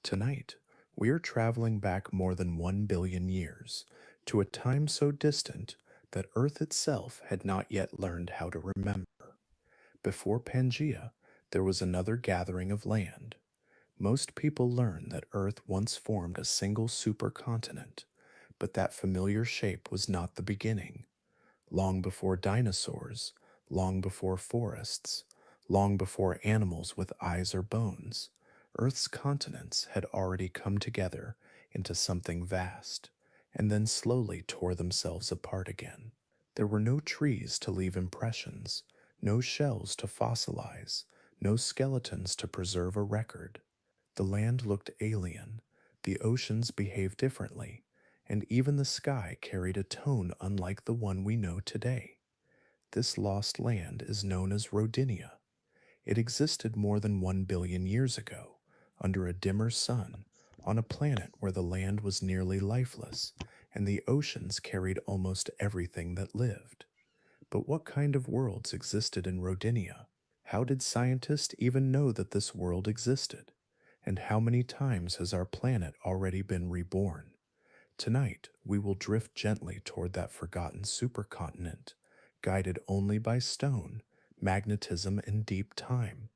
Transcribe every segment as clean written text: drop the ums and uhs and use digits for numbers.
Tonight, we are traveling back more than 1 billion years to a time so distant that Earth itself had not yet learned how to remember. Before Pangea, there was another gathering of land. Most people learn that Earth once formed a single supercontinent, but that familiar shape was not the beginning. Long before dinosaurs, long before forests, long before animals with eyes or bones, Earth's continents had already come together into something vast, and then slowly tore themselves apart again. There were no trees to leave impressions, no shells to fossilize, no skeletons to preserve a record. The land looked alien, the oceans behaved differently, and even the sky carried a tone unlike the one we know today. This lost land is known as Rodinia. It existed more than 1 billion years ago, under a dimmer sun, on a planet where the land was nearly lifeless, and the oceans carried almost everything that lived. But what kind of worlds existed in Rodinia? How did scientists even know that this world existed? And how many times has our planet already been reborn? Tonight, we will drift gently toward that forgotten supercontinent, guided only by stone, magnetism, and deep time.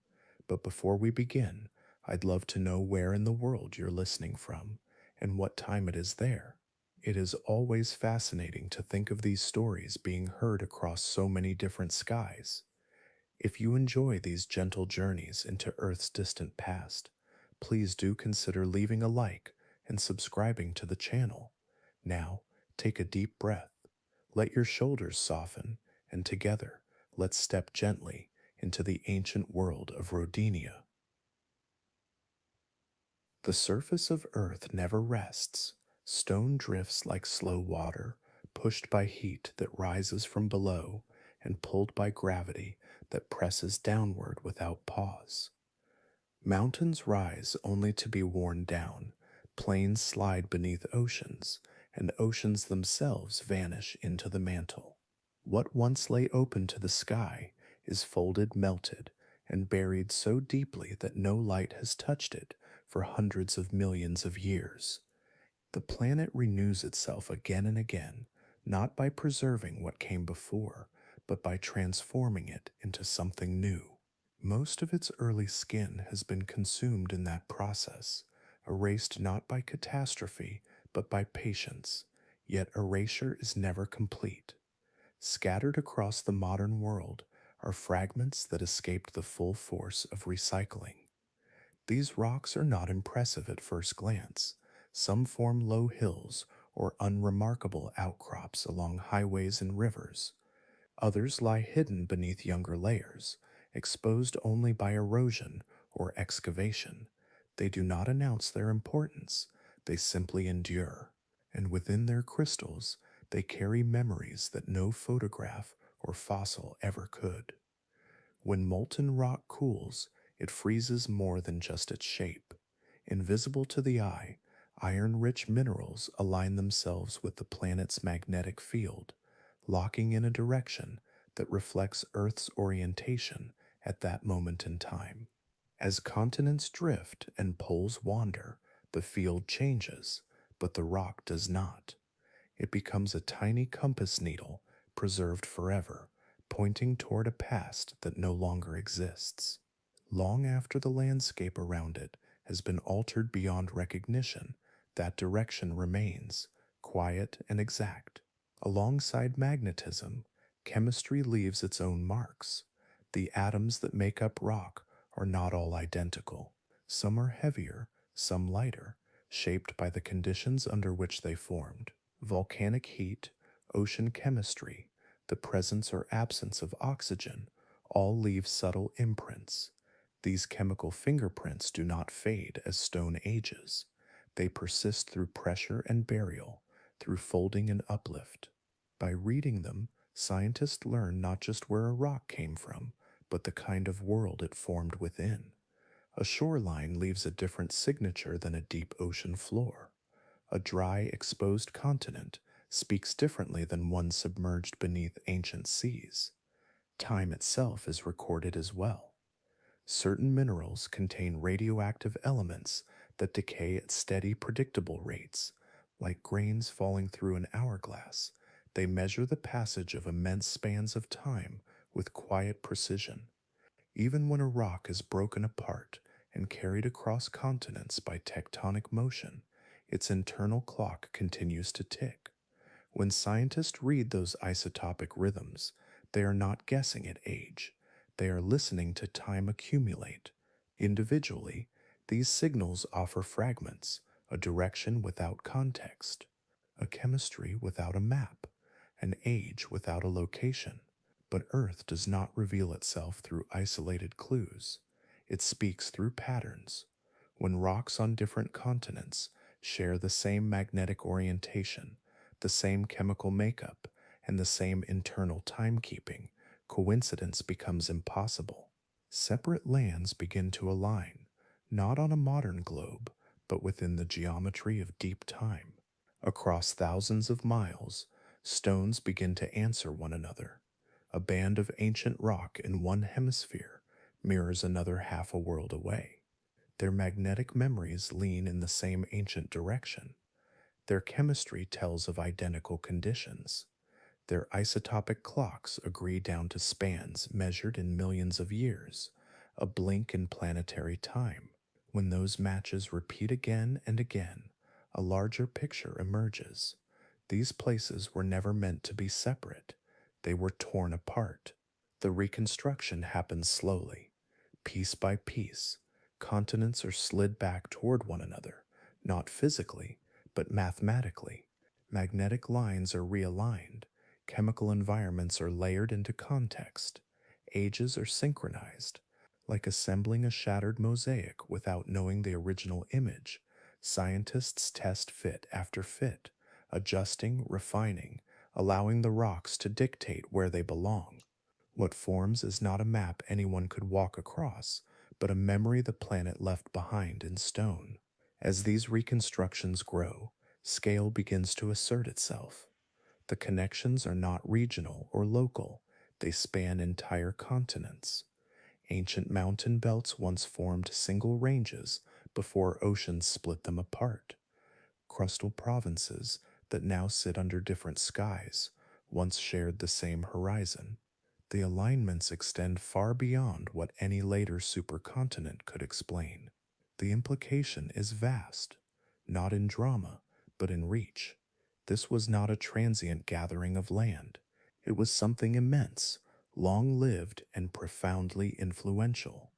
But before we begin, I'd love to know where in the world you're listening from and what time it is there. It is always fascinating to think of these stories being heard across so many different skies. If you enjoy these gentle journeys into Earth's distant past, please do consider leaving a like and subscribing to the channel. Now, take a deep breath, let your shoulders soften, and together, let's step gently into the ancient world of Rodinia. The surface of Earth never rests. Stone drifts like slow water, pushed by heat that rises from below and pulled by gravity that presses downward without pause. Mountains rise only to be worn down, plains slide beneath oceans, and oceans themselves vanish into the mantle. What once lay open to the sky is folded, melted, and buried so deeply that no light has touched it for hundreds of millions of years. The planet renews itself again and again, not by preserving what came before, but by transforming it into something new. Most of its early skin has been consumed in that process, erased not by catastrophe, but by patience, yet erasure is never complete. Scattered across the modern world are fragments that escaped the full force of recycling. These rocks are not impressive at first glance. Some form low hills or unremarkable outcrops along highways and rivers. Others lie hidden beneath younger layers, exposed only by erosion or excavation. They do not announce their importance, they simply endure. And within their crystals, they carry memories that no photograph or fossil ever could. When molten rock cools, it freezes more than just its shape. Invisible to the eye, iron-rich minerals align themselves with the planet's magnetic field, locking in a direction that reflects Earth's orientation at that moment in time. As continents drift and poles wander, the field changes, but the rock does not. It becomes a tiny compass needle, preserved forever, pointing toward a past that no longer exists. Long after the landscape around it has been altered beyond recognition, that direction remains, quiet and exact. Alongside magnetism, chemistry leaves its own marks. The atoms that make up rock are not all identical. Some are heavier, some lighter, shaped by the conditions under which they formed. Volcanic heat, ocean chemistry, the presence or absence of oxygen all leave subtle imprints. These chemical fingerprints do not fade as stone ages. They persist through pressure and burial, through folding and uplift. By reading them, scientists learn not just where a rock came from, but the kind of world it formed within. A shoreline leaves a different signature than a deep ocean floor. A dry, exposed continent speaks differently than one submerged beneath ancient seas. Time itself is recorded as well. Certain minerals contain radioactive elements that decay at steady, predictable rates, like grains falling through an hourglass. They measure the passage of immense spans of time with quiet precision. Even when a rock is broken apart and carried across continents by tectonic motion, its internal clock continues to tick. When scientists read those isotopic rhythms, they are not guessing at age. They are listening to time accumulate. Individually, these signals offer fragments, a direction without context, a chemistry without a map, an age without a location. But Earth does not reveal itself through isolated clues. It speaks through patterns. When rocks on different continents share the same magnetic orientation, the same chemical makeup, and the same internal timekeeping, coincidence becomes impossible. Separate lands begin to align, not on a modern globe, but within the geometry of deep time. Across thousands of miles, stones begin to answer one another. A band of ancient rock in one hemisphere mirrors another half a world away. Their magnetic memories lean in the same ancient direction. Their chemistry tells of identical conditions. Their isotopic clocks agree down to spans measured in millions of years, a blink in planetary time. When those matches repeat again and again, a larger picture emerges. These places were never meant to be separate. They were torn apart. The reconstruction happens slowly, piece by piece. Continents are slid back toward one another, not physically, but mathematically. Magnetic lines are realigned. Chemical environments are layered into context. Ages are synchronized. Like assembling a shattered mosaic without knowing the original image, scientists test fit after fit, adjusting, refining, allowing the rocks to dictate where they belong. What forms is not a map anyone could walk across, but a memory the planet left behind in stone. As these reconstructions grow, scale begins to assert itself. The connections are not regional or local, they span entire continents. Ancient mountain belts once formed single ranges before oceans split them apart. Crustal provinces that now sit under different skies once shared the same horizon. The alignments extend far beyond what any later supercontinent could explain. The implication is vast, not in drama, but in reach. This was not a transient gathering of land. It was something immense, long-lived, and profoundly influential.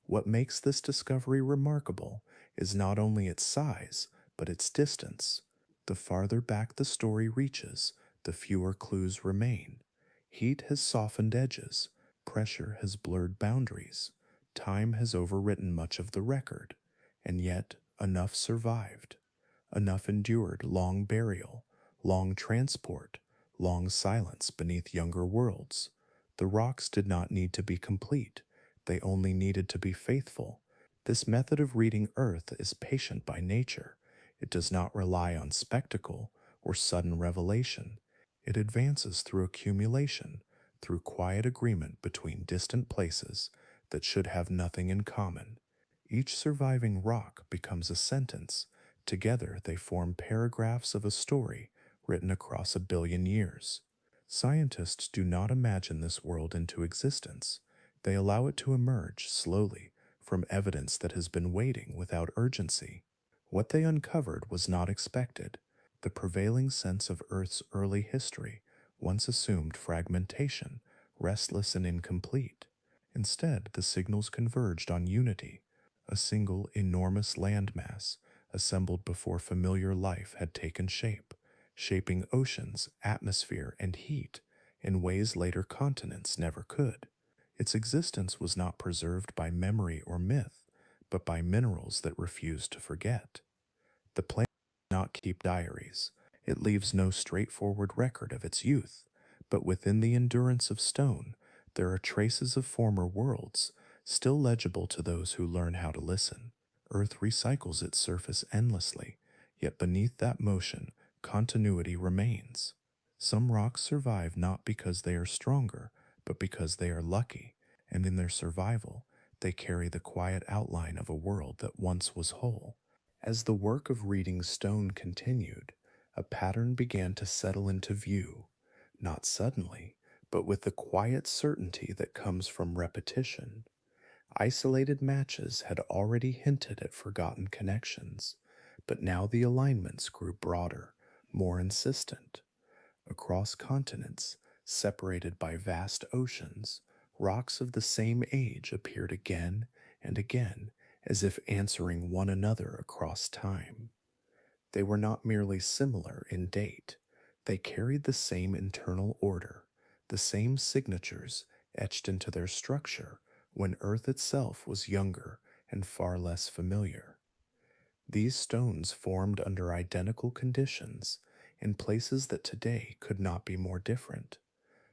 What makes this discovery remarkable is not only its size, but its distance. The farther back the story reaches, the fewer clues remain. Heat has softened edges, pressure has blurred boundaries, time has overwritten much of the record, and yet enough survived. Enough endured long burial, long transport, long silence beneath younger worlds. The rocks did not need to be complete, they only needed to be faithful. This method of reading Earth is patient by nature. It does not rely on spectacle or sudden revelation. It advances through accumulation, through quiet agreement between distant places that should have nothing in common. Each surviving rock becomes a sentence. Together they form paragraphs of a story written across 1 billion years. Scientists do not imagine this world into existence. They allow it to emerge slowly from evidence that has been waiting without urgency. What they uncovered was not expected. The prevailing sense of Earth's early history once assumed fragmentation, restless and incomplete. Instead, the signals converged on unity, a single enormous landmass assembled before familiar life had taken shape, shaping oceans, atmosphere, and heat in ways later continents never could. Its existence was not preserved by memory or myth, but by minerals that refused to forget. The planet does not keep diaries. It leaves no straightforward record of its youth, but within the endurance of stone, there are traces of former worlds, still legible to those who learn how to listen. Earth recycles its surface endlessly, yet beneath that motion, continuity remains. Some rocks survive not because they are stronger, but because they are lucky, and in their survival, they carry the quiet outline of a world that once was whole. As the work of reading stone continued, a pattern began to settle into view, not suddenly, but with the quiet certainty that comes from repetition. Isolated matches had already hinted at forgotten connections, but now the alignments grew broader, more insistent. Across continents, separated by vast oceans, rocks of the same age appeared again and again, as if answering one another across time. They were not merely similar in date, they carried the same internal order, the same signatures etched into their structure when Earth itself was younger and far less familiar. These stones formed under identical conditions in places that today could not be more different.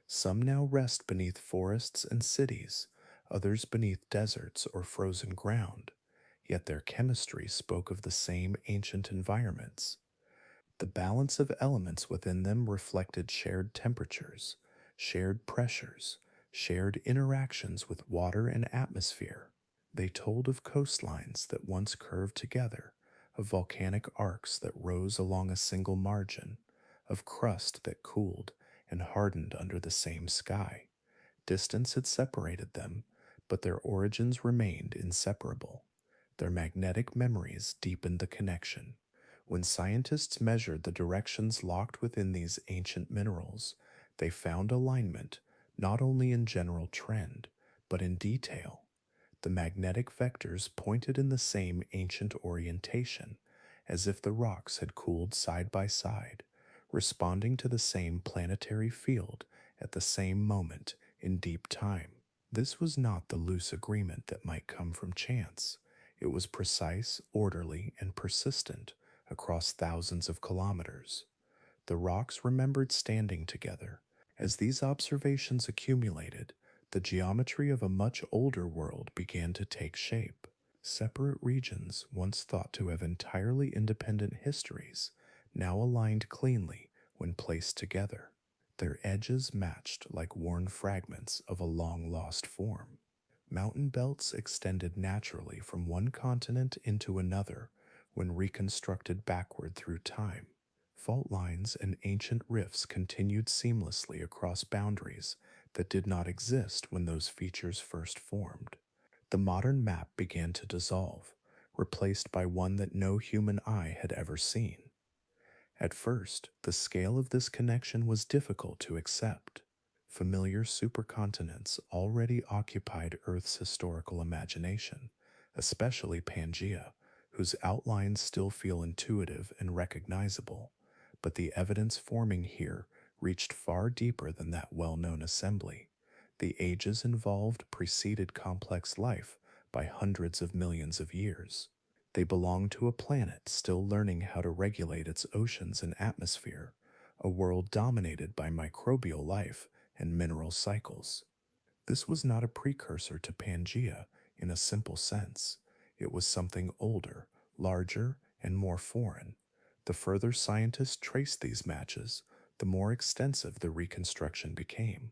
Some now rest beneath forests and cities, others beneath deserts or frozen ground, yet their chemistry spoke of the same ancient environments. The balance of elements within them reflected shared temperatures, shared pressures, shared interactions with water and atmosphere. They told of coastlines that once curved together, of volcanic arcs that rose along a single margin, of crust that cooled and hardened under the same sky. Distance had separated them, but their origins remained inseparable. Their magnetic memories deepened the connection. When scientists measured the directions locked within these ancient minerals, they found alignment not only in general trend, but in detail. The magnetic vectors pointed in the same ancient orientation, as if the rocks had cooled side by side, responding to the same planetary field at the same moment in deep time. This was not the loose agreement that might come from chance. It was precise, orderly, and persistent across thousands of kilometers. The rocks remembered standing together. As these observations accumulated, the geometry of a much older world began to take shape. Separate regions, once thought to have entirely independent histories, now aligned cleanly when placed together. Their edges matched like worn fragments of a long lost form. Mountain belts extended naturally from one continent into another when reconstructed backward through time. Fault lines and ancient rifts continued seamlessly across boundaries that did not exist when those features first formed. The modern map began to dissolve, replaced by one that no human eye had ever seen. At first, the scale of this connection was difficult to accept. Familiar supercontinents already occupied Earth's historical imagination, especially Pangea, whose outlines still feel intuitive and recognizable, but the evidence forming here reached far deeper than that well-known assembly. The ages involved preceded complex life by hundreds of millions of years. They belonged to a planet still learning how to regulate its oceans and atmosphere, a world dominated by microbial life and mineral cycles. This was not a precursor to Pangaea in a simple sense. It was something older, larger, and more foreign. The further scientists traced these matches, the more extensive the reconstruction became.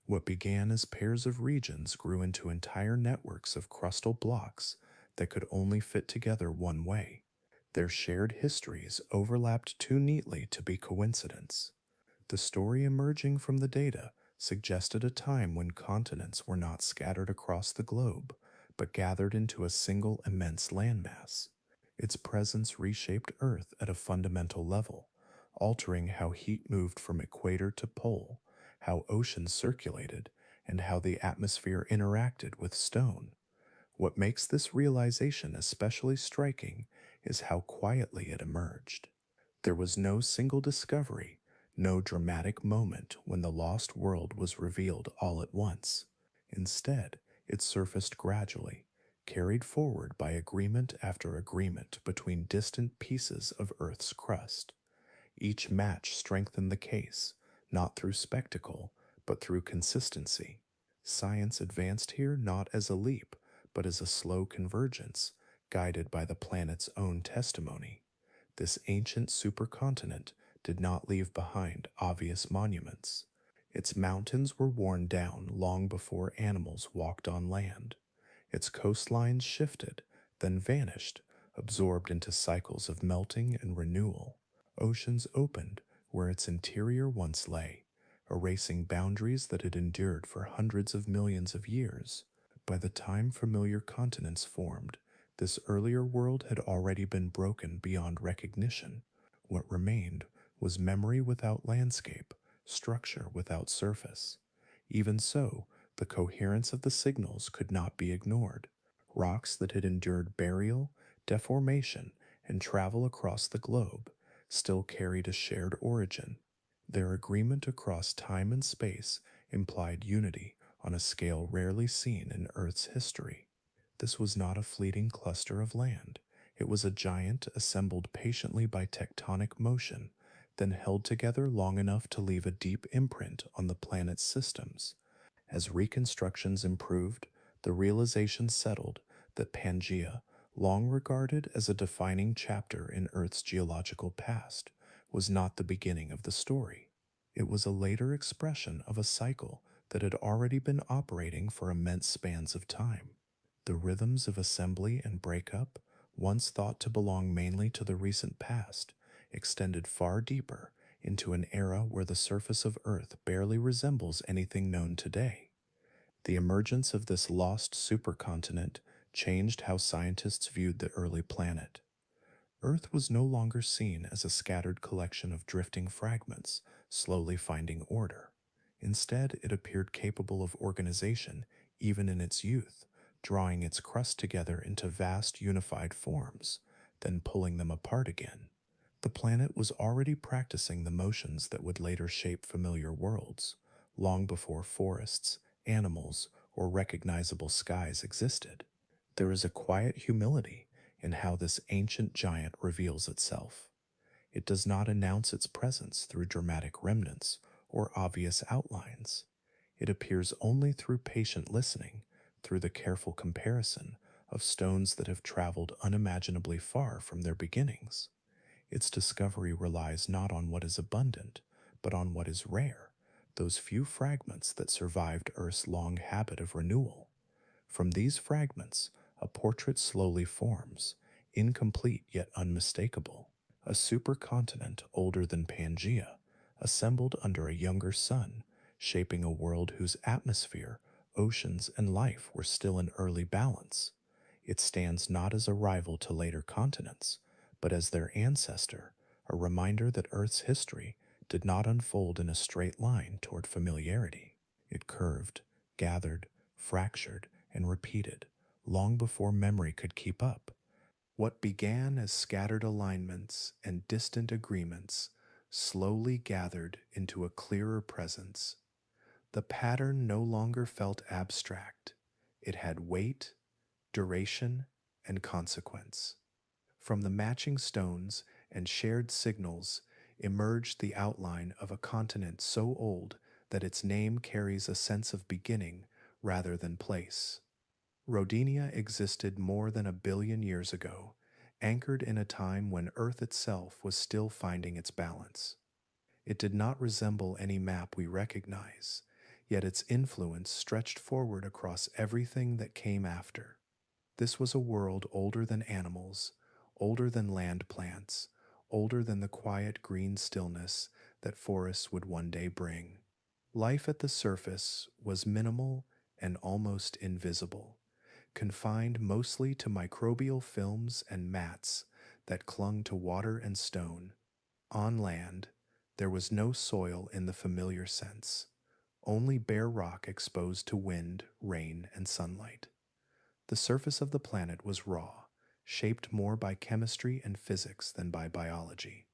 What began as pairs of regions grew into entire networks of crustal blocks that could only fit together one way. Their shared histories overlapped too neatly to be coincidence. The story emerging from the data suggested a time when continents were not scattered across the globe, but gathered into a single immense landmass. Its presence reshaped Earth at a fundamental level, altering how heat moved from equator to pole, how oceans circulated, and how the atmosphere interacted with stone. What makes this realization especially striking is how quietly it emerged. There was no single discovery, no dramatic moment when the lost world was revealed all at once. Instead, it surfaced gradually, carried forward by agreement after agreement between distant pieces of Earth's crust. Each match strengthened the case, not through spectacle, but through consistency. Science advanced here not as a leap, but as a slow convergence, guided by the planet's own testimony. This ancient supercontinent did not leave behind obvious monuments. Its mountains were worn down long before animals walked on land. Its coastlines shifted, then vanished, absorbed into cycles of melting and renewal. Oceans opened where its interior once lay, erasing boundaries that had endured for hundreds of millions of years. By the time familiar continents formed, this earlier world had already been broken beyond recognition. What remained was memory without landscape, structure without surface. Even so, the coherence of the signals could not be ignored. Rocks that had endured burial, deformation, and travel across the globe still carried a shared origin. Their agreement across time and space implied unity on a scale rarely seen in Earth's history. This was not a fleeting cluster of land. It was a giant assembled patiently by tectonic motion, then held together long enough to leave a deep imprint on the planet's systems. As reconstructions improved, the realization settled that Pangea, long regarded as a defining chapter in Earth's geological past, was not the beginning of the story. It was a later expression of a cycle that had already been operating for immense spans of time. The rhythms of assembly and breakup, once thought to belong mainly to the recent past, extended far deeper into an era where the surface of Earth barely resembles anything known today. The emergence of this lost supercontinent changed how scientists viewed the early planet. Earth was no longer seen as a scattered collection of drifting fragments, slowly finding order. Instead, it appeared capable of organization even in its youth, drawing its crust together into vast unified forms, then pulling them apart again. The planet was already practicing the motions that would later shape familiar worlds, long before forests, animals, or recognizable skies existed. There is a quiet humility in how this ancient giant reveals itself. It does not announce its presence through dramatic remnants or obvious outlines. It appears only through patient listening, through the careful comparison of stones that have traveled unimaginably far from their beginnings. Its discovery relies not on what is abundant, but on what is rare, those few fragments that survived Earth's long habit of renewal. From these fragments, a portrait slowly forms, incomplete yet unmistakable. A supercontinent older than Pangea, assembled under a younger sun, shaping a world whose atmosphere, oceans, and life were still in early balance. It stands not as a rival to later continents, but as their ancestor, a reminder that Earth's history did not unfold in a straight line toward familiarity. It curved, gathered, fractured, and repeated, long before memory could keep up. What began as scattered alignments and distant agreements slowly gathered into a clearer presence. The pattern no longer felt abstract. It had weight, duration, and consequence. From the matching stones and shared signals emerged the outline of a continent so old that its name carries a sense of beginning rather than place. Rodinia existed more than 1 billion years ago, anchored in a time when Earth itself was still finding its balance. It did not resemble any map we recognize, yet its influence stretched forward across everything that came after. This was a world older than animals, older than land plants, older than the quiet green stillness that forests would one day bring. Life at the surface was minimal and almost invisible, confined mostly to microbial films and mats that clung to water and stone. On land, there was no soil in the familiar sense, only bare rock exposed to wind, rain, and sunlight. The surface of the planet was raw, shaped more by chemistry and physics than by biology.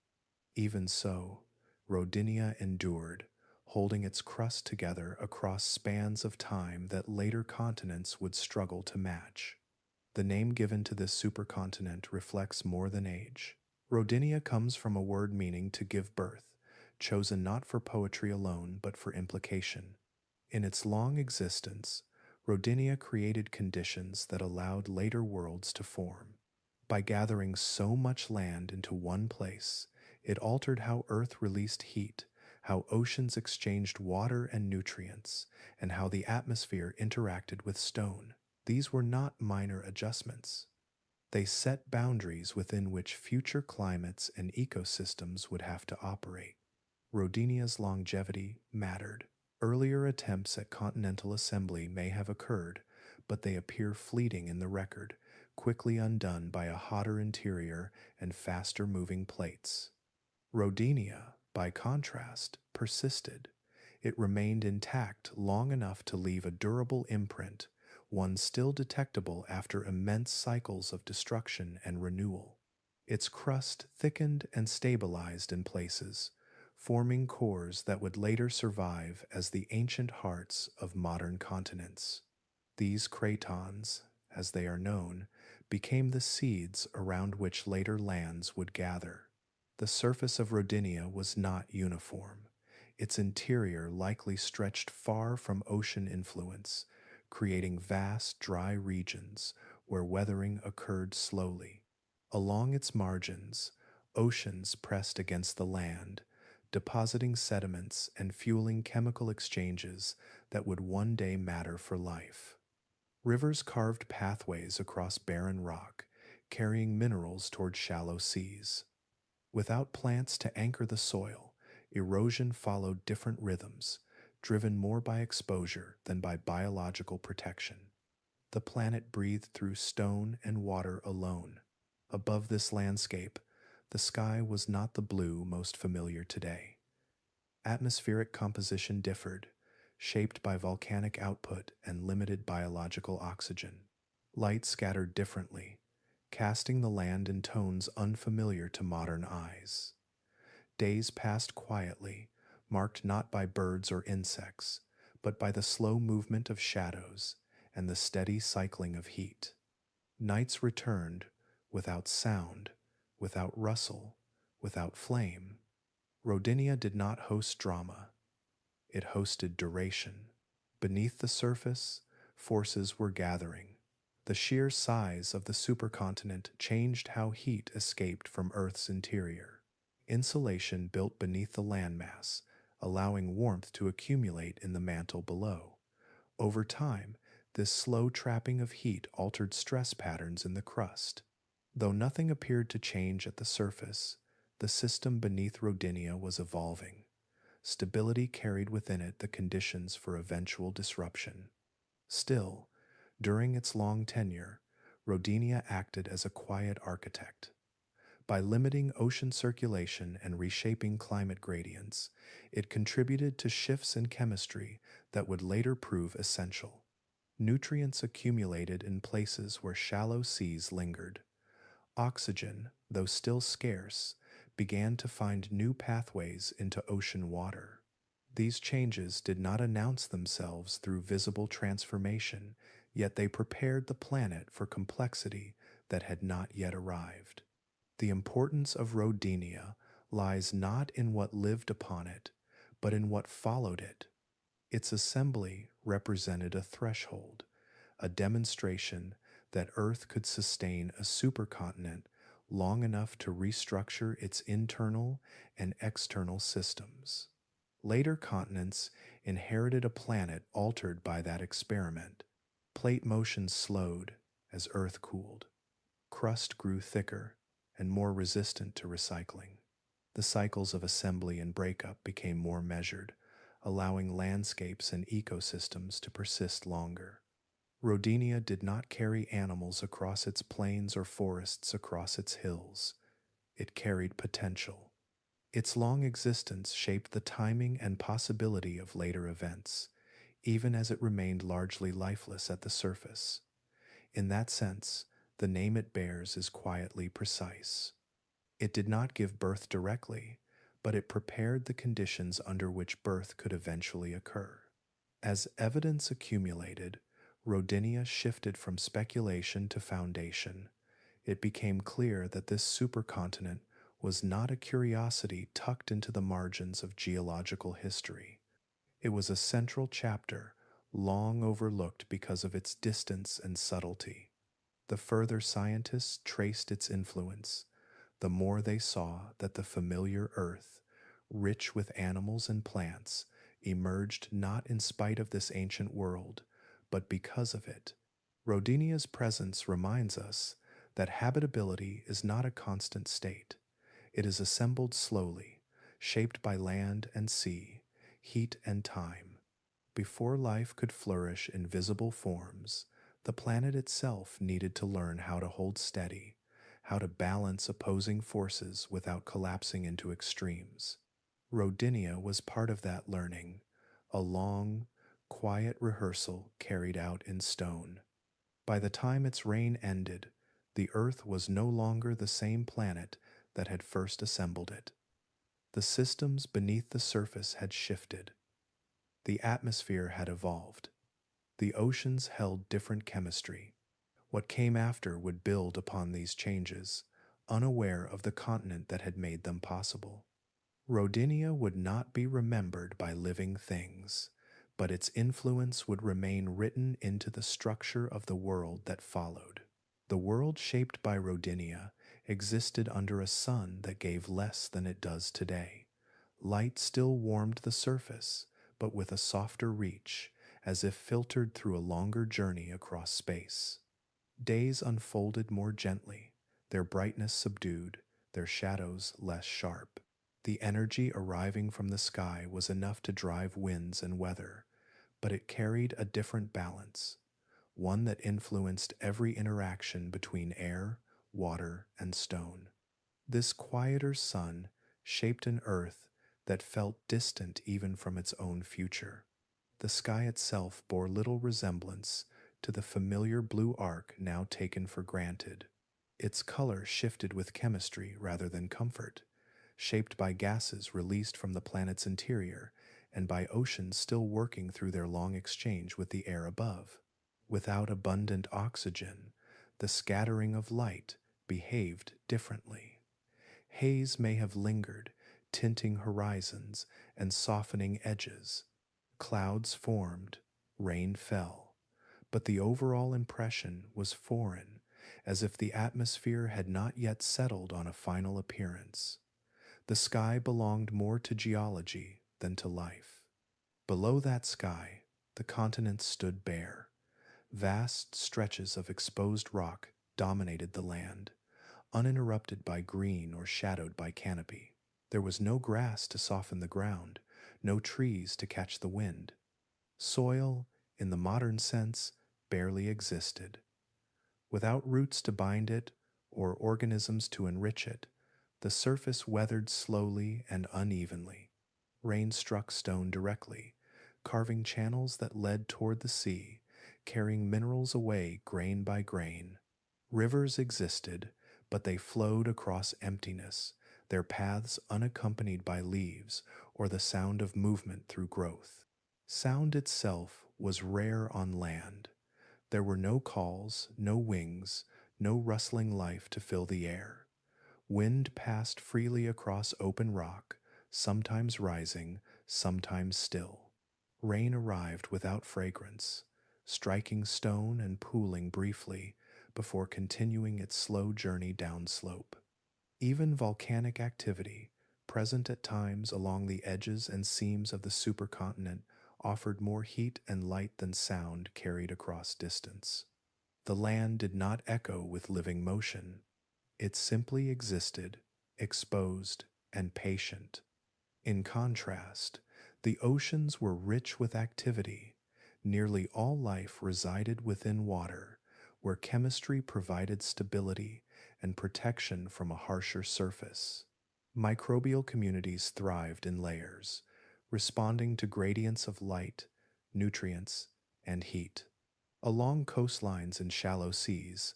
Even so, Rodinia endured, holding its crust together across spans of time that later continents would struggle to match. The name given to this supercontinent reflects more than age. Rodinia comes from a word meaning to give birth, chosen not for poetry alone but for implication. In its long existence, Rodinia created conditions that allowed later worlds to form. By gathering so much land into one place, it altered how Earth released heat, how oceans exchanged water and nutrients, and how the atmosphere interacted with stone. These were not minor adjustments. They set boundaries within which future climates and ecosystems would have to operate. Rodinia's longevity mattered. Earlier attempts at continental assembly may have occurred, but they appear fleeting in the record, quickly undone by a hotter interior and faster moving plates. Rodinia, by contrast, persisted. It remained intact long enough to leave a durable imprint, one still detectable after immense cycles of destruction and renewal. Its crust thickened and stabilized in places, forming cores that would later survive as the ancient hearts of modern continents. These cratons, as they are known, became the seeds around which later lands would gather. The surface of Rodinia was not uniform. Its interior likely stretched far from ocean influence, creating vast dry regions where weathering occurred slowly. Along its margins, oceans pressed against the land, depositing sediments and fueling chemical exchanges that would one day matter for life. Rivers carved pathways across barren rock, carrying minerals toward shallow seas. Without plants to anchor the soil, erosion followed different rhythms, driven more by exposure than by biological protection. The planet breathed through stone and water alone. Above this landscape, the sky was not the blue most familiar today. Atmospheric composition differed, shaped by volcanic output and limited biological oxygen. Light scattered differently, casting the land in tones unfamiliar to modern eyes. Days passed quietly, marked not by birds or insects, but by the slow movement of shadows and the steady cycling of heat. Nights returned, without sound, without rustle, without flame. Rodinia did not host drama. It hosted duration. Beneath the surface, forces were gathering. The sheer size of the supercontinent changed how heat escaped from Earth's interior. Insulation built beneath the landmass, allowing warmth to accumulate in the mantle below. Over time, this slow trapping of heat altered stress patterns in the crust. Though nothing appeared to change at the surface, the system beneath Rodinia was evolving. Stability carried within it the conditions for eventual disruption. Still, during its long tenure, Rodinia acted as a quiet architect. By limiting ocean circulation and reshaping climate gradients, it contributed to shifts in chemistry that would later prove essential. Nutrients accumulated in places where shallow seas lingered. Oxygen, though still scarce, began to find new pathways into ocean water. These changes did not announce themselves through visible transformation, yet they prepared the planet for complexity that had not yet arrived. The importance of Rodinia lies not in what lived upon it, but in what followed it. Its assembly represented a threshold, a demonstration that Earth could sustain a supercontinent long enough to restructure its internal and external systems. Later continents inherited a planet altered by that experiment. Plate motion slowed as Earth cooled. Crust grew thicker and more resistant to recycling. The cycles of assembly and breakup became more measured, allowing landscapes and ecosystems to persist longer. Rodinia did not carry animals across its plains or forests across its hills. It carried potential. Its long existence shaped the timing and possibility of later events, even as it remained largely lifeless at the surface. In that sense, the name it bears is quietly precise. It did not give birth directly, but it prepared the conditions under which birth could eventually occur. As evidence accumulated, Rodinia shifted from speculation to foundation. It became clear that this supercontinent was not a curiosity tucked into the margins of geological history. It was a central chapter, long overlooked because of its distance and subtlety. The further scientists traced its influence, the more they saw that the familiar Earth, rich with animals and plants, emerged not in spite of this ancient world, but because of it. Rodinia's presence reminds us that habitability is not a constant state. It is assembled slowly, shaped by land and sea, heat and time. Before life could flourish in visible forms, the planet itself needed to learn how to hold steady, how to balance opposing forces without collapsing into extremes. Rodinia was part of that learning, a long, quiet rehearsal carried out in stone. By the time its reign ended, the Earth was no longer the same planet that had first assembled it. The systems beneath the surface had shifted. The atmosphere had evolved. The oceans held different chemistry. What came after would build upon these changes, unaware of the continent that had made them possible. Rodinia would not be remembered by living things, but its influence would remain written into the structure of the world that followed. The world shaped by Rodinia existed under a sun that gave less than it does today. Light still warmed the surface, but with a softer reach, as if filtered through a longer journey across space. Days unfolded more gently, their brightness subdued, their shadows less sharp. The energy arriving from the sky was enough to drive winds and weather, but it carried a different balance, one that influenced every interaction between air, water, and stone. This quieter sun shaped an earth that felt distant even from its own future. The sky itself bore little resemblance to the familiar blue arc now taken for granted. Its color shifted with chemistry rather than comfort, shaped by gases released from the planet's interior and by oceans still working through their long exchange with the air above. Without abundant oxygen, the scattering of light behaved differently. Haze may have lingered, tinting horizons and softening edges. Clouds formed, rain fell, but the overall impression was foreign, as if the atmosphere had not yet settled on a final appearance. The sky belonged more to geology than to life. Below that sky, the continents stood bare. Vast stretches of exposed rock dominated the land, uninterrupted by green or shadowed by canopy. There was no grass to soften the ground, no trees to catch the wind. Soil, in the modern sense, barely existed. Without roots to bind it or organisms to enrich it, the surface weathered slowly and unevenly. Rain struck stone directly, carving channels that led toward the sea, carrying minerals away grain by grain. Rivers existed, but they flowed across emptiness, their paths unaccompanied by leaves or the sound of movement through growth. Sound itself was rare on land. There were no calls, no wings, no rustling life to fill the air. Wind passed freely across open rock, sometimes rising, sometimes still. Rain arrived without fragrance, striking stone and pooling briefly before continuing its slow journey downslope. Even volcanic activity, present at times along the edges and seams of the supercontinent, offered more heat and light than sound carried across distance. The land did not echo with living motion. It simply existed, exposed and patient. In contrast, the oceans were rich with activity. Nearly all life resided within water, where chemistry provided stability and protection from a harsher surface. Microbial communities thrived in layers, responding to gradients of light, nutrients, and heat. Along coastlines and shallow seas,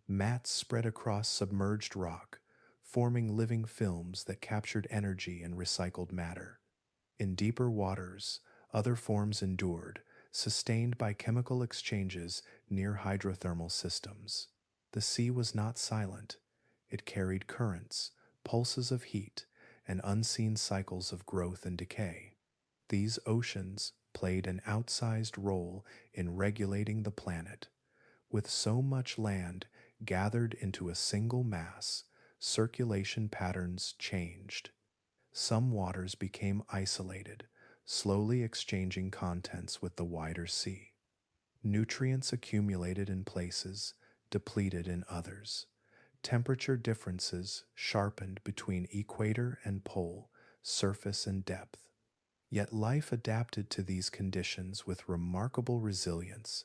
mats spread across submerged rock, forming living films that captured energy and recycled matter. In deeper waters, other forms endured, sustained by chemical exchanges near hydrothermal systems. The sea was not silent. It carried currents, pulses of heat, and unseen cycles of growth and decay. These oceans played an outsized role in regulating the planet. With so much land gathered into a single mass, circulation patterns changed. Some waters became isolated, slowly exchanging contents with the wider sea. Nutrients accumulated in places, depleted in others. Temperature differences sharpened between equator and pole, surface and depth. Yet life adapted to these conditions with remarkable resilience,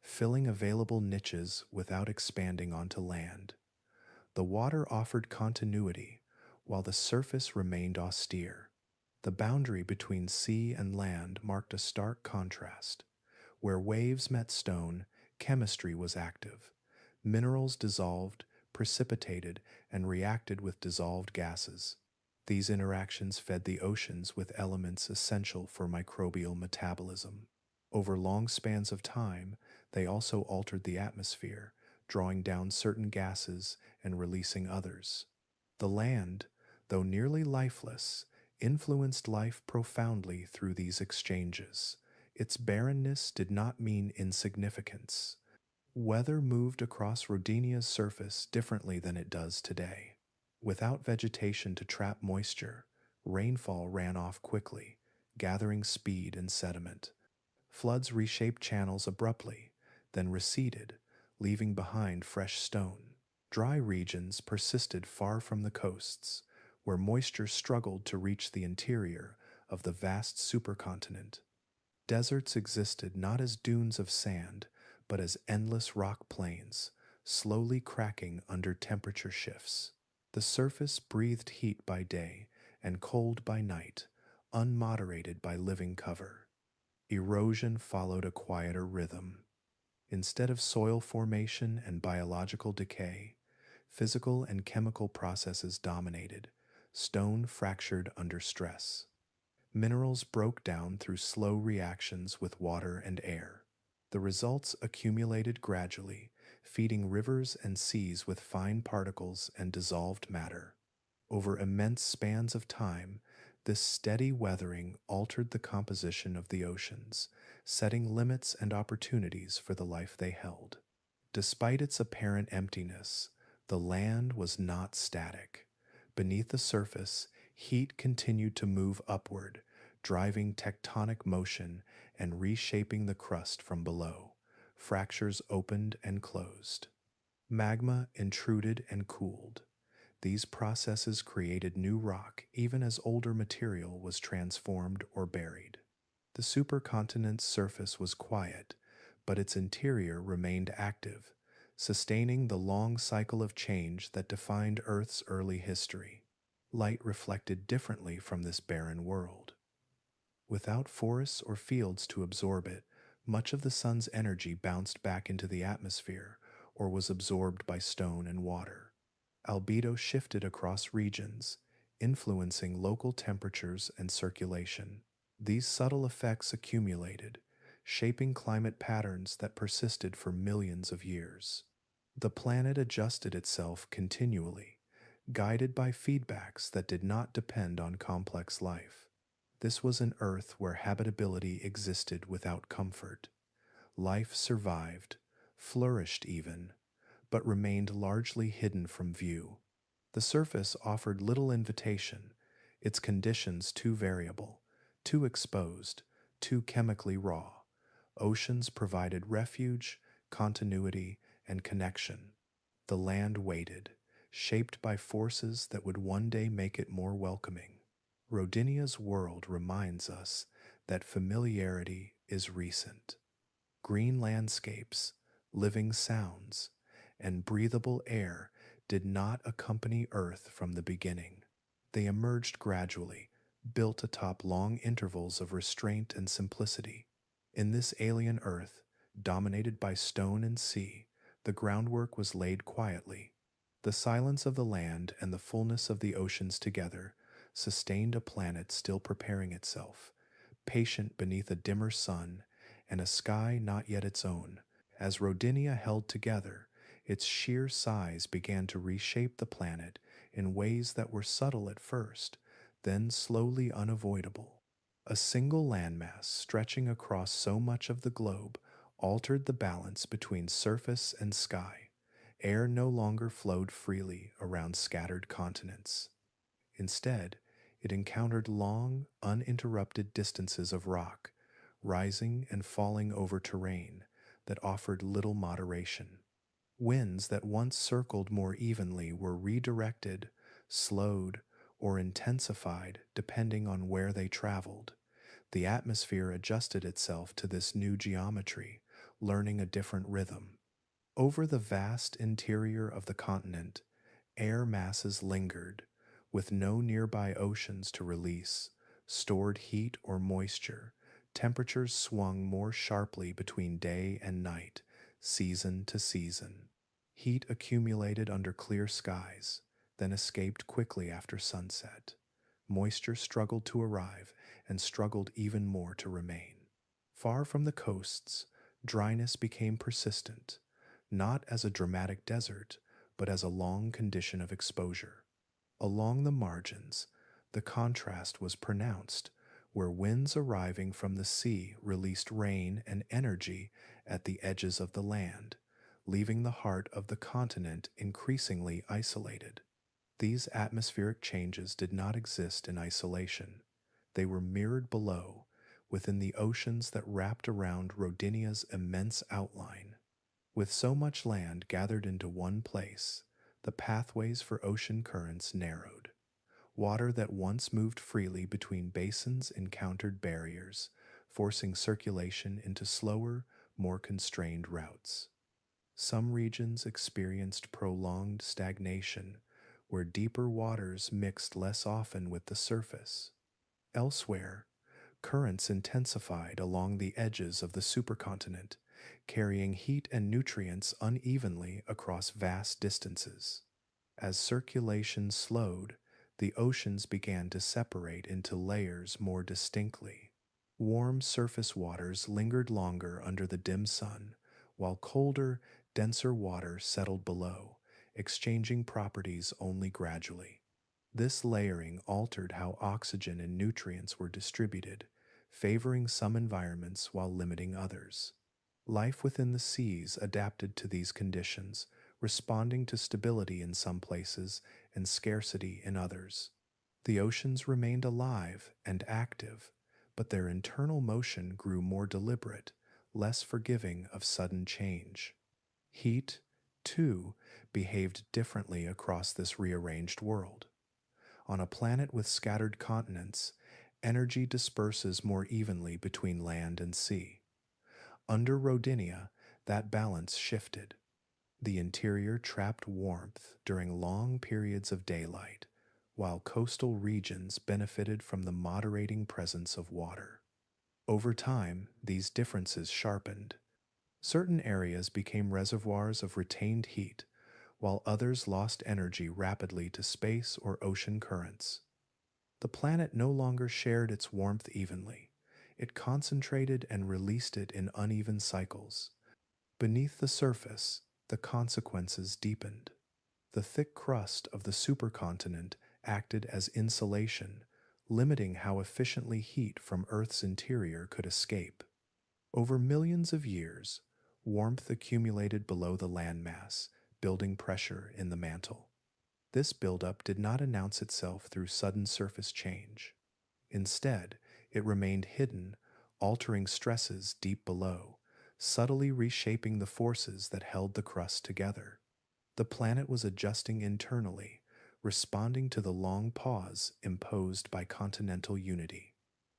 filling available niches without expanding onto land. The water offered continuity, while the surface remained austere. The boundary between sea and land marked a stark contrast. Where waves met stone, chemistry was active. Minerals dissolved, precipitated, and reacted with dissolved gases. These interactions fed the oceans with elements essential for microbial metabolism. Over long spans of time, they also altered the atmosphere, drawing down certain gases and releasing others. The land, though nearly lifeless, influenced life profoundly through these exchanges. Its barrenness did not mean insignificance. Weather moved across Rodinia's surface differently than it does today. Without vegetation to trap moisture, rainfall ran off quickly, gathering speed and sediment. Floods reshaped channels abruptly, then receded, leaving behind fresh stone. Dry regions persisted far from the coasts, where moisture struggled to reach the interior of the vast supercontinent. Deserts existed not as dunes of sand, but as endless rock plains, slowly cracking under temperature shifts. The surface breathed heat by day and cold by night, unmoderated by living cover. Erosion followed a quieter rhythm. Instead of soil formation and biological decay, physical and chemical processes dominated. Stone fractured under stress. Minerals broke down through slow reactions with water and air. The results accumulated gradually, feeding rivers and seas with fine particles and dissolved matter. Over immense spans of time, this steady weathering altered the composition of the oceans, setting limits and opportunities for the life they held. Despite its apparent emptiness, the land was not static. Beneath the surface, heat continued to move upward, driving tectonic motion and reshaping the crust from below. Fractures opened and closed. Magma intruded and cooled. These processes created new rock even as older material was transformed or buried. The supercontinent's surface was quiet, but its interior remained active, sustaining the long cycle of change that defined Earth's early history. Light reflected differently from this barren world. Without forests or fields to absorb it, much of the sun's energy bounced back into the atmosphere or was absorbed by stone and water. Albedo shifted across regions, influencing local temperatures and circulation. These subtle effects accumulated, shaping climate patterns that persisted for millions of years. The planet adjusted itself continually, guided by feedbacks that did not depend on complex life. This was an Earth where habitability existed without comfort. Life survived, flourished even, but remained largely hidden from view. The surface offered little invitation, its conditions too variable, too exposed, too chemically raw. Oceans provided refuge, continuity, and connection. The land waited, shaped by forces that would one day make it more welcoming. Rodinia's world reminds us that familiarity is recent. Green landscapes, living sounds, and breathable air did not accompany Earth from the beginning. They emerged gradually, built atop long intervals of restraint and simplicity. In this alien Earth, dominated by stone and sea, the groundwork was laid quietly. The silence of the land and the fullness of the oceans together sustained a planet still preparing itself, patient beneath a dimmer sun and a sky not yet its own. As Rodinia held together, its sheer size began to reshape the planet in ways that were subtle at first, then slowly unavoidable. A single landmass stretching across so much of the globe altered the balance between surface and sky. Air no longer flowed freely around scattered continents. Instead, it encountered long, uninterrupted distances of rock, rising and falling over terrain that offered little moderation. Winds that once circled more evenly were redirected, slowed, or intensified depending on where they traveled. The atmosphere adjusted itself to this new geometry, learning a different rhythm. Over the vast interior of the continent, air masses lingered, with no nearby oceans to release, stored heat or moisture. Temperatures swung more sharply between day and night, season to season. Heat accumulated under clear skies, then escaped quickly after sunset. Moisture struggled to arrive and struggled even more to remain. Far from the coasts, dryness became persistent, not as a dramatic desert, but as a long condition of exposure. Along the margins, the contrast was pronounced, where winds arriving from the sea released rain and energy at the edges of the land, leaving the heart of the continent increasingly isolated. These atmospheric changes did not exist in isolation. They were mirrored below, within the oceans that wrapped around Rodinia's immense outline. With so much land gathered into one place, the pathways for ocean currents narrowed. Water that once moved freely between basins encountered barriers, forcing circulation into slower, more constrained routes. Some regions experienced prolonged stagnation, where deeper waters mixed less often with the surface. Elsewhere, currents intensified along the edges of the supercontinent, carrying heat and nutrients unevenly across vast distances. As circulation slowed, the oceans began to separate into layers more distinctly. Warm surface waters lingered longer under the dim sun, while colder, denser water settled below, exchanging properties only gradually. This layering altered how oxygen and nutrients were distributed, favoring some environments while limiting others. Life within the seas adapted to these conditions, responding to stability in some places and scarcity in others. The oceans remained alive and active, but their internal motion grew more deliberate, less forgiving of sudden change. Heat, too, behaved differently across this rearranged world. On a planet with scattered continents, energy disperses more evenly between land and sea. Under Rodinia, that balance shifted. The interior trapped warmth during long periods of daylight, while coastal regions benefited from the moderating presence of water. Over time, these differences sharpened. Certain areas became reservoirs of retained heat, while others lost energy rapidly to space or ocean currents. The planet no longer shared its warmth evenly. It concentrated and released it in uneven cycles. Beneath the surface, the consequences deepened. The thick crust of the supercontinent acted as insulation, limiting how efficiently heat from Earth's interior could escape. Over millions of years, warmth accumulated below the landmass, building pressure in the mantle. This buildup did not announce itself through sudden surface change. Instead, it remained hidden, altering stresses deep below, subtly reshaping the forces that held the crust together. The planet was adjusting internally, responding to the long pause imposed by continental unity.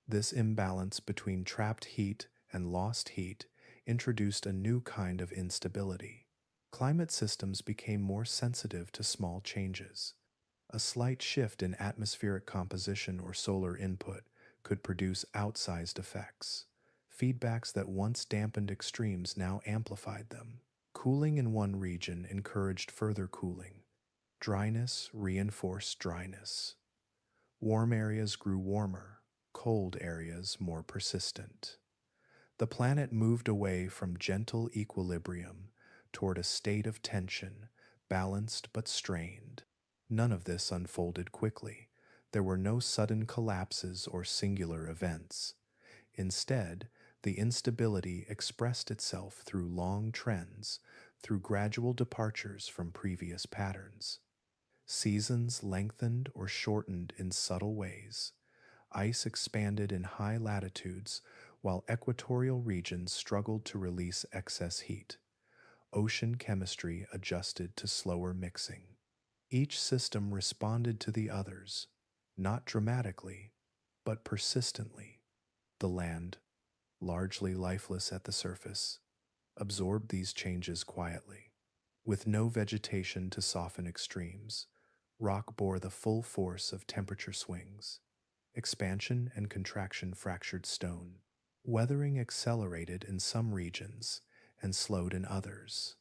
This imbalance between trapped heat and lost heat introduced a new kind of instability. Climate systems became more sensitive to small changes. A slight shift in atmospheric composition or solar input could produce outsized effects. Feedbacks that once dampened extremes now amplified them. Cooling in one region encouraged further cooling. Dryness reinforced dryness. Warm areas grew warmer, cold areas more persistent. The planet moved away from gentle equilibrium toward a state of tension, balanced but strained. None of this unfolded quickly. There were no sudden collapses or singular events. Instead, the instability expressed itself through long trends, through gradual departures from previous patterns. Seasons lengthened or shortened in subtle ways. Ice expanded in high latitudes, while equatorial regions struggled to release excess heat. ocean chemistry adjusted to slower mixing. Each system responded to the others, not dramatically, but persistently. The land, largely lifeless at the surface, absorbed these changes quietly. With no vegetation to soften extremes, rock bore the full force of temperature swings. Expansion and contraction fractured stone. Weathering accelerated in some regions and slowed in others.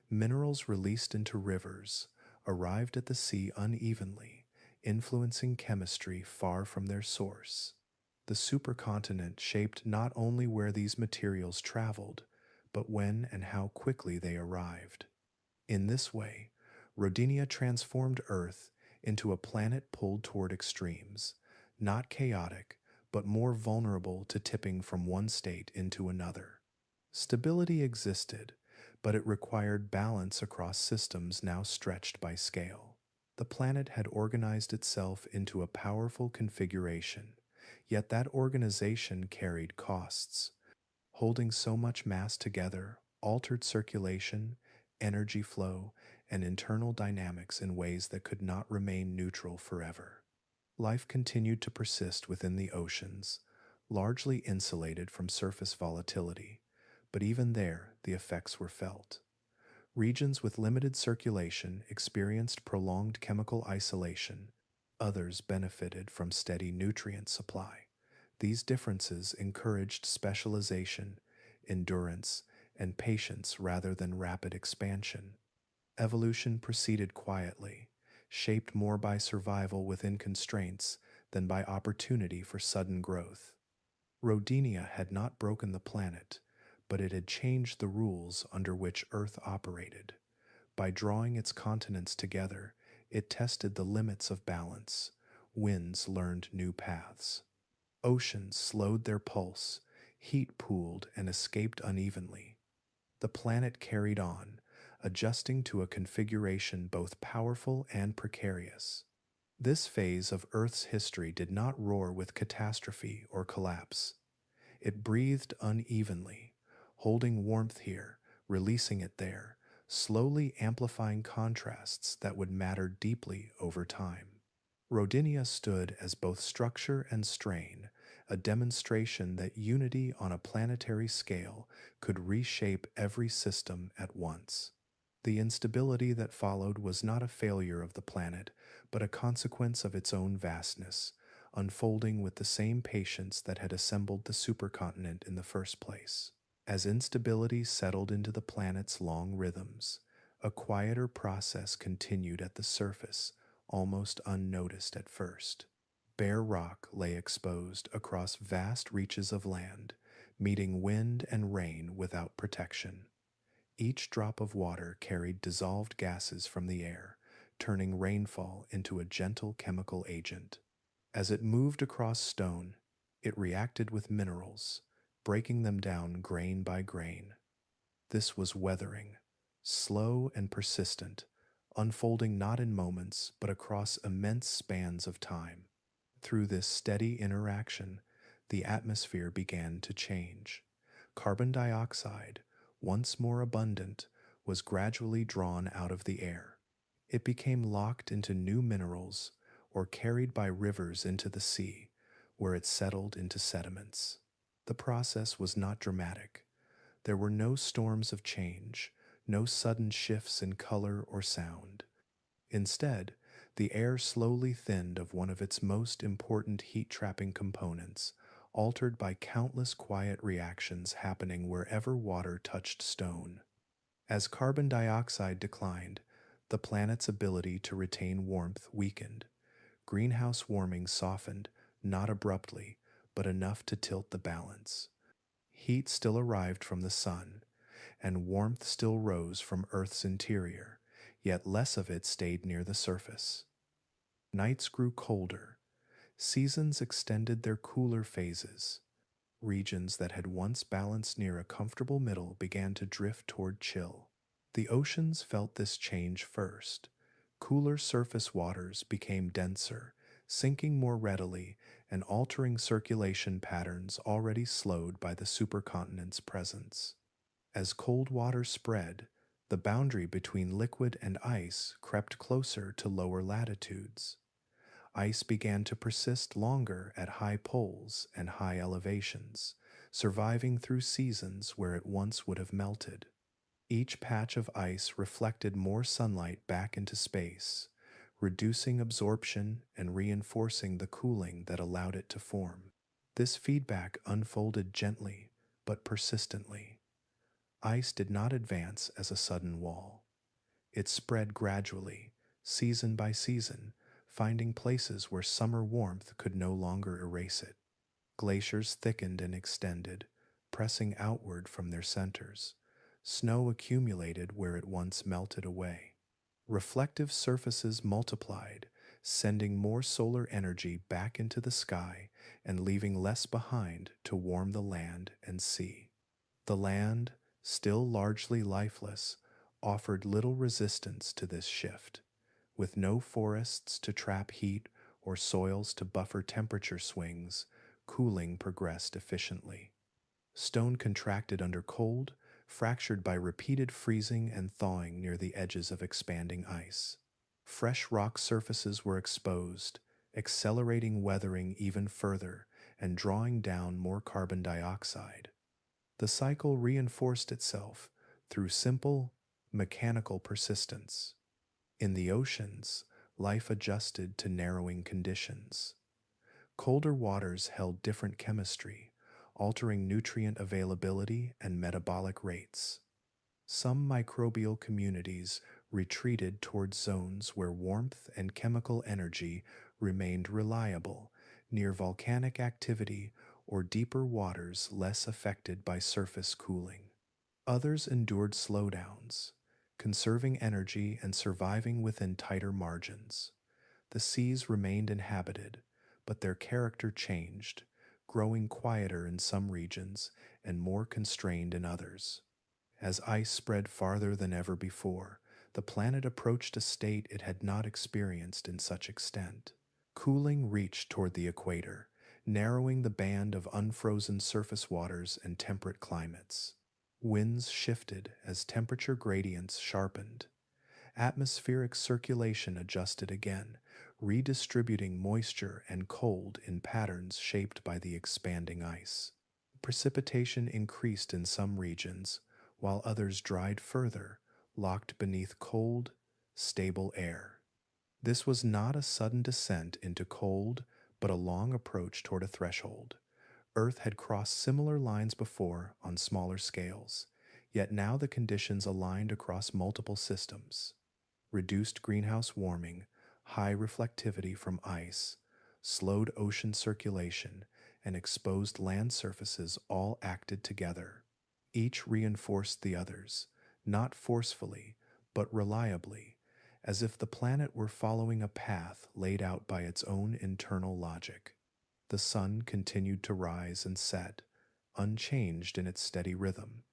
Minerals released into rivers arrived at the sea unevenly, influencing chemistry far from their source. The supercontinent shaped not only where these materials traveled, but when and how quickly they arrived. In this way, Rodinia transformed Earth into a planet pulled toward extremes, not chaotic, but more vulnerable to tipping from one state into another. Stability existed, but it required balance across systems now stretched by scale. The planet had organized itself into a powerful configuration, yet that organization carried costs. Holding so much mass together altered circulation, energy flow, and internal dynamics in ways that could not remain neutral forever. Life continued to persist within the oceans, largely insulated from surface volatility, but even there the effects were felt. Regions with limited circulation experienced prolonged chemical isolation, others benefited from steady nutrient supply. These differences encouraged specialization, endurance, and patience rather than rapid expansion. Evolution proceeded quietly, shaped more by survival within constraints than by opportunity for sudden growth. Rodinia had not broken the planet, but it had changed the rules under which Earth operated. By drawing its continents together, it tested the limits of balance. Winds learned new paths. Oceans slowed their pulse, heat pooled and escaped unevenly. The planet carried on, adjusting to a configuration both powerful and precarious. This phase of Earth's history did not roar with catastrophe or collapse. It breathed unevenly, holding warmth here, releasing it there, slowly amplifying contrasts that would matter deeply over time. Rodinia stood as both structure and strain, a demonstration that unity on a planetary scale could reshape every system at once. The instability that followed was not a failure of the planet, but a consequence of its own vastness, unfolding with the same patience that had assembled the supercontinent in the first place. As instability settled into the planet's long rhythms, a quieter process continued at the surface, almost unnoticed at first. Bare rock lay exposed across vast reaches of land, meeting wind and rain without protection. Each drop of water carried dissolved gases from the air, turning rainfall into a gentle chemical agent. As it moved across stone, it reacted with minerals, breaking them down grain by grain. This was weathering, slow and persistent, unfolding not in moments but across immense spans of time. Through this steady interaction, the atmosphere began to change. Carbon dioxide, once more abundant, was gradually drawn out of the air. It became locked into new minerals or carried by rivers into the sea, where it settled into sediments. The process was not dramatic. There were no storms of change, no sudden shifts in color or sound. Instead, the air slowly thinned of one of its most important heat-trapping components, altered by countless quiet reactions happening wherever water touched stone. As carbon dioxide declined, the planet's ability to retain warmth weakened. Greenhouse warming softened, not abruptly, but enough to tilt the balance. Heat still arrived from the sun, and warmth still rose from Earth's interior, yet less of it stayed near the surface. Nights grew colder. Seasons extended their cooler phases. Regions that had once balanced near a comfortable middle began to drift toward chill. The oceans felt this change first. Cooler surface waters became denser, sinking more readily and altering circulation patterns already slowed by the supercontinent's presence. As cold water spread, The boundary between liquid and ice crept closer to lower latitudes. Ice began to persist longer at high poles and high elevations, surviving through seasons where it once would have melted. Each patch of ice reflected more sunlight back into space, reducing absorption and reinforcing the cooling that allowed it to form. This feedback unfolded gently but persistently. Ice did not advance as a sudden wall. It spread gradually, season by season, finding places where summer warmth could no longer erase it. Glaciers thickened and extended, pressing outward from their centers. Snow accumulated where it once melted away. Reflective surfaces multiplied, sending more solar energy back into the sky and leaving less behind to warm the land and sea. The land, still largely lifeless, offered little resistance to this shift. With no forests to trap heat or soils to buffer temperature swings, cooling progressed efficiently. Stone contracted under cold, fractured by repeated freezing and thawing near the edges of expanding ice. Fresh rock surfaces were exposed, accelerating weathering even further and drawing down more carbon dioxide. The cycle reinforced itself through simple, mechanical persistence. In the oceans, life adjusted to narrowing conditions. Colder waters held different chemistry, altering nutrient availability and metabolic rates. Some microbial communities retreated toward zones where warmth and chemical energy remained reliable, near volcanic activity or deeper waters less affected by surface cooling. Others endured slowdowns, conserving energy and surviving within tighter margins. The seas remained inhabited, but their character changed, growing quieter in some regions and more constrained in others. As ice spread farther than ever before, the planet approached a state it had not experienced in such extent. Cooling reached toward the equator, narrowing the band of unfrozen surface waters and temperate climates. Winds shifted as temperature gradients sharpened. Atmospheric circulation adjusted again, redistributing moisture and cold in patterns shaped by the expanding ice. Precipitation increased in some regions, while others dried further, locked beneath cold, stable air. This was not a sudden descent into cold, but a long approach toward a threshold. Earth had crossed similar lines before on smaller scales, yet now the conditions aligned across multiple systems. Reduced greenhouse warming, high reflectivity from ice, slowed ocean circulation, and exposed land surfaces all acted together. Each reinforced the others, not forcefully, but reliably, as if the planet were following a path laid out by its own internal logic. The sun continued to rise and set, unchanged in its steady rhythm,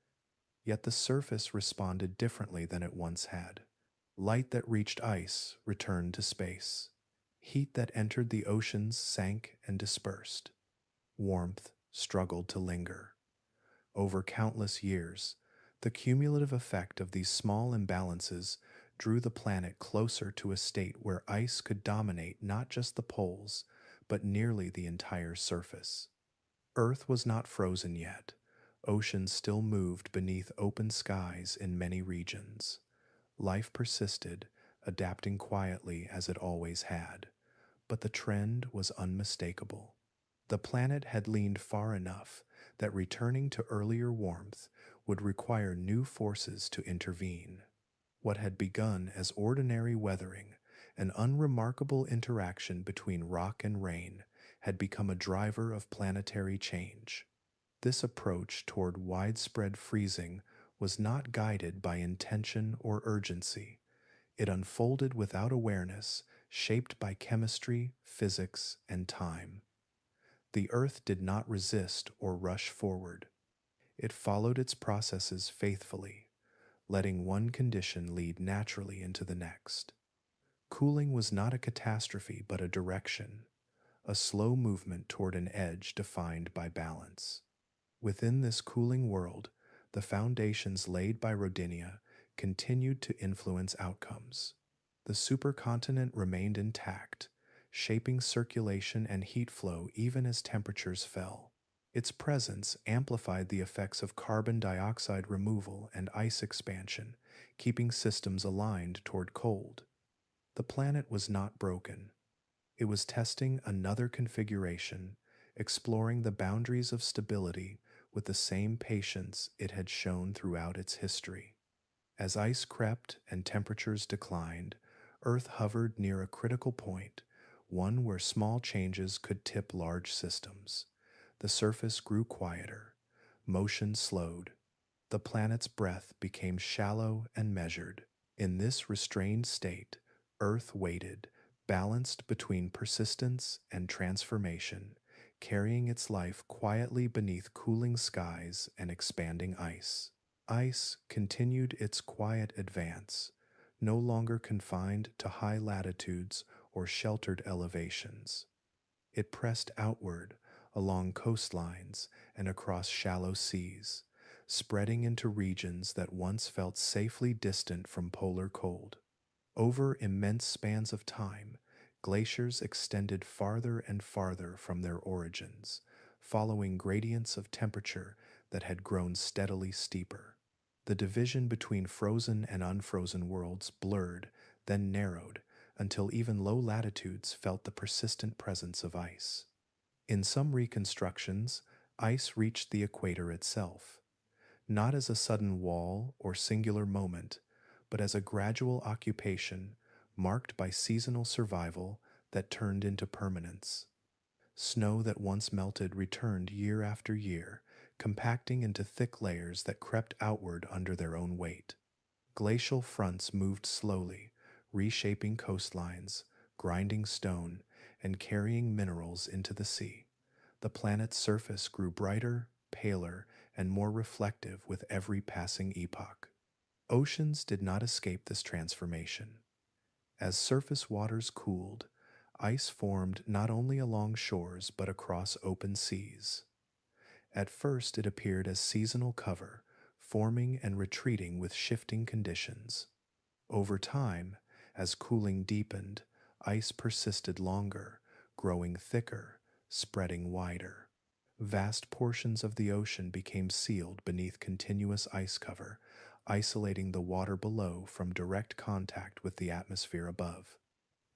yet the surface responded differently than it once had. Light that reached ice returned to space. Heat that entered the oceans sank and dispersed. Warmth struggled to linger. Over countless years, the cumulative effect of these small imbalances drew the planet closer to a state where ice could dominate not just the poles, but nearly the entire surface. Earth was not frozen yet. Oceans still moved beneath open skies in many regions. Life persisted, adapting quietly as it always had, but the trend was unmistakable. The planet had leaned far enough that returning to earlier warmth would require new forces to intervene. What had begun as ordinary weathering, an unremarkable interaction between rock and rain, had become a driver of planetary change. This approach toward widespread freezing was not guided by intention or urgency. It unfolded without awareness, shaped by chemistry, physics, and time. The Earth did not resist or rush forward. It followed its processes faithfully, letting one condition lead naturally into the next. Cooling was not a catastrophe but a direction, a slow movement toward an edge defined by balance. Within this cooling world, the foundations laid by Rodinia continued to influence outcomes. The supercontinent remained intact, shaping circulation and heat flow even as temperatures fell. Its presence amplified the effects of carbon dioxide removal and ice expansion, keeping systems aligned toward cold. The planet was not broken. It was testing another configuration, exploring the boundaries of stability with the same patience it had shown throughout its history. As ice crept and temperatures declined, Earth hovered near a critical point, one where small changes could tip large systems. The surface grew quieter, motion slowed, the planet's breath became shallow and measured. In this restrained state, Earth waited, balanced between persistence and transformation, carrying its life quietly beneath cooling skies and expanding ice. Ice continued its quiet advance, no longer confined to high latitudes or sheltered elevations. It pressed outward along coastlines and across shallow seas, spreading into regions that once felt safely distant from polar cold. Over immense spans of time, glaciers extended farther and farther from their origins, following gradients of temperature that had grown steadily steeper. The division between frozen and unfrozen worlds blurred, then narrowed, until even low latitudes felt the persistent presence of ice. In some reconstructions, ice reached the equator itself, not as a sudden wall or singular moment, but as a gradual occupation marked by seasonal survival that turned into permanence. Snow that once melted returned year after year, compacting into thick layers that crept outward under their own weight. Glacial fronts moved slowly, reshaping coastlines, grinding stone, and carrying minerals into the sea. The planet's surface grew brighter, paler, and more reflective with every passing epoch. Oceans did not escape this transformation. As surface waters cooled, ice formed not only along shores but across open seas. At first it appeared as seasonal cover, forming and retreating with shifting conditions. Over time, as cooling deepened, ice persisted longer, growing thicker, spreading wider. Vast portions of the ocean became sealed beneath continuous ice cover, isolating the water below from direct contact with the atmosphere above.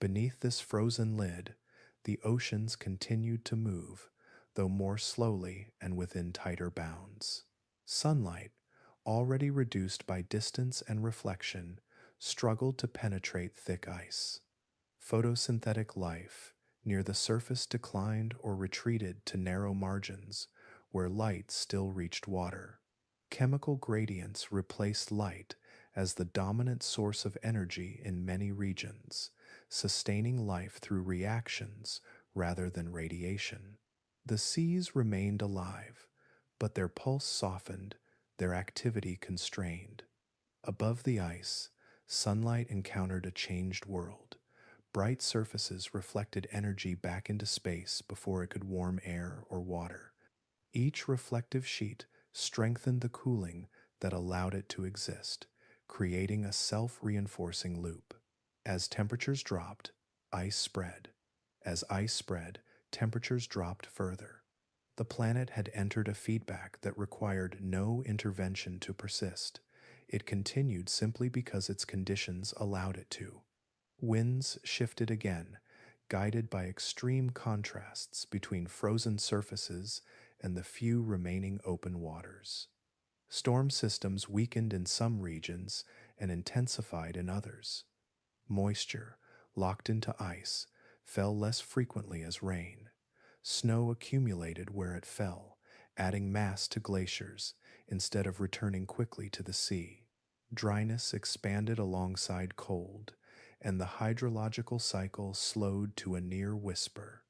Beneath this frozen lid, the oceans continued to move, though more slowly and within tighter bounds. Sunlight, already reduced by distance and reflection, struggled to penetrate thick ice. Photosynthetic life near the surface declined or retreated to narrow margins where light still reached water. Chemical gradients replaced light as the dominant source of energy in many regions, sustaining life through reactions rather than radiation. The seas remained alive, but their pulse softened, their activity constrained. Above the ice, sunlight encountered a changed world. Bright surfaces reflected energy back into space before it could warm air or water. Each reflective sheet strengthened the cooling that allowed it to exist, creating a self-reinforcing loop. As temperatures dropped, ice spread. As ice spread, temperatures dropped further. The planet had entered a feedback that required no intervention to persist. It continued simply because its conditions allowed it to. Winds shifted again, guided by extreme contrasts between frozen surfaces and the few remaining open waters. Storm systems weakened in some regions and intensified in others. Moisture, locked into ice, fell less frequently as rain. Snow accumulated where it fell, adding mass to glaciers instead of returning quickly to the sea. Dryness expanded alongside cold, and the hydrological cycle slowed to a near whisper.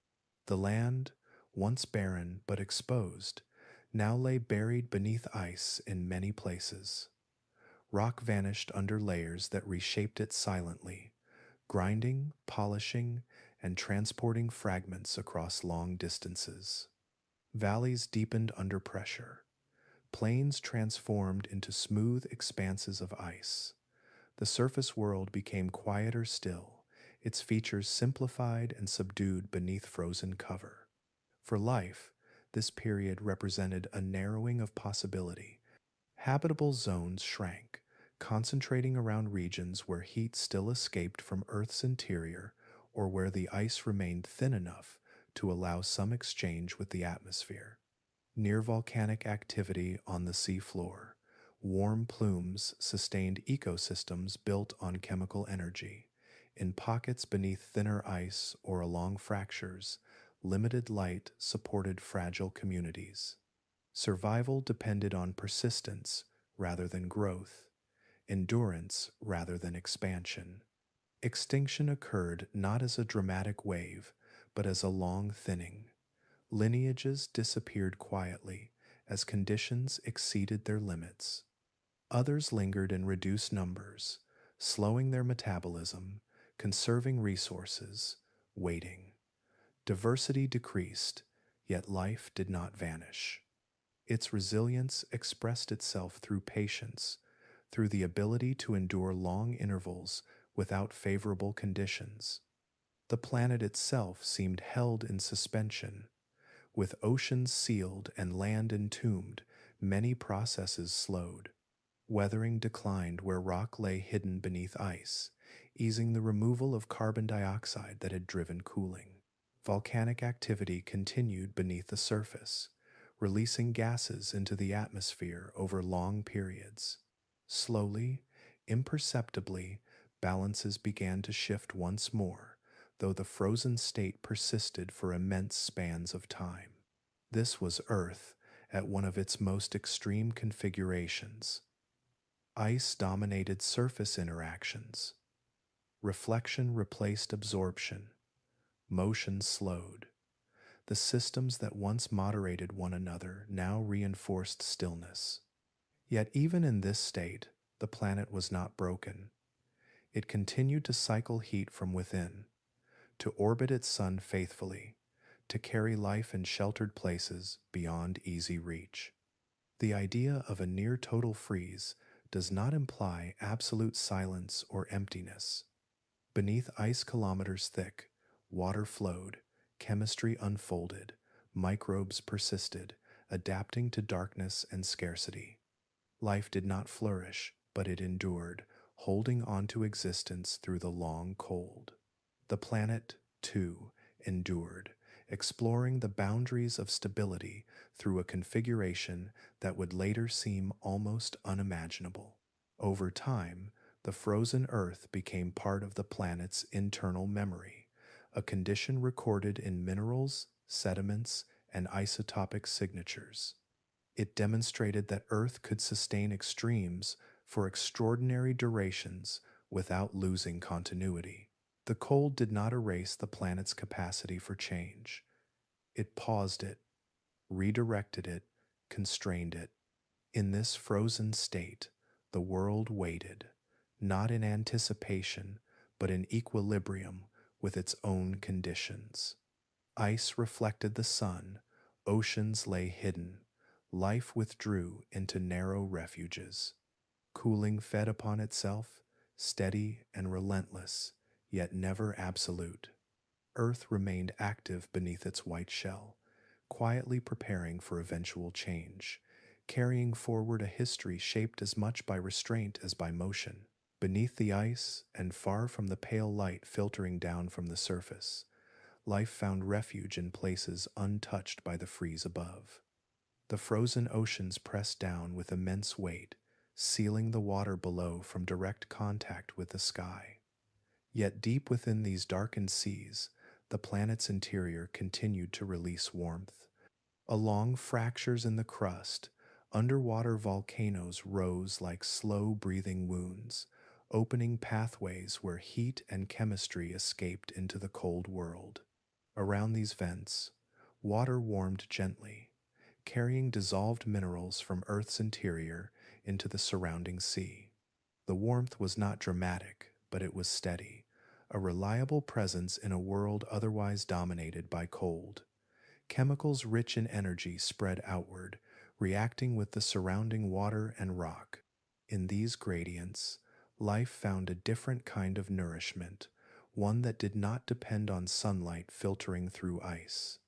The land, once barren but exposed, now lay buried beneath ice in many places. Rock vanished under layers that reshaped it silently, grinding, polishing, and transporting fragments across long distances. Valleys deepened under pressure. Plains transformed into smooth expanses of ice. The surface world became quieter still, its features simplified and subdued beneath frozen cover. For life, this period represented a narrowing of possibility. Habitable zones shrank, concentrating around regions where heat still escaped from Earth's interior or where the ice remained thin enough to allow some exchange with the atmosphere. Near volcanic activity on the seafloor, warm plumes sustained ecosystems built on chemical energy. In pockets beneath thinner ice or along fractures, limited light supported fragile communities. Survival depended on persistence rather than growth, endurance rather than expansion. Extinction occurred not as a dramatic wave, but as a long thinning. Lineages disappeared quietly as conditions exceeded their limits. Others lingered in reduced numbers, slowing their metabolism, conserving resources, waiting. Diversity decreased, yet life did not vanish. Its resilience expressed itself through patience, through the ability to endure long intervals without favorable conditions. The planet itself seemed held in suspension. With oceans sealed and land entombed, many processes slowed. Weathering declined where rock lay hidden beneath ice, easing the removal of carbon dioxide that had driven cooling. Volcanic activity continued beneath the surface, releasing gases into the atmosphere over long periods. Slowly, imperceptibly, balances began to shift once more, though the frozen state persisted for immense spans of time. This was Earth at one of its most extreme configurations. Ice dominated surface interactions. Reflection replaced absorption. Motion slowed. The systems that once moderated one another now reinforced stillness. Yet even in this state, the planet was not broken. It continued to cycle heat from within, to orbit its sun faithfully, to carry life in sheltered places beyond easy reach. The idea of a near total freeze does not imply absolute silence or emptiness. Beneath ice kilometers thick, water flowed, chemistry unfolded, microbes persisted, adapting to darkness and scarcity. Life did not flourish, but it endured, holding on to existence through the long cold. The planet, too, endured, exploring the boundaries of stability through a configuration that would later seem almost unimaginable. Over time, the frozen Earth became part of the planet's internal memory, a condition recorded in minerals, sediments, and isotopic signatures. It demonstrated that Earth could sustain extremes for extraordinary durations without losing continuity. The cold did not erase the planet's capacity for change. It paused it, redirected it, constrained it. In this frozen state, the world waited, not in anticipation, but in equilibrium with its own conditions. Ice reflected the sun, oceans lay hidden, life withdrew into narrow refuges. Cooling fed upon itself, steady and relentless, yet never absolute. Earth remained active beneath its white shell, quietly preparing for eventual change, carrying forward a history shaped as much by restraint as by motion. Beneath the ice, and far from the pale light filtering down from the surface, life found refuge in places untouched by the freeze above. The frozen oceans pressed down with immense weight, sealing the water below from direct contact with the sky. Yet deep within these darkened seas, the planet's interior continued to release warmth. Along fractures in the crust, underwater volcanoes rose like slow-breathing wounds, opening pathways where heat and chemistry escaped into the cold world. Around these vents, water warmed gently, carrying dissolved minerals from Earth's interior into the surrounding sea. The warmth was not dramatic, but it was steady, a reliable presence in a world otherwise dominated by cold. Chemicals rich in energy spread outward, reacting with the surrounding water and rock. In these gradients, Life found a different kind of nourishment, one that did not depend on sunlight filtering through ice.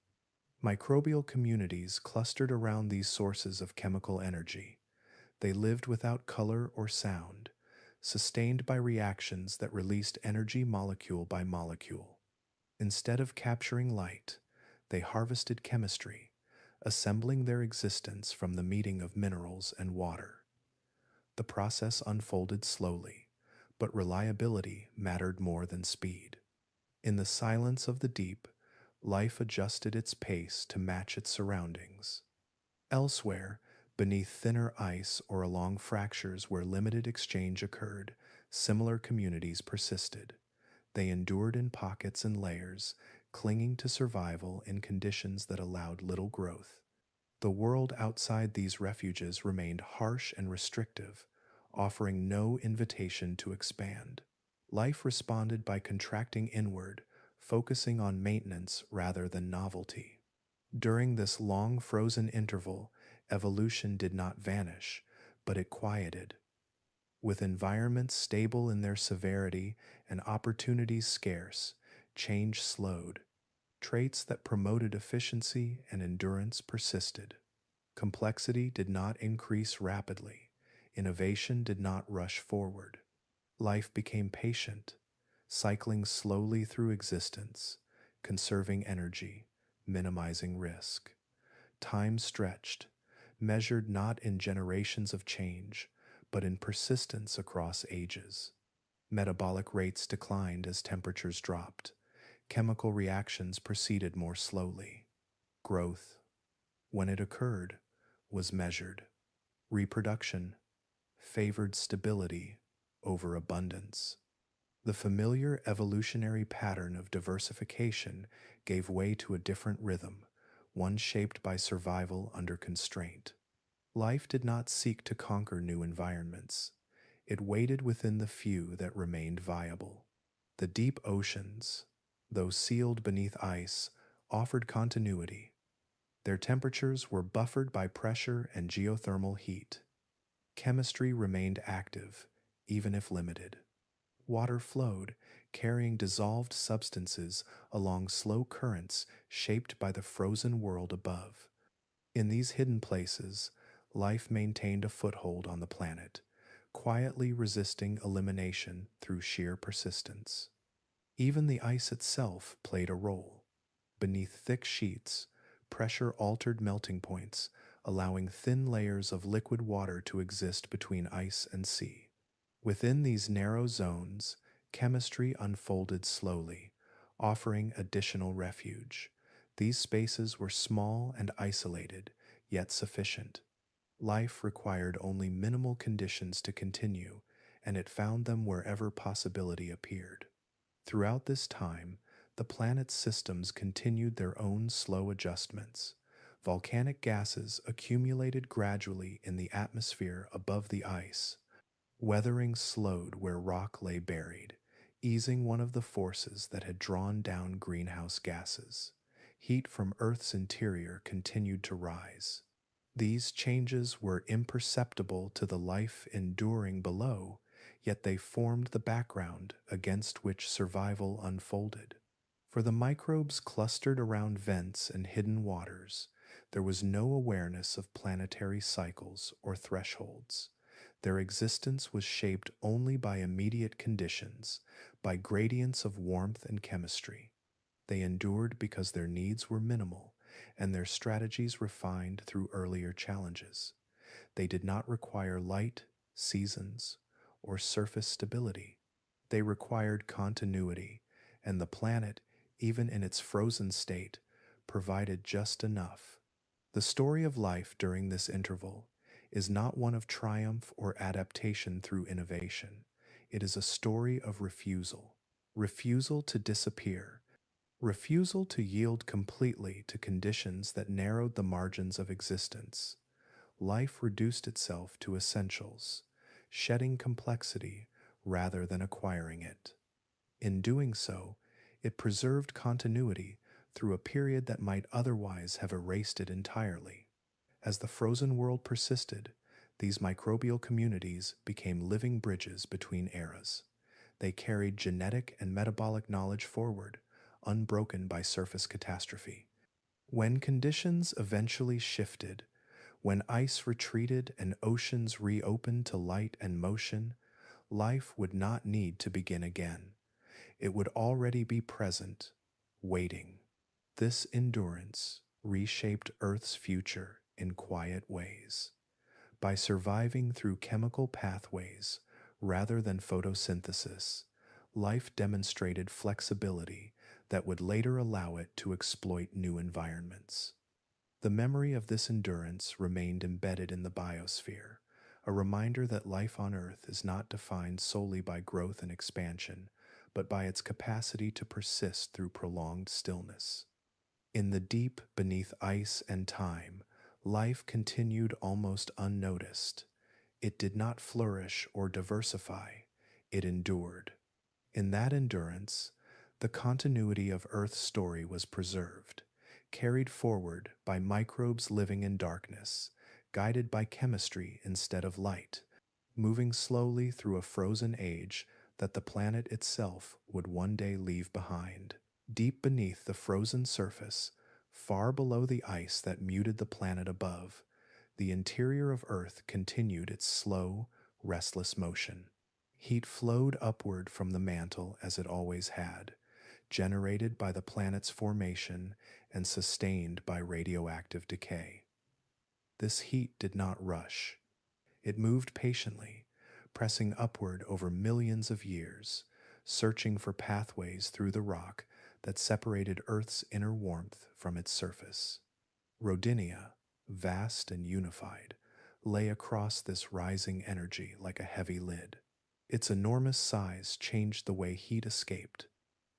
Microbial communities clustered around these sources of chemical energy. They lived without color or sound, sustained by reactions that released energy molecule by molecule. Instead of capturing light, they harvested chemistry, assembling their existence from the meeting of minerals and water. The process unfolded slowly, but reliability mattered more than speed. In the silence of the deep, life adjusted its pace to match its surroundings. Elsewhere, beneath thinner ice or along fractures where limited exchange occurred, similar communities persisted. They endured in pockets and layers, clinging to survival in conditions that allowed little growth. The world outside these refuges remained harsh and restrictive, offering no invitation to expand. Life responded by contracting inward, focusing on maintenance rather than novelty. During this long frozen interval, evolution did not vanish, but it quieted. With environments stable in their severity and opportunities scarce, change slowed. Traits that promoted efficiency and endurance persisted. Complexity did not increase rapidly. Innovation did not rush forward. Life became patient, cycling slowly through existence, conserving energy, minimizing risk. Time stretched, measured not in generations of change, but in persistence across ages. Metabolic rates declined as temperatures dropped. Chemical reactions proceeded more slowly. Growth, when it occurred, was measured. Reproduction favored stability over abundance. The familiar evolutionary pattern of diversification gave way to a different rhythm, one shaped by survival under constraint. Life did not seek to conquer new environments. It waited within the few that remained viable. The deep oceans, though sealed beneath ice, offered continuity. Their temperatures were buffered by pressure and geothermal heat. Chemistry remained active, even if limited. Water flowed, carrying dissolved substances along slow currents shaped by the frozen world above. In these hidden places, life maintained a foothold on the planet, quietly resisting elimination through sheer persistence. Even the ice itself played a role. Beneath thick sheets, pressure altered melting points, allowing thin layers of liquid water to exist between ice and sea. Within these narrow zones, chemistry unfolded slowly, offering additional refuge. These spaces were small and isolated, yet sufficient. Life required only minimal conditions to continue, and it found them wherever possibility appeared. Throughout this time, the planet's systems continued their own slow adjustments. Volcanic gases accumulated gradually in the atmosphere above the ice. Weathering slowed where rock lay buried, easing one of the forces that had drawn down greenhouse gases. Heat from Earth's interior continued to rise. These changes were imperceptible to the life enduring below, yet they formed the background against which survival unfolded. For the microbes clustered around vents and hidden waters, there was no awareness of planetary cycles or thresholds. Their existence was shaped only by immediate conditions, by gradients of warmth and chemistry. They endured because their needs were minimal and their strategies refined through earlier challenges. They did not require light, seasons, or surface stability. They required continuity, and the planet, even in its frozen state, provided just enough. The story of life during this interval is not one of triumph or adaptation through innovation. It is a story of refusal. Refusal to disappear. Refusal to yield completely to conditions that narrowed the margins of existence. Life reduced itself to essentials, shedding complexity rather than acquiring it. In doing so, it preserved continuity through a period that might otherwise have erased it entirely. As the frozen world persisted, These microbial communities became living bridges between eras. They carried genetic and metabolic knowledge forward, unbroken by surface catastrophe. When conditions eventually shifted, when ice retreated and oceans reopened to light and motion, life would not need to begin again. It would already be present, waiting. This endurance reshaped Earth's future in quiet ways. By surviving through chemical pathways rather than photosynthesis, life demonstrated flexibility that would later allow it to exploit new environments. The memory of this endurance remained embedded in the biosphere, a reminder that life on Earth is not defined solely by growth and expansion, but by its capacity to persist through prolonged stillness. In the deep beneath ice and time, life continued almost unnoticed. It did not flourish or diversify, it endured. In that endurance, the continuity of Earth's story was preserved, carried forward by microbes living in darkness, guided by chemistry instead of light, moving slowly through a frozen age that the planet itself would one day leave behind. Deep beneath the frozen surface, far below the ice that muted the planet above, the interior of Earth continued its slow, restless motion. Heat flowed upward from the mantle as it always had, generated by the planet's formation and sustained by radioactive decay. This heat did not rush. It moved patiently, pressing upward over millions of years, searching for pathways through the rock that separated Earth's inner warmth from its surface. Rodinia, vast and unified, lay across this rising energy like a heavy lid. Its enormous size changed the way heat escaped.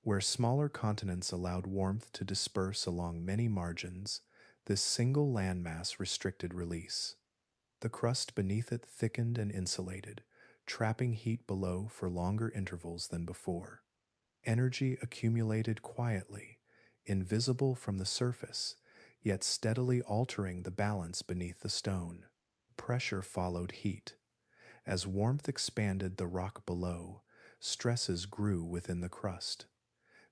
Where smaller continents allowed warmth to disperse along many margins, this single landmass restricted release. The crust beneath it thickened and insulated, trapping heat below for longer intervals than before. Energy accumulated quietly, invisible from the surface, yet steadily altering the balance beneath the stone. Pressure followed heat. As warmth expanded the rock below, stresses grew within the crust.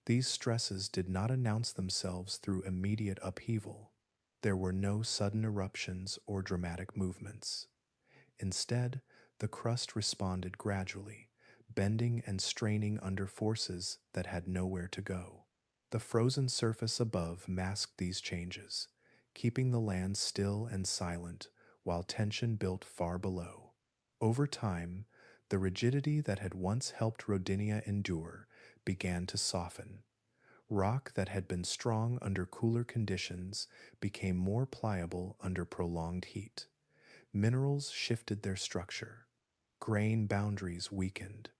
These stresses did not announce themselves through immediate upheaval. There were no sudden eruptions or dramatic movements. Instead, the crust responded gradually, bending and straining under forces that had nowhere to go. The frozen surface above masked these changes, keeping the land still and silent while tension built far below. Over time, the rigidity that had once helped Rodinia endure began to soften. Rock that had been strong under cooler conditions became more pliable under prolonged heat. Minerals shifted their structure. Grain boundaries weakened.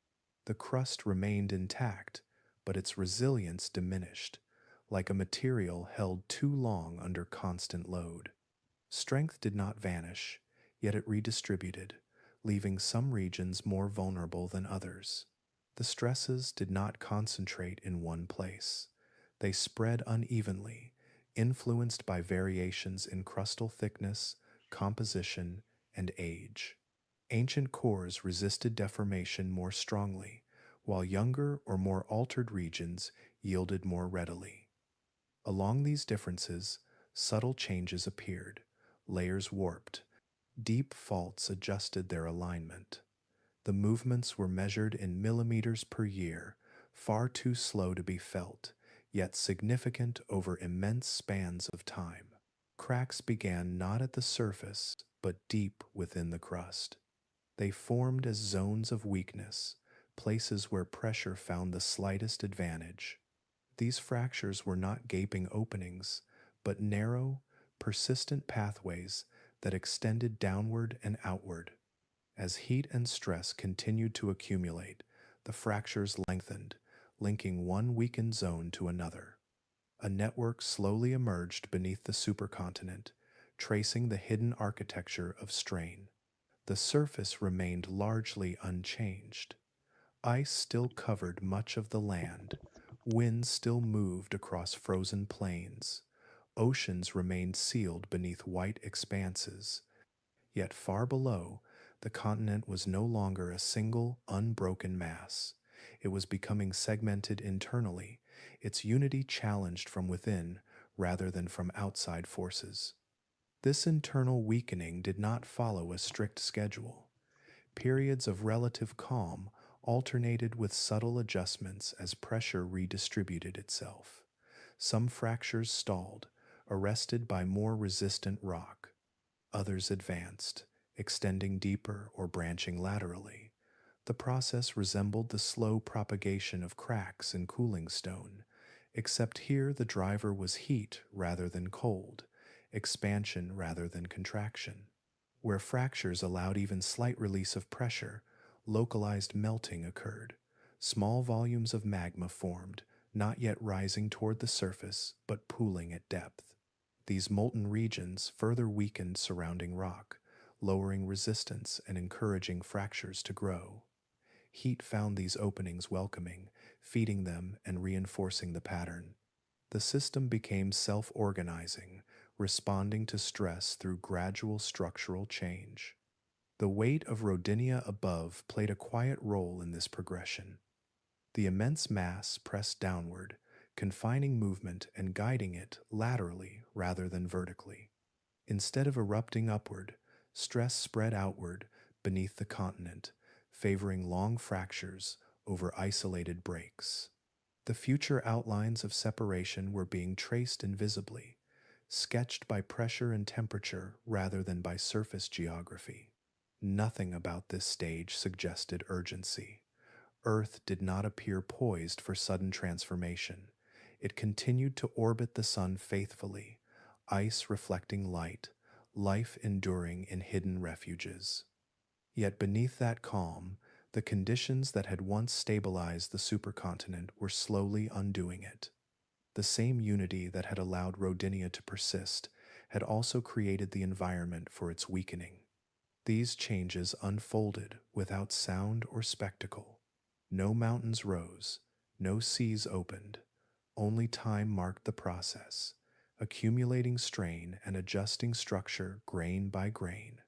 The crust remained intact, but its resilience diminished, like a material held too long under constant load. Strength did not vanish, yet it redistributed, leaving some regions more vulnerable than others. The stresses did not concentrate in one place. They spread unevenly, influenced by variations in crustal thickness, composition, and age. Ancient cores resisted deformation more strongly, while younger or more altered regions yielded more readily. Along these differences, subtle changes appeared, layers warped, deep faults adjusted their alignment. The movements were measured in millimeters per year, far too slow to be felt, yet significant over immense spans of time. Cracks began not at the surface, but deep within the crust. They formed as zones of weakness, places where pressure found the slightest advantage. These fractures were not gaping openings, but narrow, persistent pathways that extended downward and outward. As heat and stress continued to accumulate, the fractures lengthened, linking one weakened zone to another. A network slowly emerged beneath the supercontinent, tracing the hidden architecture of strain. The surface remained largely unchanged. Ice still covered much of the land, winds still moved across frozen plains, oceans remained sealed beneath white expanses, yet far below, The continent was no longer a single, unbroken mass. It was becoming segmented internally, its unity challenged from within rather than from outside forces. This internal weakening did not follow a strict schedule. Periods of relative calm alternated with subtle adjustments as pressure redistributed itself. Some fractures stalled, arrested by more resistant rock. Others advanced, extending deeper or branching laterally. The process resembled the slow propagation of cracks in cooling stone, except here the driver was heat rather than cold, expansion rather than contraction. Where fractures allowed even slight release of pressure, localized melting occurred. Small volumes of magma formed, not yet rising toward the surface, but pooling at depth. These molten regions further weakened surrounding rock, lowering resistance and encouraging fractures to grow. Heat found these openings welcoming, feeding them and reinforcing the pattern. The system became self-organizing, responding to stress through gradual structural change. The weight of Rodinia above played a quiet role in this progression. The immense mass pressed downward, confining movement and guiding it laterally rather than vertically. Instead of erupting upward, stress spread outward beneath the continent, favoring long fractures over isolated breaks. The future outlines of separation were being traced invisibly, sketched by pressure and temperature rather than by surface geography. Nothing about this stage suggested urgency. Earth did not appear poised for sudden transformation. It continued to orbit the sun faithfully, ice reflecting light, life enduring in hidden refuges. Yet beneath that calm, the conditions that had once stabilized the supercontinent were slowly undoing it. The same unity that had allowed Rodinia to persist had also created the environment for its weakening. These changes unfolded without sound or spectacle. No mountains rose, no seas opened, only time marked the process, accumulating strain and adjusting structure grain by grain.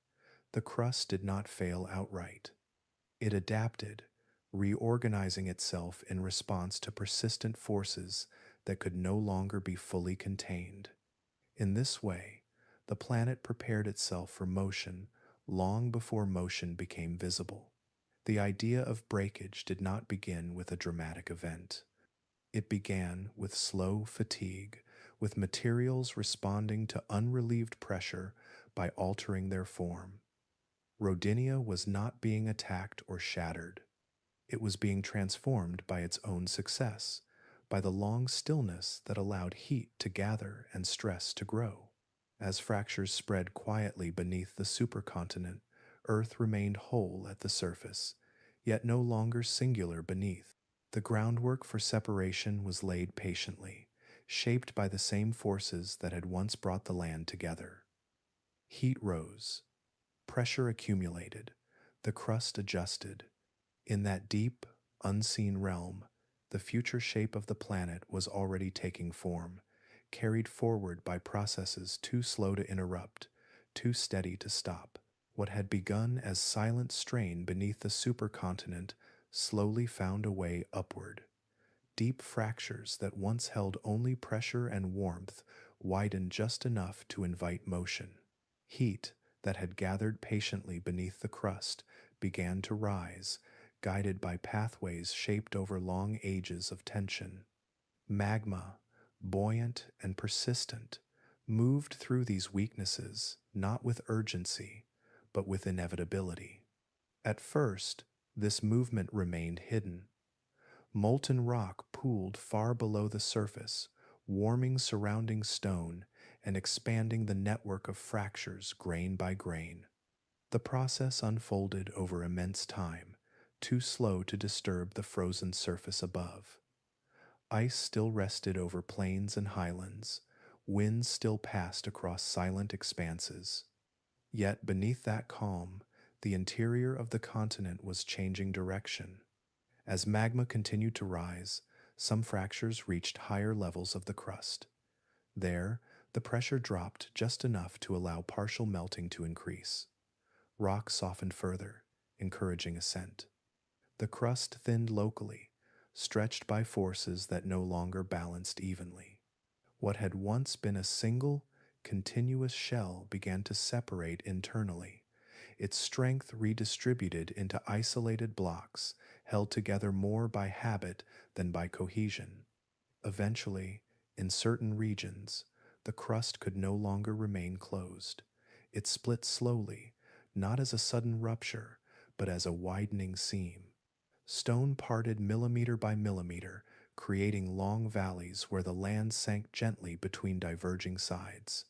The crust did not fail outright. It adapted, reorganizing itself in response to persistent forces that could no longer be fully contained. In this way, the planet prepared itself for motion long before motion became visible. The idea of breakage did not begin with a dramatic event. It began with slow fatigue, with materials responding to unrelieved pressure by altering their form. Rodinia was not being attacked or shattered. It was being transformed by its own success, by the long stillness that allowed heat to gather and stress to grow. As fractures spread quietly beneath the supercontinent, Earth remained whole at the surface, yet no longer singular beneath. The groundwork for separation was laid patiently, shaped by the same forces that had once brought the land together. Heat rose, pressure accumulated, the crust adjusted. In that deep, unseen realm, the future shape of the planet was already taking form, carried forward by processes too slow to interrupt, too steady to stop. What had begun as silent strain beneath the supercontinent slowly found a way upward. Deep fractures that once held only pressure and warmth widened just enough to invite motion. Heat that had gathered patiently beneath the crust began to rise, guided by pathways shaped over long ages of tension. Magma, buoyant and persistent, moved through these weaknesses not with urgency, but with inevitability. At first, this movement remained hidden. Molten rock pooled far below the surface, warming surrounding stone and expanding the network of fractures grain by grain. The process unfolded over immense time, too slow to disturb the frozen surface above. Ice still rested over plains and highlands, winds still passed across silent expanses. Yet beneath that calm, the interior of the continent was changing direction. As magma continued to rise, some fractures reached higher levels of the crust. There, the pressure dropped just enough to allow partial melting to increase. Rock softened further, encouraging ascent. The crust thinned locally, stretched by forces that no longer balanced evenly. What had once been a single, continuous shell began to separate internally, its strength redistributed into isolated blocks held together more by habit than by cohesion. Eventually, in certain regions, the crust could no longer remain closed. It split slowly, not as a sudden rupture, but as a widening seam. Stone parted millimeter by millimeter, creating long valleys where the land sank gently between diverging sides.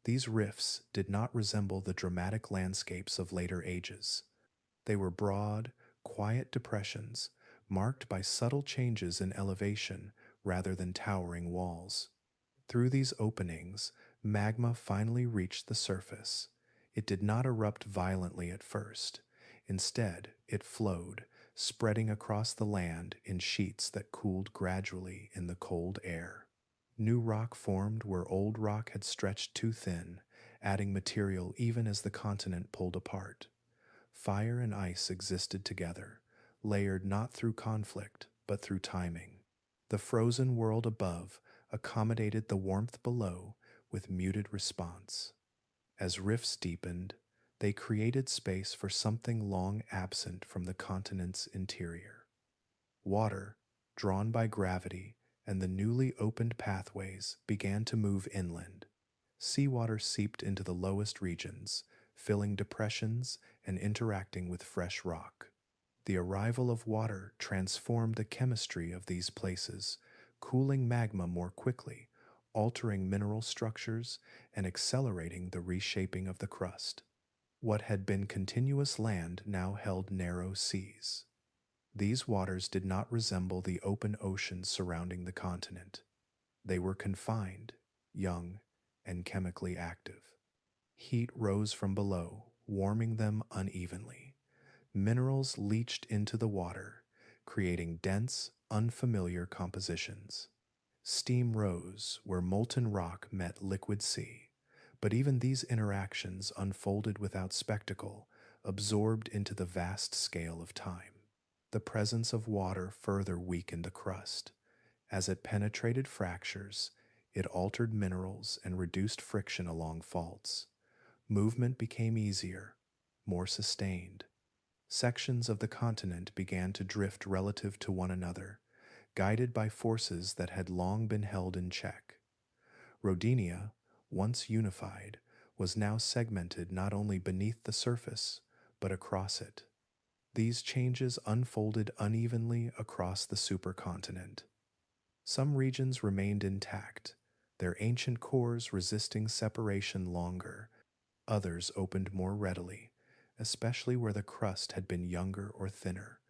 These rifts did not resemble the dramatic landscapes of later ages. They were broad, quiet depressions, marked by subtle changes in elevation rather than towering walls. Through these openings, magma finally reached the surface. It did not erupt violently at first. Instead, it flowed, spreading across the land in sheets that cooled gradually in the cold air. New rock formed where old rock had stretched too thin, adding material even as the continent pulled apart. Fire and ice existed together, layered not through conflict, but through timing. The frozen world above accommodated the warmth below with muted response. As rifts deepened, they created space for something long absent from the continent's interior. Water, drawn by gravity and the newly opened pathways, began to move inland. Seawater seeped into the lowest regions, filling depressions and interacting with fresh rock. The arrival of water transformed the chemistry of these places, cooling magma more quickly, altering mineral structures, and accelerating the reshaping of the crust. What had been continuous land now held narrow seas. These waters did not resemble the open oceans surrounding the continent. They were confined, young, and chemically active. Heat rose from below, warming them unevenly. Minerals leached into the water, creating dense, unfamiliar compositions. Steam rose where molten rock met liquid sea, but even these interactions unfolded without spectacle, absorbed into the vast scale of time. The presence of water further weakened the crust. As it penetrated fractures, it altered minerals and reduced friction along faults. Movement became easier, more sustained. Sections of the continent began to drift relative to one another, guided by forces that had long been held in check. Rodinia, once unified, was now segmented not only beneath the surface, but across it. These changes unfolded unevenly across the supercontinent. Some regions remained intact, their ancient cores resisting separation longer. Others opened more readily, especially where the crust had been younger or thinner.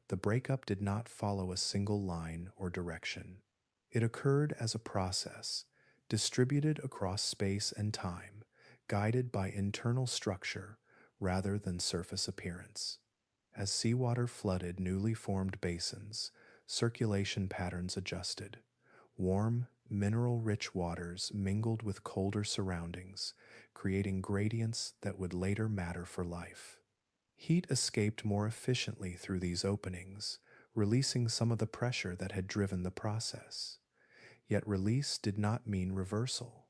The breakup did not follow a single line or direction. It occurred as a process, distributed across space and time, guided by internal structure rather than surface appearance. As seawater flooded newly formed basins, circulation patterns adjusted. Warm, mineral-rich waters mingled with colder surroundings, creating gradients that would later matter for life. Heat escaped more efficiently through these openings, releasing some of the pressure that had driven the process. Yet release did not mean reversal.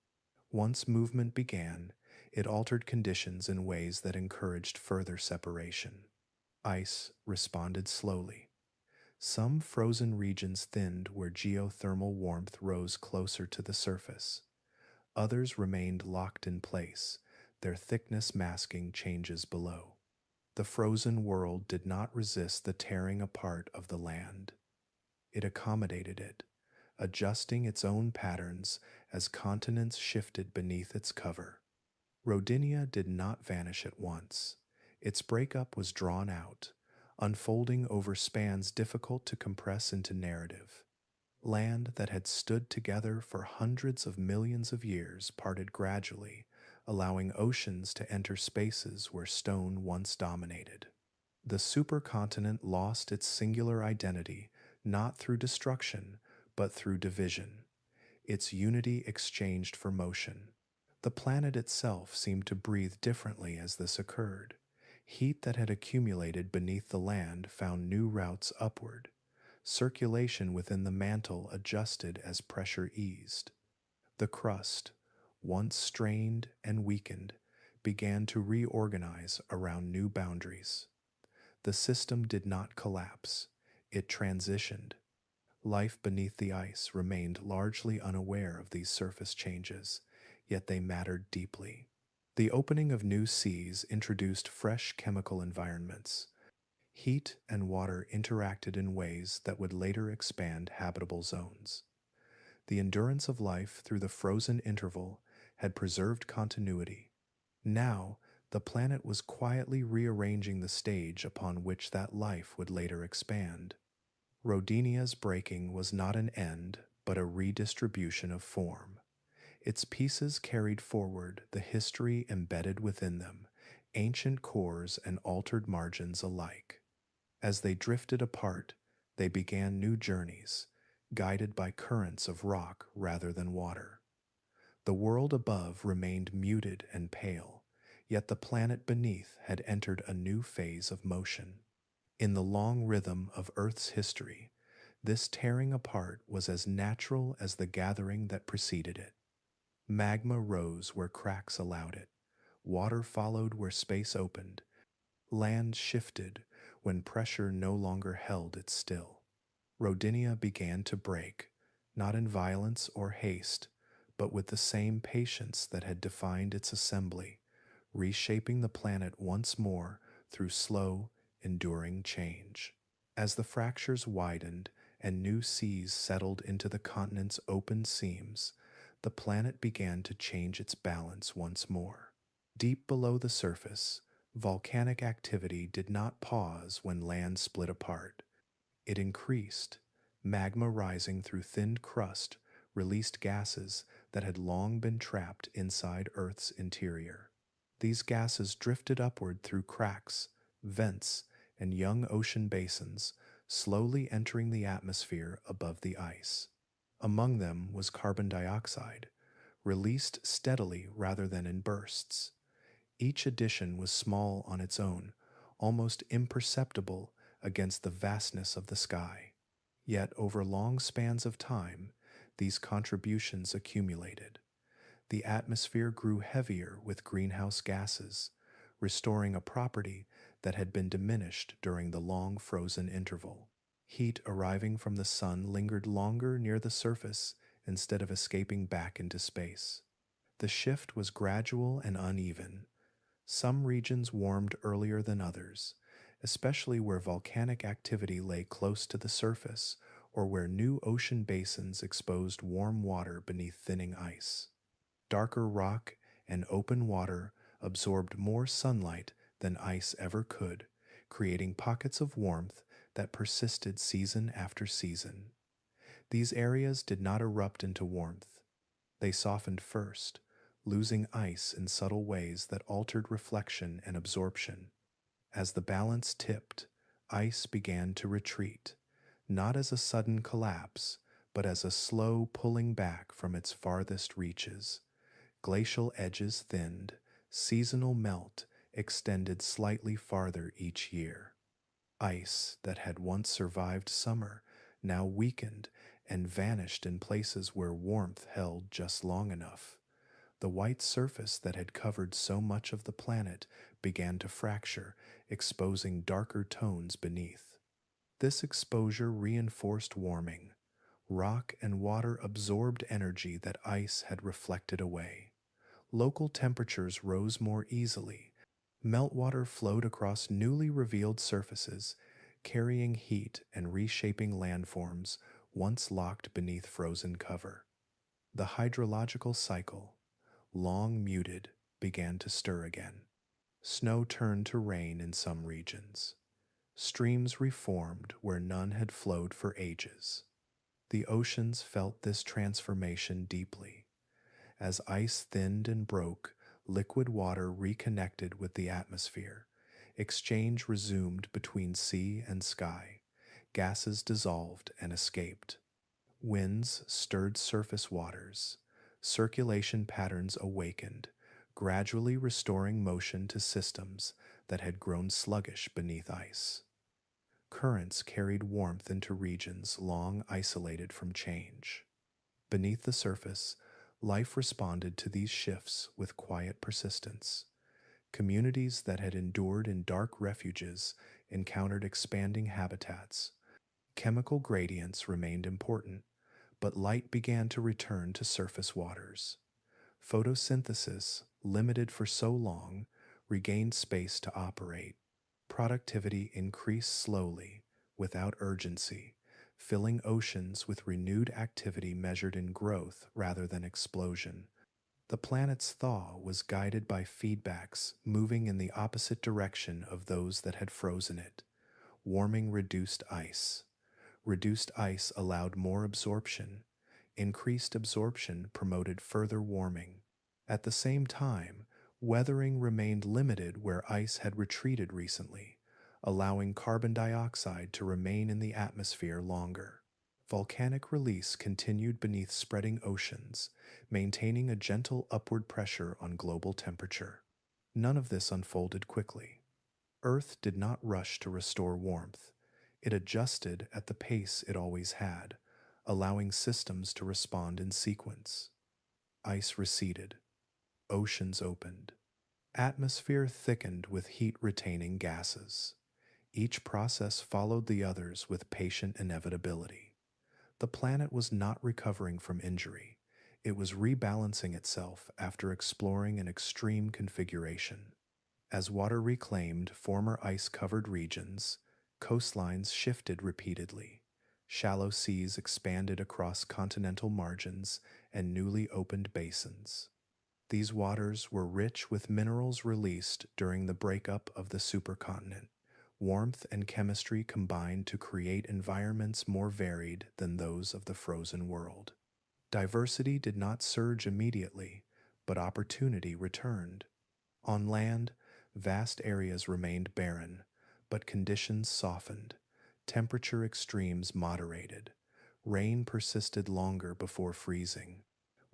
Once movement began, it altered conditions in ways that encouraged further separation. Ice responded slowly. Some frozen regions thinned where geothermal warmth rose closer to the surface. Others remained locked in place, their thickness masking changes below. The frozen world did not resist the tearing apart of the land. It accommodated it, adjusting its own patterns as continents shifted beneath its cover. Rodinia did not vanish at once. Its breakup was drawn out, unfolding over spans difficult to compress into narrative. Land that had stood together for hundreds of millions of years parted gradually, allowing oceans to enter spaces where stone once dominated. The supercontinent lost its singular identity not through destruction, but through division. Its unity exchanged for motion. The planet itself seemed to breathe differently as this occurred. Heat that had accumulated beneath the land found new routes upward. Circulation within the mantle adjusted as pressure eased. The crust, once strained and weakened, began to reorganize around new boundaries. The system did not collapse, it transitioned. Life beneath the ice remained largely unaware of these surface changes, yet they mattered deeply. The opening of new seas introduced fresh chemical environments. Heat and water interacted in ways that would later expand habitable zones. The endurance of life through the frozen interval had preserved continuity. Now, the planet was quietly rearranging the stage upon which that life would later expand. Rodinia's breaking was not an end, but a redistribution of form. Its pieces carried forward the history embedded within them, ancient cores and altered margins alike. As they drifted apart, they began new journeys, guided by currents of rock rather than water. The world above remained muted and pale, yet the planet beneath had entered a new phase of motion. In the long rhythm of Earth's history, this tearing apart was as natural as the gathering that preceded it. Magma rose where cracks allowed it, water followed where space opened, land shifted when pressure no longer held it still. Rodinia began to break, not in violence or haste, but with the same patience that had defined its assembly, reshaping the planet once more through slow, enduring change. As the fractures widened and new seas settled into the continent's open seams, the planet began to change its balance once more. Deep below the surface, volcanic activity did not pause when land split apart. It increased. Magma rising through thinned crust released gases that had long been trapped inside Earth's interior. These gases drifted upward through cracks, vents, and young ocean basins, slowly entering the atmosphere above the ice. Among them was carbon dioxide, released steadily rather than in bursts. Each addition was small on its own, almost imperceptible against the vastness of the sky. Yet over long spans of time, these contributions accumulated. The atmosphere grew heavier with greenhouse gases, restoring a property that had been diminished during the long frozen interval. Heat arriving from the sun lingered longer near the surface instead of escaping back into space. The shift was gradual and uneven. Some regions warmed earlier than others, especially where volcanic activity lay close to the surface or where new ocean basins exposed warm water beneath thinning ice. Darker rock and open water absorbed more sunlight than ice ever could, creating pockets of warmth that persisted season after season. These areas did not erupt into warmth. They softened first, losing ice in subtle ways that altered reflection and absorption. As the balance tipped, ice began to retreat, not as a sudden collapse, but as a slow pulling back from its farthest reaches. Glacial edges thinned, seasonal melt extended slightly farther each year. Ice that had once survived summer now weakened and vanished in places where warmth held just long enough. The white surface that had covered so much of the planet began to fracture, exposing darker tones beneath. This exposure reinforced warming. Rock and water absorbed energy that ice had reflected away. Local temperatures rose more easily. Meltwater flowed across newly revealed surfaces, carrying heat and reshaping landforms once locked beneath frozen cover. The hydrological cycle, long muted, began to stir again. Snow turned to rain in some regions. Streams reformed where none had flowed for ages. The oceans felt this transformation deeply. As ice thinned and broke, liquid water reconnected with the atmosphere. Exchange resumed between sea and sky. Gases dissolved and escaped. Winds stirred surface waters. Circulation patterns awakened, gradually restoring motion to systems that had grown sluggish beneath ice. Currents carried warmth into regions long isolated from change. Beneath the surface, life responded to these shifts with quiet persistence. Communities that had endured in dark refuges encountered expanding habitats. Chemical gradients remained important, but light began to return to surface waters. Photosynthesis, limited for so long, regained space to operate. Productivity increased slowly, without urgency, filling oceans with renewed activity measured in growth rather than explosion. The planet's thaw was guided by feedbacks moving in the opposite direction of those that had frozen it. Warming reduced ice. Reduced ice allowed more absorption. Increased absorption promoted further warming. At the same time, weathering remained limited where ice had retreated recently, allowing carbon dioxide to remain in the atmosphere longer. Volcanic release continued beneath spreading oceans, maintaining a gentle upward pressure on global temperature. None of this unfolded quickly. Earth did not rush to restore warmth. It adjusted at the pace it always had, allowing systems to respond in sequence. Ice receded. Oceans opened. Atmosphere thickened with heat-retaining gases. Each process followed the others with patient inevitability. The planet was not recovering from injury. It was rebalancing itself after exploring an extreme configuration. As water reclaimed former ice-covered regions, coastlines shifted repeatedly. Shallow seas expanded across continental margins and newly opened basins. These waters were rich with minerals released during the breakup of the supercontinent. Warmth and chemistry combined to create environments more varied than those of the frozen world. Diversity did not surge immediately, but opportunity returned. On land, vast areas remained barren, but conditions softened. Temperature extremes moderated. Rain persisted longer before freezing.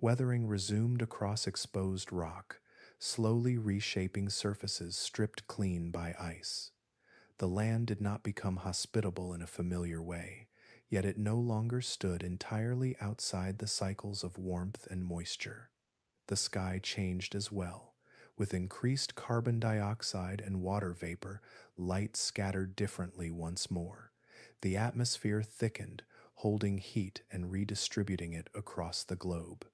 Weathering resumed across exposed rock, slowly reshaping surfaces stripped clean by ice. The land did not become hospitable in a familiar way, yet it no longer stood entirely outside the cycles of warmth and moisture. The sky changed as well. With increased carbon dioxide and water vapor, light scattered differently once more. The atmosphere thickened, holding heat and redistributing it across the globe.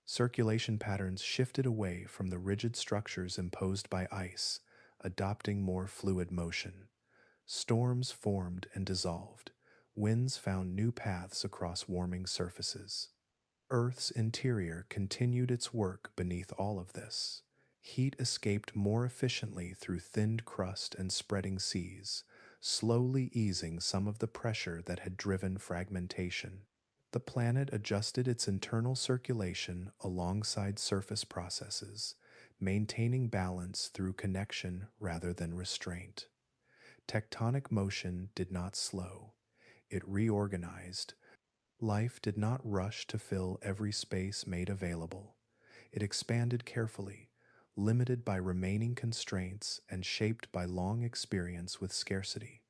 Circulation patterns shifted away from the rigid structures imposed by ice, adopting more fluid motion. Storms formed and dissolved. Winds found new paths across warming surfaces. Earth's interior continued its work beneath all of this. Heat escaped more efficiently through thinned crust and spreading seas, slowly easing some of the pressure that had driven fragmentation. The planet adjusted its internal circulation alongside surface processes, maintaining balance through connection rather than restraint. Tectonic motion did not slow. It reorganized. Life did not rush to fill every space made available. It expanded carefully, limited by remaining constraints and shaped by long experience with scarcity.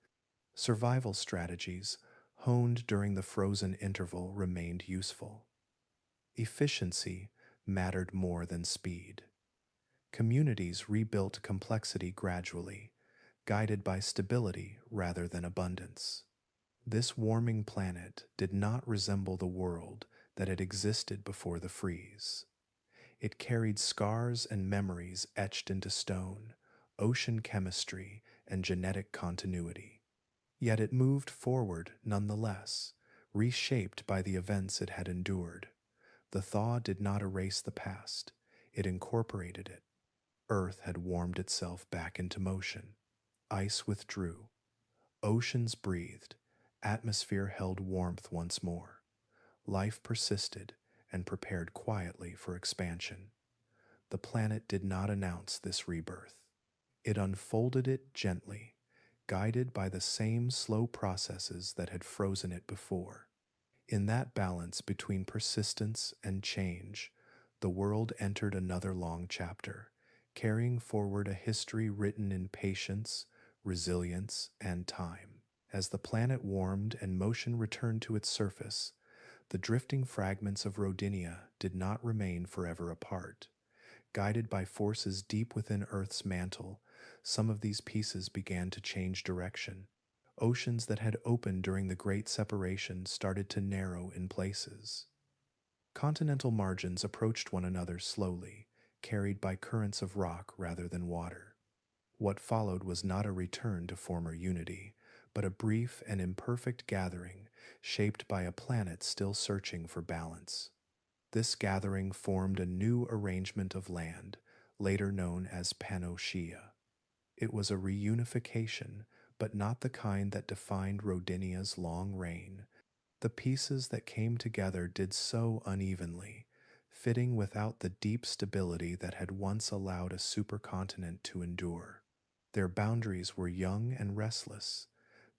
Survival strategies, honed during the frozen interval, remained useful. Efficiency mattered more than speed. Communities rebuilt complexity gradually, guided by stability rather than abundance. This warming planet did not resemble the world that had existed before the freeze. It carried scars and memories etched into stone, ocean chemistry, and genetic continuity. Yet it moved forward nonetheless, reshaped by the events it had endured. The thaw did not erase the past, it incorporated it. Earth had warmed itself back into motion. Ice withdrew. Oceans breathed. Atmosphere held warmth once more. Life persisted and prepared quietly for expansion. The planet did not announce this rebirth. It unfolded it gently, guided by the same slow processes that had frozen it before. In that balance between persistence and change, the world entered another long chapter, carrying forward a history written in patience, resilience, and time. As the planet warmed and motion returned to its surface, the drifting fragments of Rodinia did not remain forever apart. Guided by forces deep within Earth's mantle, some of these pieces began to change direction. Oceans that had opened during the Great Separation started to narrow in places. Continental margins approached one another slowly, carried by currents of rock rather than water. What followed was not a return to former unity, but a brief and imperfect gathering shaped by a planet still searching for balance. This gathering formed a new arrangement of land, later known as Panotia. It was a reunification, but not the kind that defined Rodinia's long reign. The pieces that came together did so unevenly, fitting without the deep stability that had once allowed a supercontinent to endure. Their boundaries were young and restless,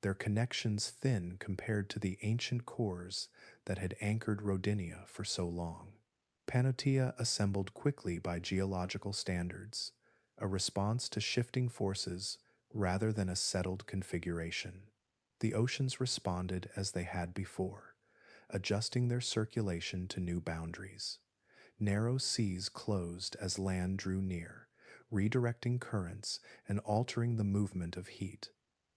their connections thin compared to the ancient cores that had anchored Rodinia for so long. Panotia assembled quickly by geological standards, a response to shifting forces rather than a settled configuration. The oceans responded as they had before, adjusting their circulation to new boundaries. Narrow seas closed as land drew near, redirecting currents and altering the movement of heat.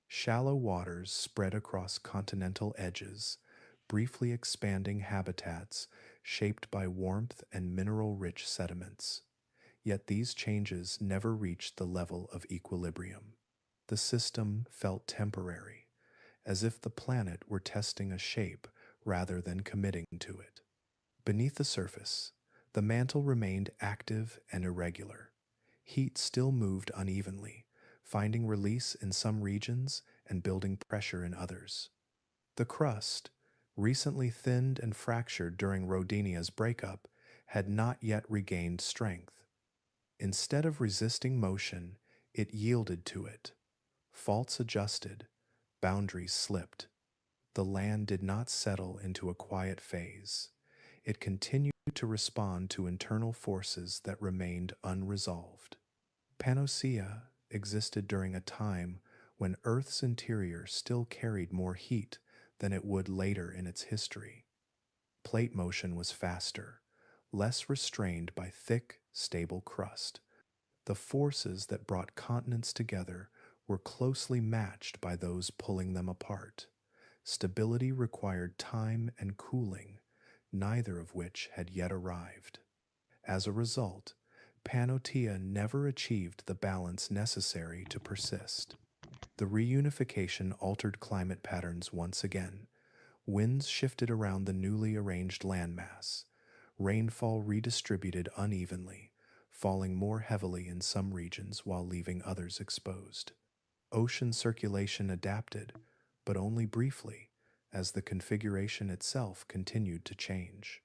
Shallow waters spread across continental edges, briefly expanding habitats shaped by warmth and mineral-rich sediments. Yet these changes never reached the level of equilibrium. The system felt temporary, as if the planet were testing a shape rather than committing to it. Beneath the surface, the mantle remained active and irregular. Heat still moved unevenly, finding release in some regions and building pressure in others. The crust, recently thinned and fractured during Rodinia's breakup, had not yet regained strength. Instead of resisting motion, it yielded to it. Faults adjusted, boundaries slipped. The land did not settle into a quiet phase. It continued to respond to internal forces that remained unresolved. Pangaea existed during a time when Earth's interior still carried more heat than it would later in its history. Plate motion was faster, less restrained by thick, stable crust. The forces that brought continents together were closely matched by those pulling them apart. Stability required time and cooling, neither of which had yet arrived. As a result, Panotia never achieved the balance necessary to persist. The reunification altered climate patterns once again. Winds shifted around the newly arranged landmass. Rainfall redistributed unevenly, falling more heavily in some regions while leaving others exposed. Ocean circulation adapted, but only briefly, as the configuration itself continued to change.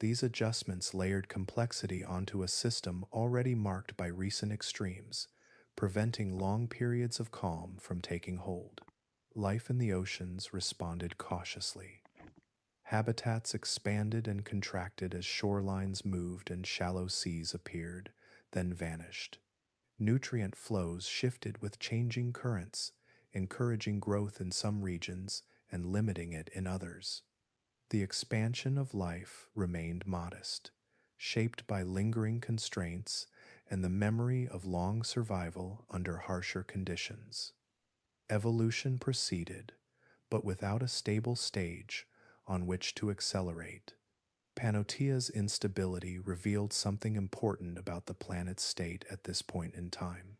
These adjustments layered complexity onto a system already marked by recent extremes, preventing long periods of calm from taking hold. Life in the oceans responded cautiously. Habitats expanded and contracted as shorelines moved and shallow seas appeared, then vanished. Nutrient flows shifted with changing currents, encouraging growth in some regions and limiting it in others. The expansion of life remained modest, shaped by lingering constraints and the memory of long survival under harsher conditions. Evolution proceeded, but without a stable stage on which to accelerate. Panotia's instability revealed something important about the planet's state at this point in time.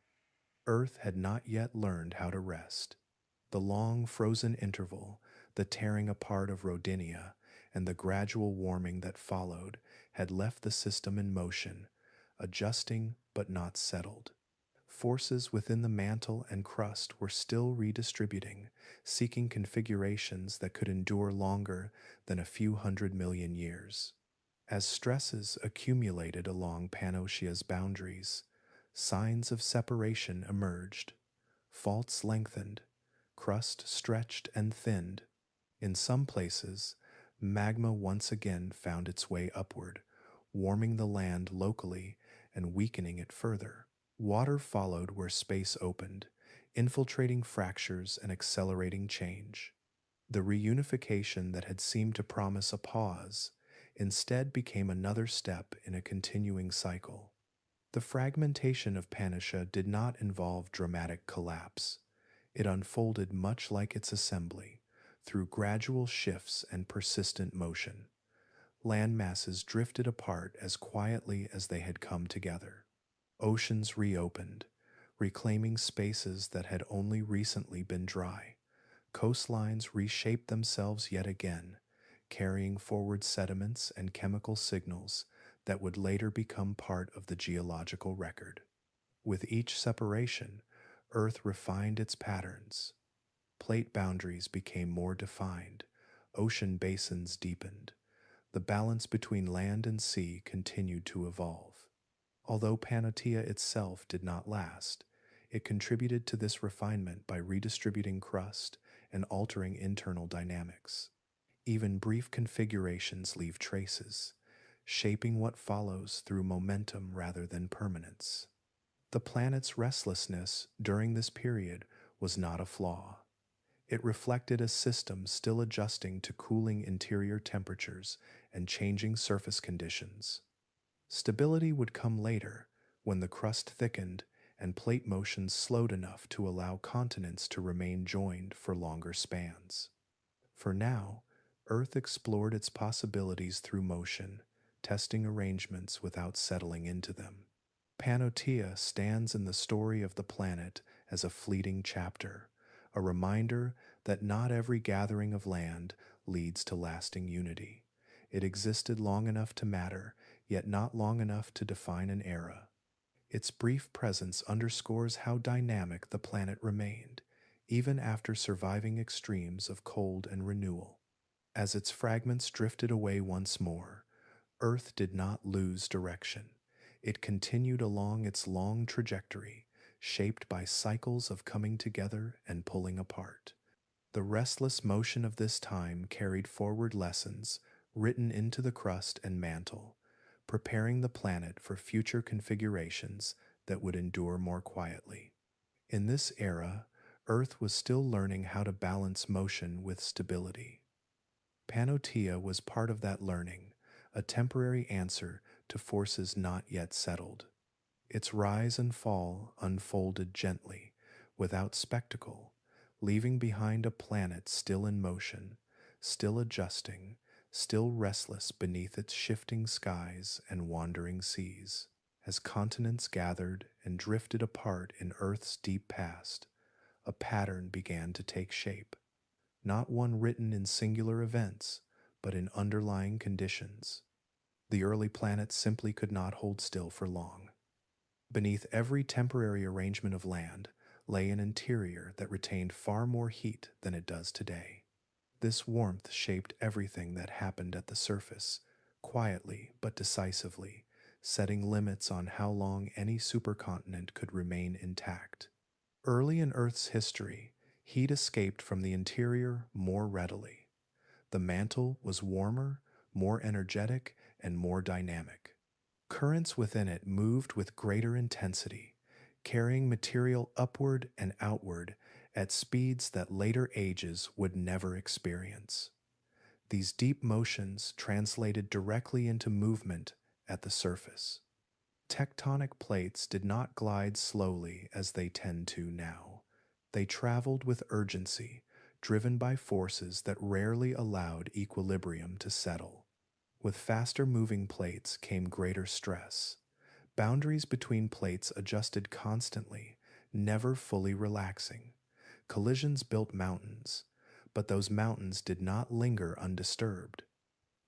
Earth had not yet learned how to rest. The long frozen interval, the tearing apart of Rodinia, and the gradual warming that followed had left the system in motion, adjusting but not settled. Forces within the mantle and crust were still redistributing, seeking configurations that could endure longer than a few 100 million years. As stresses accumulated along Panotia's boundaries, signs of separation emerged. Faults lengthened, crust stretched and thinned. In some places, magma once again found its way upward, warming the land locally and weakening it further. Water followed where space opened, infiltrating fractures and accelerating change. The reunification that had seemed to promise a pause instead became another step in a continuing cycle. The fragmentation of Panotia did not involve dramatic collapse. It unfolded much like its assembly, through gradual shifts and persistent motion. Land masses drifted apart as quietly as they had come together. Oceans reopened, reclaiming spaces that had only recently been dry. Coastlines reshaped themselves yet again, carrying forward sediments and chemical signals that would later become part of the geological record. With each separation, Earth refined its patterns. Plate boundaries became more defined, ocean basins deepened. The balance between land and sea continued to evolve. Although Panotia itself did not last, it contributed to this refinement by redistributing crust and altering internal dynamics. Even brief configurations leave traces, shaping what follows through momentum rather than permanence. The planet's restlessness during this period was not a flaw. It reflected a system still adjusting to cooling interior temperatures and changing surface conditions. Stability would come later, when the crust thickened and plate motions slowed enough to allow continents to remain joined for longer spans. For now, Earth explored its possibilities through motion, testing arrangements without settling into them. Panotia stands in the story of the planet as a fleeting chapter, a reminder that not every gathering of land leads to lasting unity. It existed long enough to matter, yet not long enough to define an era. Its brief presence underscores how dynamic the planet remained, even after surviving extremes of cold and renewal. As its fragments drifted away once more, Earth did not lose direction. It continued along its long trajectory, shaped by cycles of coming together and pulling apart. The restless motion of this time carried forward lessons written into the crust and mantle, preparing the planet for future configurations that would endure more quietly. In this era, Earth was still learning how to balance motion with stability. Panotia was part of that learning, a temporary answer to forces not yet settled. Its rise and fall unfolded gently, without spectacle, leaving behind a planet still in motion, still adjusting, still restless beneath its shifting skies and wandering seas. As continents gathered and drifted apart in Earth's deep past, a pattern began to take shape, not one written in singular events, but in underlying conditions. The early planets simply could not hold still for long. Beneath every temporary arrangement of land lay an interior that retained far more heat than it does today. This warmth shaped everything that happened at the surface, quietly but decisively, setting limits on how long any supercontinent could remain intact. Early in Earth's history, heat escaped from the interior more readily. The mantle was warmer, more energetic, and more dynamic. Currents within it moved with greater intensity, carrying material upward and outward at speeds that later ages would never experience. These deep motions translated directly into movement at the surface. Tectonic plates did not glide slowly as they tend to now. They traveled with urgency, driven by forces that rarely allowed equilibrium to settle. With faster moving plates came greater stress. Boundaries between plates adjusted constantly, never fully relaxing. Collisions built mountains, but those mountains did not linger undisturbed.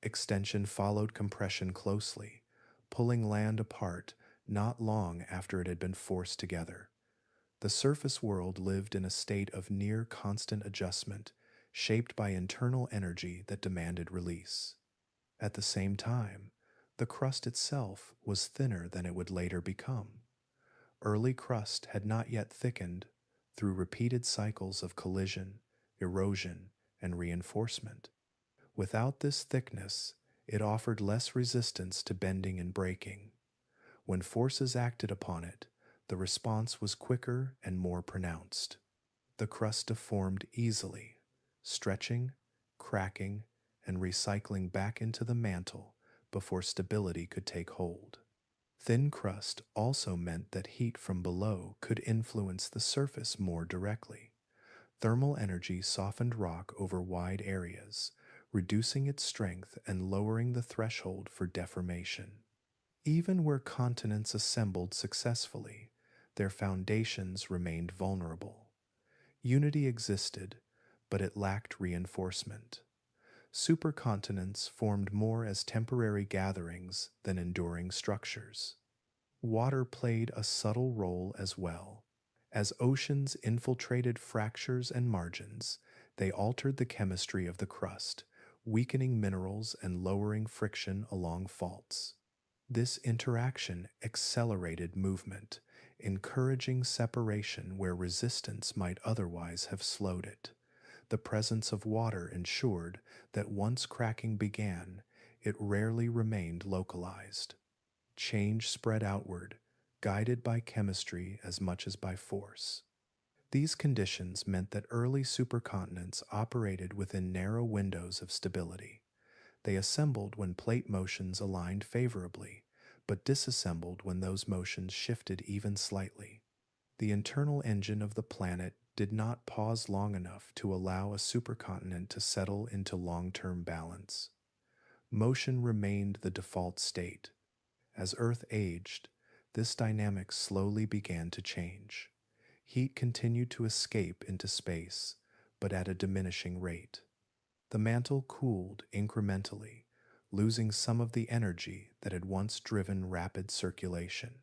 Extension followed compression closely, pulling land apart not long after it had been forced together. The surface world lived in a state of near constant adjustment, shaped by internal energy that demanded release. At the same time, the crust itself was thinner than it would later become. Early crust had not yet thickened through repeated cycles of collision, erosion, and reinforcement. Without this thickness, it offered less resistance to bending and breaking. When forces acted upon it, The response was quicker and more pronounced. The crust deformed easily, stretching, cracking, and recycling back into the mantle before stability could take hold. Thin crust also meant that heat from below could influence the surface more directly. Thermal energy softened rock over wide areas, reducing its strength and lowering the threshold for deformation. Even where continents assembled successfully, their foundations remained vulnerable. Unity existed, but it lacked reinforcement. Supercontinents formed more as temporary gatherings than enduring structures. Water played a subtle role as well. As oceans infiltrated fractures and margins, they altered the chemistry of the crust, weakening minerals and lowering friction along faults. This interaction accelerated movement, encouraging separation where resistance might otherwise have slowed it. The presence of water ensured that once cracking began, it rarely remained localized. Change spread outward, guided by chemistry as much as by force. These conditions meant that early supercontinents operated within narrow windows of stability. They assembled when plate motions aligned favorably, but disassembled when those motions shifted even slightly. The internal engine of the planet did not pause long enough to allow a supercontinent to settle into long-term balance. Motion remained the default state. As Earth aged, this dynamic slowly began to change. Heat continued to escape into space, but at a diminishing rate. The mantle cooled incrementally, losing some of the energy that had once driven rapid circulation.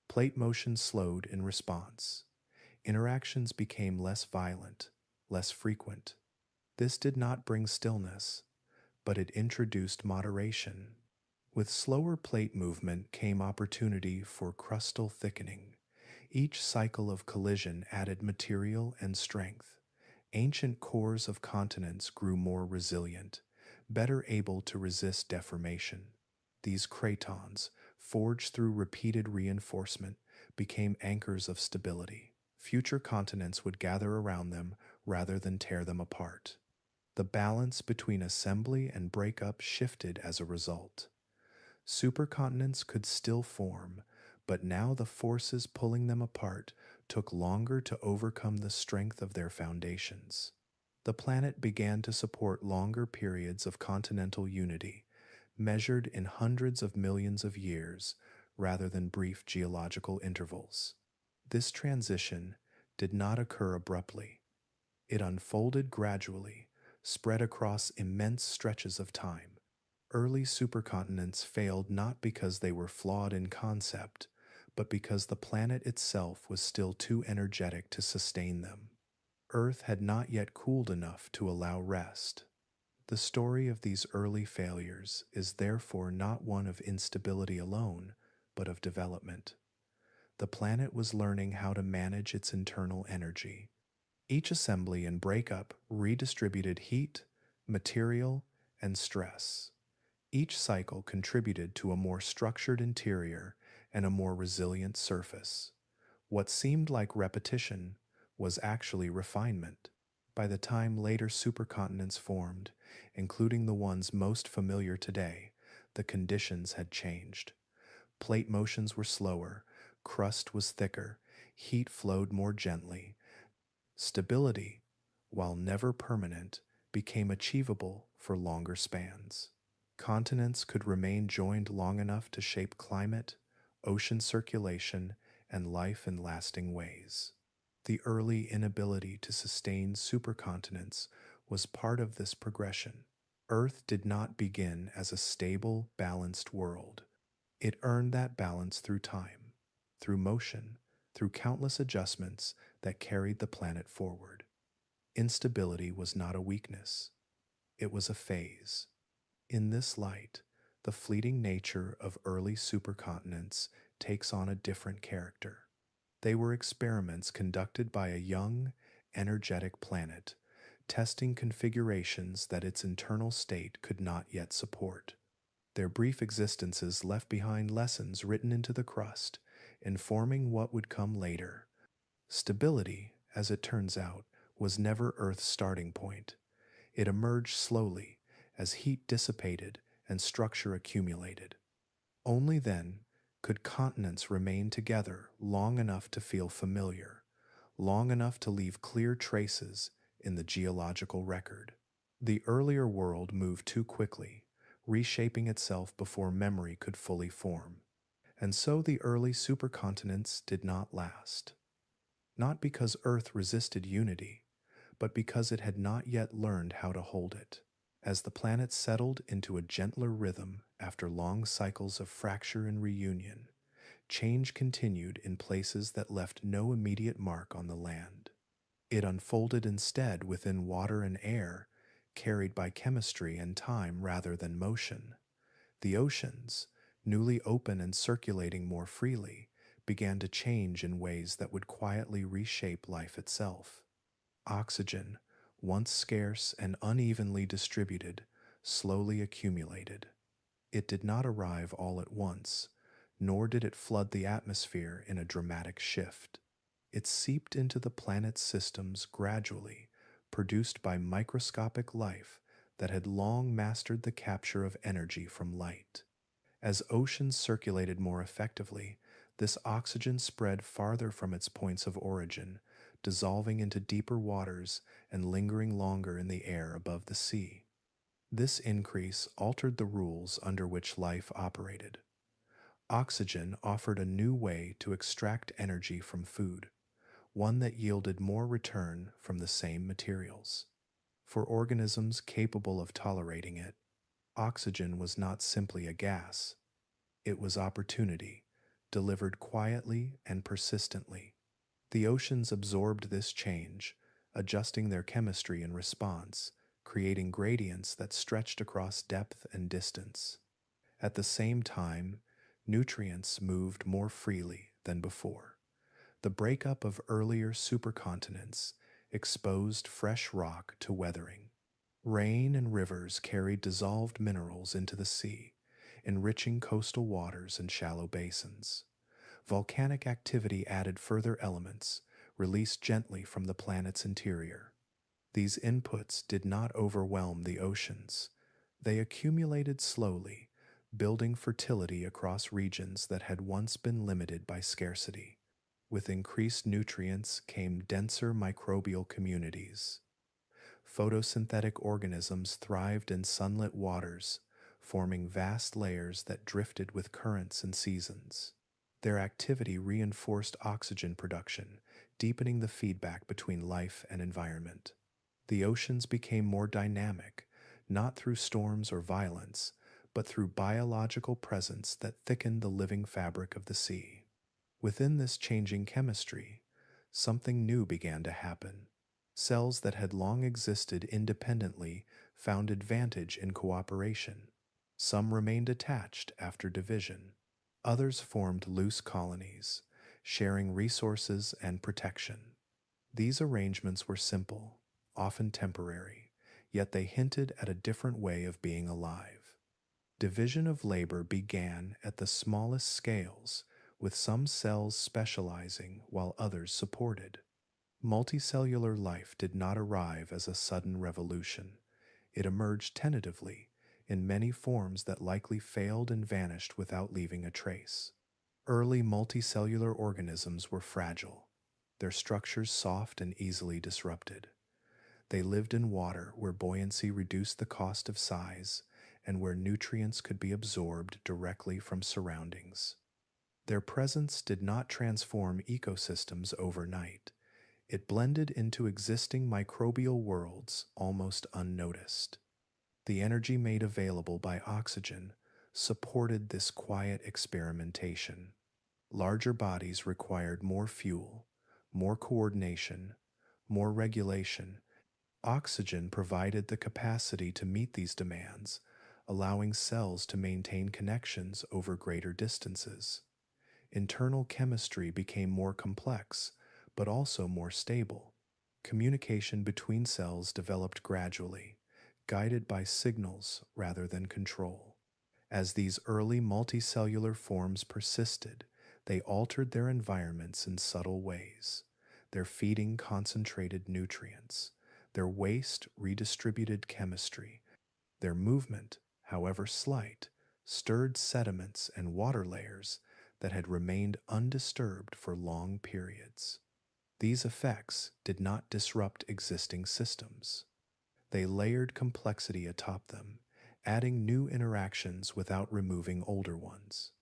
Plate motion slowed in response. Interactions became less violent, less frequent. This did not bring stillness, but it introduced moderation. With slower plate movement came opportunity for crustal thickening. Each cycle of collision added material and strength. Ancient cores of continents grew more resilient, better able to resist deformation. These cratons, forged through repeated reinforcement, became anchors of stability. Future continents would gather around them rather than tear them apart. The balance between assembly and breakup shifted as a result. Supercontinents could still form, but now the forces pulling them apart took longer to overcome the strength of their foundations. The planet began to support longer periods of continental unity, measured in hundreds of millions of years rather than brief geological intervals. This transition did not occur abruptly. It unfolded gradually, spread across immense stretches of time. Early supercontinents failed not because they were flawed in concept, but because the planet itself was still too energetic to sustain them. Earth had not yet cooled enough to allow rest. The story of these early failures is therefore not one of instability alone, but of development. The planet was learning how to manage its internal energy. Each assembly and breakup redistributed heat, material, and stress. Each cycle contributed to a more structured interior and a more resilient surface. What seemed like repetition was actually refinement. By the time later supercontinents formed, including the ones most familiar today, the conditions had changed. Plate motions were slower, crust was thicker, heat flowed more gently. Stability, while never permanent, became achievable for longer spans. Continents could remain joined long enough to shape climate, ocean circulation, and life in lasting ways. The early inability to sustain supercontinents was part of this progression. Earth did not begin as a stable, balanced world. It earned that balance through time, through motion, through countless adjustments that carried the planet forward. Instability was not a weakness. It was a phase. In this light, the fleeting nature of early supercontinents takes on a different character. They were experiments conducted by a young, energetic planet, testing configurations that its internal state could not yet support. Their brief existences left behind lessons written into the crust, informing what would come later. Stability, as it turns out, was never Earth's starting point. It emerged slowly as heat dissipated and structure accumulated. Only then could continents remain together long enough to feel familiar, long enough to leave clear traces in the geological record. The earlier world moved too quickly, reshaping itself before memory could fully form. And so the early supercontinents did not last. Not because Earth resisted unity, but because it had not yet learned how to hold it. As the planet settled into a gentler rhythm after long cycles of fracture and reunion, change continued in places that left no immediate mark on the land. It unfolded instead within water and air, carried by chemistry and time rather than motion. The oceans, newly open and circulating more freely, began to change in ways that would quietly reshape life itself. Oxygen, once scarce and unevenly distributed, slowly accumulated. It did not arrive all at once, nor did it flood the atmosphere in a dramatic shift. It seeped into the planet's systems gradually, produced by microscopic life that had long mastered the capture of energy from light. As oceans circulated more effectively, this oxygen spread farther from its points of origin, dissolving into deeper waters and lingering longer in the air above the sea. This increase altered the rules under which life operated. Oxygen offered a new way to extract energy from food, one that yielded more return from the same materials. For organisms capable of tolerating it, oxygen was not simply a gas. It was opportunity, delivered quietly and persistently. The oceans absorbed this change, adjusting their chemistry in response, creating gradients that stretched across depth and distance. At the same time, nutrients moved more freely than before. The breakup of earlier supercontinents exposed fresh rock to weathering. Rain and rivers carried dissolved minerals into the sea, enriching coastal waters and shallow basins. Volcanic activity added further elements, released gently from the planet's interior. These inputs did not overwhelm the oceans. They accumulated slowly, building fertility across regions that had once been limited by scarcity. With increased nutrients came denser microbial communities. Photosynthetic organisms thrived in sunlit waters, forming vast layers that drifted with currents and seasons. Their activity reinforced oxygen production, deepening the feedback between life and environment. The oceans became more dynamic, not through storms or violence, but through biological presence that thickened the living fabric of the sea. Within this changing chemistry, something new began to happen. Cells that had long existed independently found advantage in cooperation. Some remained attached after division. Others formed loose colonies, sharing resources and protection. These arrangements were simple, often temporary, yet they hinted at a different way of being alive. Division of labor began at the smallest scales, with some cells specializing while others supported. Multicellular life did not arrive as a sudden revolution. It emerged tentatively, in many forms that likely failed and vanished without leaving a trace. Early multicellular organisms were fragile, their structures soft and easily disrupted. They lived in water where buoyancy reduced the cost of size and where nutrients could be absorbed directly from surroundings. Their presence did not transform ecosystems overnight. It blended into existing microbial worlds almost unnoticed. The energy made available by oxygen supported this quiet experimentation. Larger bodies required more fuel, more coordination, more regulation. Oxygen provided the capacity to meet these demands, allowing cells to maintain connections over greater distances. Internal chemistry became more complex, but also more stable. Communication between cells developed gradually, guided by signals rather than control. As these early multicellular forms persisted, They altered their environments in subtle ways. Their feeding concentrated nutrients. Their waste redistributed chemistry. Their movement, however slight, stirred sediments and water layers that had remained undisturbed for long periods. These effects did not disrupt existing systems. They layered complexity atop them, adding new interactions without removing older ones.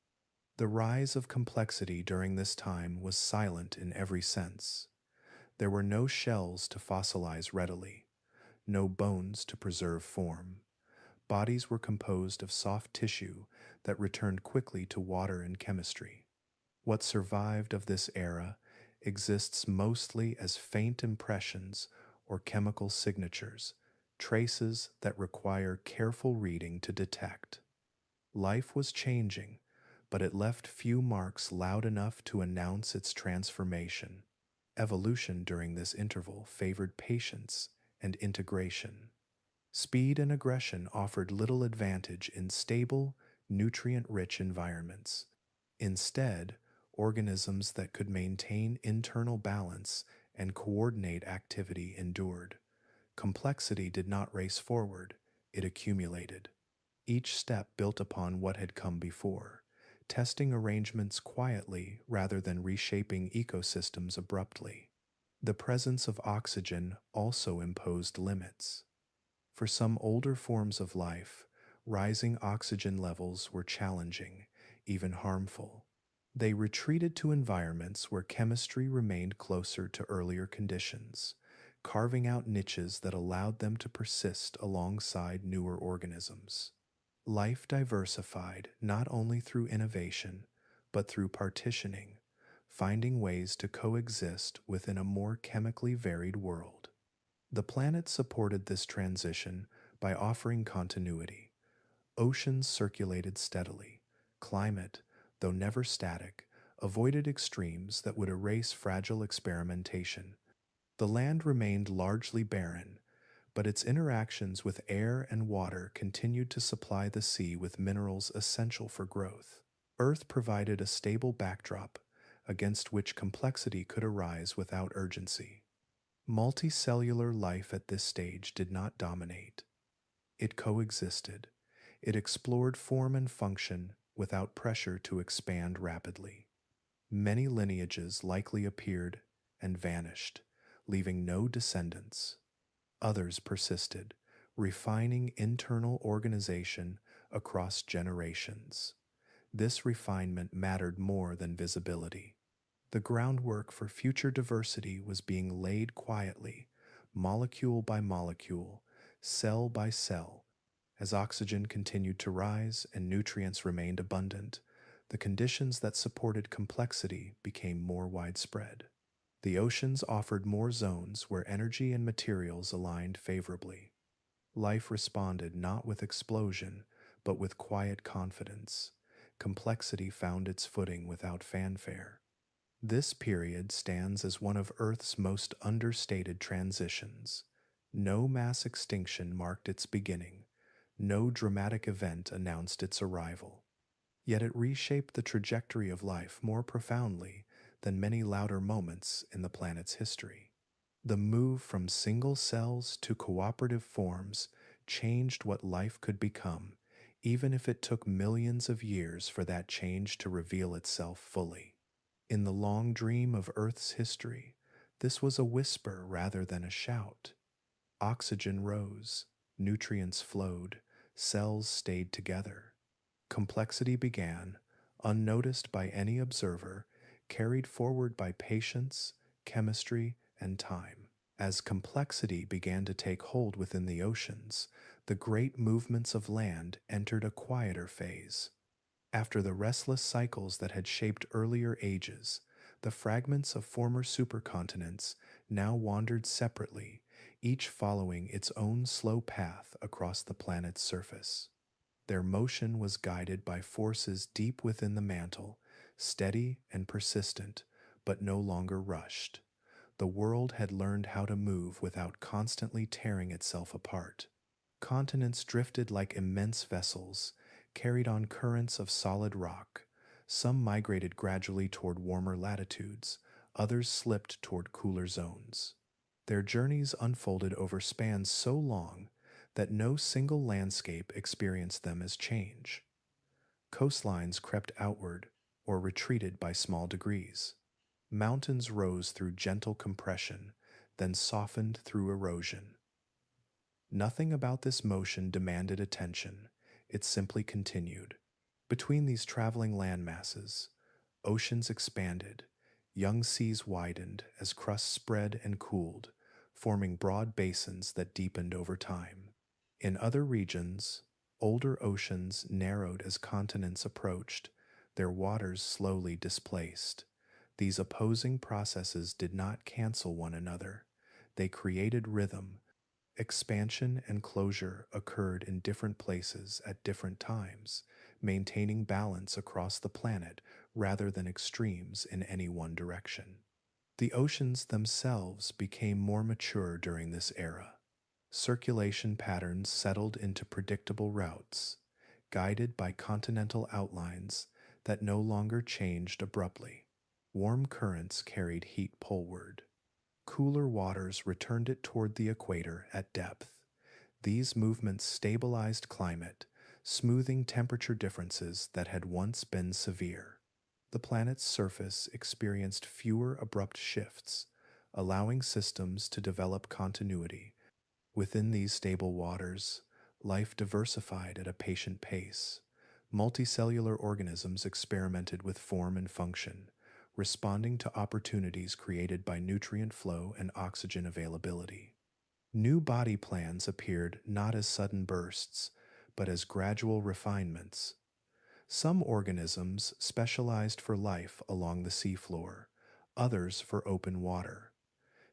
The rise of complexity during this time was silent in every sense. There were no shells to fossilize readily, no bones to preserve form. Bodies were composed of soft tissue that returned quickly to water and chemistry. What survived of this era exists mostly as faint impressions or chemical signatures, traces that require careful reading to detect. Life was changing, but it left few marks loud enough to announce its transformation. Evolution during this interval favored patience and integration. Speed and aggression offered little advantage in stable, nutrient rich environments. Instead, organisms that could maintain internal balance and coordinate activity endured. Complexity did not race forward, it accumulated. Each step built upon what had come before, testing arrangements quietly rather than reshaping ecosystems abruptly. The presence of oxygen also imposed limits. For some older forms of life, rising oxygen levels were challenging, even harmful. They retreated to environments where chemistry remained closer to earlier conditions, carving out niches that allowed them to persist alongside newer organisms. Life diversified not only through innovation, but through partitioning, finding ways to coexist within a more chemically varied world. The planet supported this transition by offering continuity. Oceans circulated steadily. Climate, though never static, avoided extremes that would erase fragile experimentation. The land remained largely barren, but its interactions with air and water continued to supply the sea with minerals essential for growth. Earth provided a stable backdrop against which complexity could arise without urgency. Multicellular life at this stage did not dominate. It coexisted. It explored form and function without pressure to expand rapidly. Many lineages likely appeared and vanished, leaving no descendants. Others persisted, refining internal organization across generations. This refinement mattered more than visibility. The groundwork for future diversity was being laid quietly, molecule by molecule, cell by cell. As oxygen continued to rise and nutrients remained abundant, the conditions that supported complexity became more widespread. The oceans offered more zones where energy and materials aligned favorably. Life responded not with explosion, but with quiet confidence. Complexity found its footing without fanfare. This period stands as one of Earth's most understated transitions. No mass extinction marked its beginning. No dramatic event announced its arrival. Yet it reshaped the trajectory of life more profoundly than many louder moments in the planet's history. The move from single cells to cooperative forms changed what life could become, even if it took millions of years for that change to reveal itself fully. In the long dream of Earth's history, this was a whisper rather than a shout. Oxygen rose, nutrients flowed, cells stayed together. Complexity began, unnoticed by any observer, carried forward by patience, chemistry, and time. As complexity began to take hold within the oceans, the great movements of land entered a quieter phase. After the restless cycles that had shaped earlier ages, the fragments of former supercontinents now wandered separately, each following its own slow path across the planet's surface. Their motion was guided by forces deep within the mantle, steady and persistent, but no longer rushed. The world had learned how to move without constantly tearing itself apart. Continents drifted like immense vessels, carried on currents of solid rock, Some migrated gradually toward warmer latitudes, others slipped toward cooler zones. Their journeys unfolded over spans so long that no single landscape experienced them as change. Coastlines crept outward or retreated by small degrees. Mountains rose through gentle compression, then softened through erosion. Nothing about this motion demanded attention, it simply continued. Between these traveling land masses, oceans expanded, young seas widened as crusts spread and cooled, forming broad basins that deepened over time. In other regions, older oceans narrowed as continents approached, their waters slowly displaced. These opposing processes did not cancel one another. They created rhythm. Expansion and closure occurred in different places at different times, maintaining balance across the planet rather than extremes in any one direction. The oceans themselves became more mature during this era. Circulation patterns settled into predictable routes, guided by continental outlines that no longer changed abruptly. Warm currents carried heat poleward. Cooler waters returned it toward the equator at depth. These movements stabilized climate, smoothing temperature differences that had once been severe. The planet's surface experienced fewer abrupt shifts, allowing systems to develop continuity. Within these stable waters, life diversified at a patient pace. Multicellular organisms experimented with form and function, responding to opportunities created by nutrient flow and oxygen availability. New body plans appeared not as sudden bursts, but as gradual refinements. Some organisms specialized for life along the seafloor, others for open water.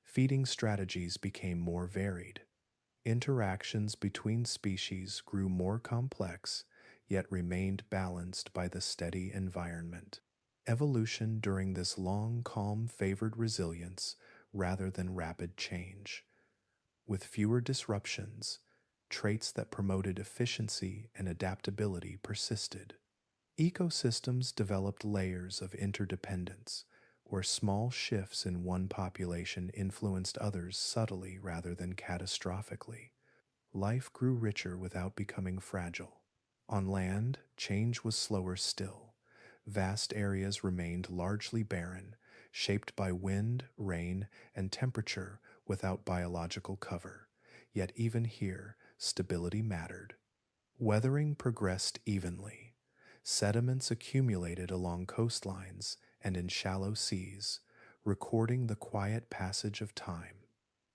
Feeding strategies became more varied. Interactions between species grew more complex, yet remained balanced by the steady environment. Evolution during this long calm favored resilience rather than rapid change. With fewer disruptions, traits that promoted efficiency and adaptability persisted. Ecosystems developed layers of interdependence, where small shifts in one population influenced others subtly rather than catastrophically. Life grew richer without becoming fragile. On land, change was slower still. Vast areas remained largely barren, shaped by wind, rain, and temperature without biological cover. Yet even here, stability mattered. Weathering progressed evenly. Sediments accumulated along coastlines and in shallow seas, recording the quiet passage of time.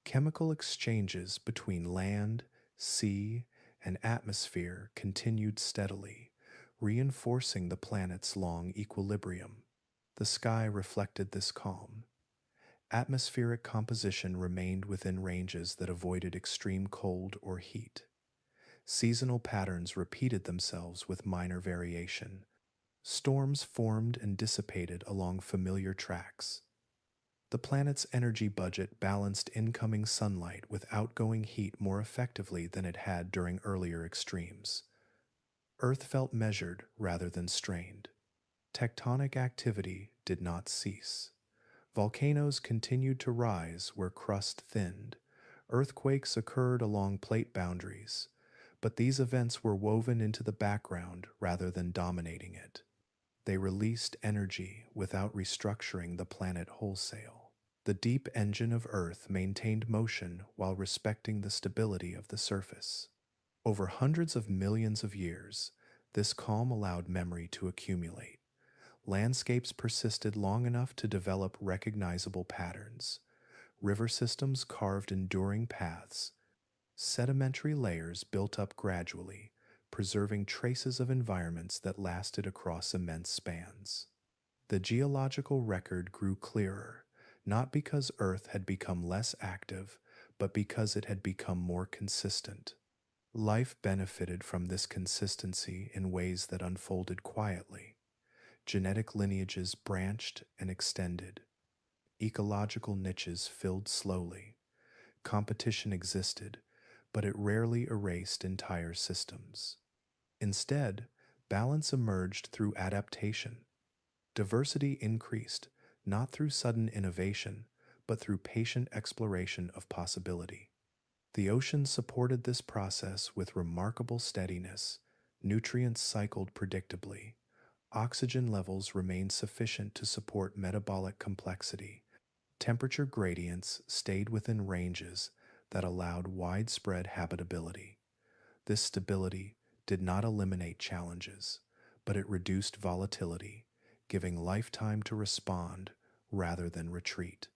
Chemical exchanges between land, sea, and atmosphere continued steadily, reinforcing the planet's long equilibrium. The sky reflected this calm. Atmospheric composition remained within ranges that avoided extreme cold or heat. Seasonal patterns repeated themselves with minor variation. Storms formed and dissipated along familiar tracks. The planet's energy budget balanced incoming sunlight with outgoing heat more effectively than it had during earlier extremes. Earth felt measured rather than strained. Tectonic activity did not cease. Volcanoes continued to rise where crust thinned. Earthquakes occurred along plate boundaries, but these events were woven into the background rather than dominating it. They released energy without restructuring the planet wholesale. The deep engine of Earth maintained motion while respecting the stability of the surface. Over hundreds of millions of years, this calm allowed memory to accumulate. Landscapes persisted long enough to develop recognizable patterns. River systems carved enduring paths. Sedimentary layers built up gradually, preserving traces of environments that lasted across immense spans. The geological record grew clearer, not because Earth had become less active, but because it had become more consistent. Life benefited from this consistency in ways that unfolded quietly. Genetic lineages branched and extended. Ecological niches filled slowly. Competition existed, but it rarely erased entire systems. Instead, balance emerged through adaptation. Diversity increased, not through sudden innovation, but through patient exploration of possibility. The ocean supported this process with remarkable steadiness, nutrients cycled predictably, oxygen levels remained sufficient to support metabolic complexity, temperature gradients stayed within ranges that allowed widespread habitability. This stability did not eliminate challenges, but it reduced volatility, giving life time to respond rather than retreat.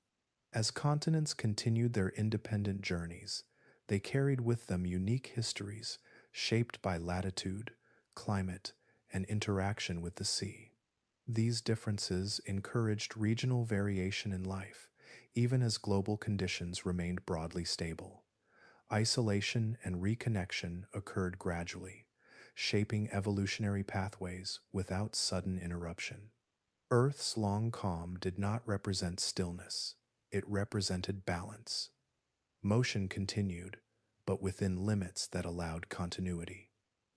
As continents continued their independent journeys, they carried with them unique histories shaped by latitude, climate, and interaction with the sea. These differences encouraged regional variation in life, even as global conditions remained broadly stable. Isolation and reconnection occurred gradually, shaping evolutionary pathways without sudden interruption. Earth's long calm did not represent stillness, it represented balance. Motion continued, but within limits that allowed continuity.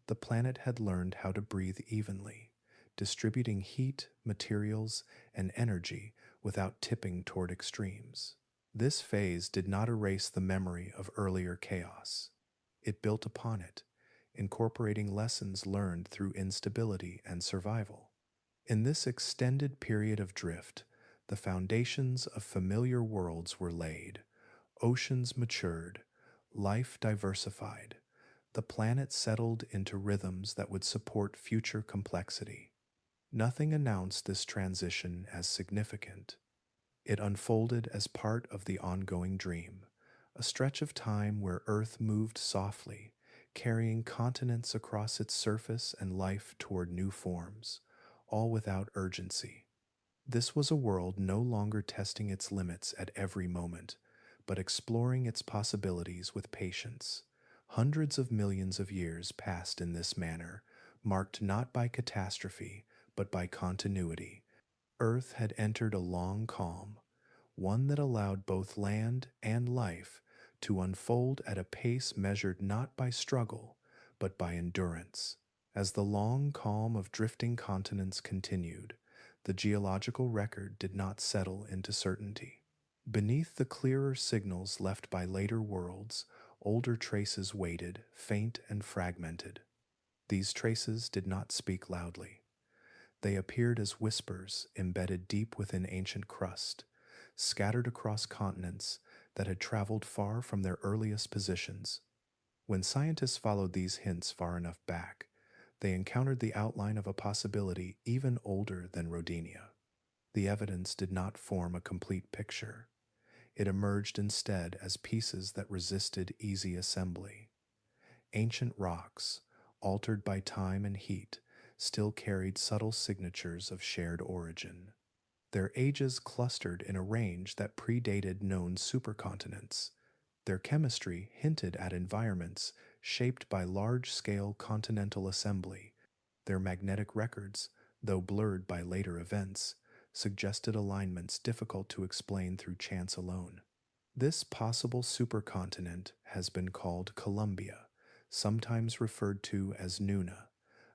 The planet had learned how to breathe evenly, distributing heat, materials, and energy without tipping toward extremes. This phase did not erase the memory of earlier chaos. It built upon it, incorporating lessons learned through instability and survival. In this extended period of drift, the foundations of familiar worlds were laid, oceans matured, life diversified, the planet settled into rhythms that would support future complexity. Nothing announced this transition as significant. It unfolded as part of the ongoing dream, a stretch of time where Earth moved softly, carrying continents across its surface and life toward new forms, all without urgency. This was a world no longer testing its limits at every moment, but exploring its possibilities with patience. Hundreds of millions of years passed in this manner, marked not by catastrophe, but by continuity. Earth had entered a long calm, one that allowed both land and life to unfold at a pace measured not by struggle, but by endurance. As the long calm of drifting continents continued, the geological record did not settle into certainty. Beneath the clearer signals left by later worlds, older traces waited, faint and fragmented. These traces did not speak loudly. They appeared as whispers embedded deep within ancient crust, scattered across continents that had traveled far from their earliest positions. When scientists followed these hints far enough back, they encountered the outline of a possibility even older than Rodinia. The evidence did not form a complete picture. It emerged instead as pieces that resisted easy assembly. Ancient rocks, altered by time and heat, still carried subtle signatures of shared origin. Their ages clustered in a range that predated known supercontinents. Their chemistry hinted at environments shaped by large-scale continental assembly. Their magnetic records, though blurred by later events, suggested alignments difficult to explain through chance alone. This possible supercontinent has been called Colombia, sometimes referred to as Nuna,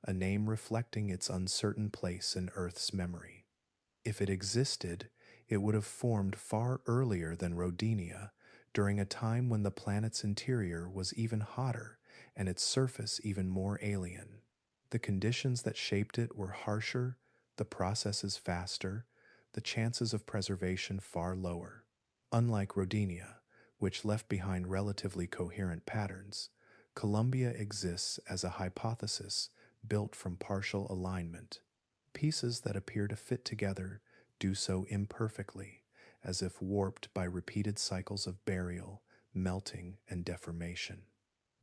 a name reflecting its uncertain place in Earth's memory. If it existed, it would have formed far earlier than Rodinia, during a time when the planet's interior was even hotter and its surface even more alien. The conditions that shaped it were harsher, the processes faster, the chances of preservation far lower. Unlike Rodinia, which left behind relatively coherent patterns, Colombia exists as a hypothesis built from partial alignment. Pieces that appear to fit together do so imperfectly, as if warped by repeated cycles of burial, melting, and deformation.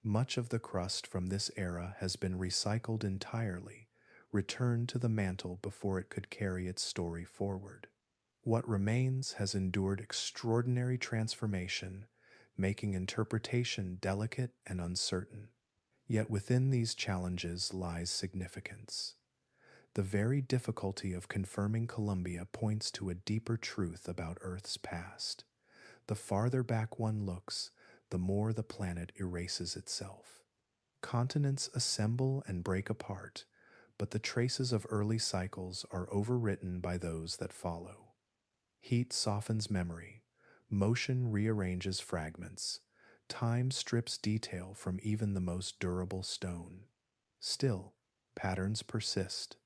Much of the crust from this era has been recycled entirely, returned to the mantle before it could carry its story forward. What remains has endured extraordinary transformation, making interpretation delicate and uncertain. Yet within these challenges lies significance. The very difficulty of confirming Colombia points to a deeper truth about Earth's past. The farther back one looks, the more the planet erases itself. Continents assemble and break apart, but the traces of early cycles are overwritten by those that follow. Heat softens memory, motion rearranges fragments, time strips detail from even the most durable stone. Still, patterns persist.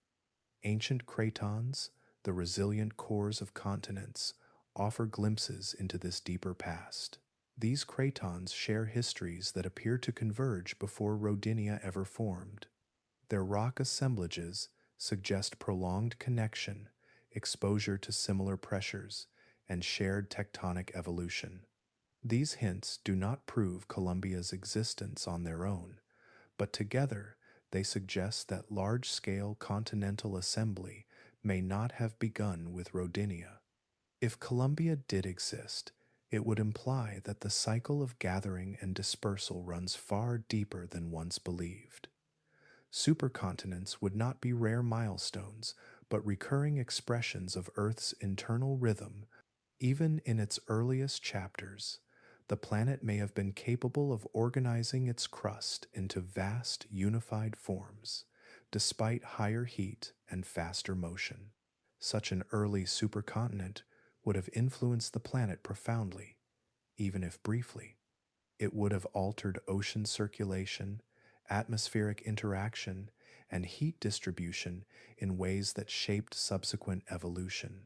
Ancient cratons, the resilient cores of continents, offer glimpses into this deeper past. These cratons share histories that appear to converge before Rodinia ever formed. Their rock assemblages suggest prolonged connection, exposure to similar pressures, and shared tectonic evolution. These hints do not prove Colombia's existence on their own, but together they suggest that large-scale continental assembly may not have begun with Rodinia. If Colombia did exist, it would imply that the cycle of gathering and dispersal runs far deeper than once believed. Supercontinents would not be rare milestones, but recurring expressions of Earth's internal rhythm. Even in its earliest chapters, the planet may have been capable of organizing its crust into vast, unified forms, despite higher heat and faster motion. Such an early supercontinent would have influenced the planet profoundly, even if briefly. It would have altered ocean circulation, atmospheric interaction, and heat distribution in ways that shaped subsequent evolution.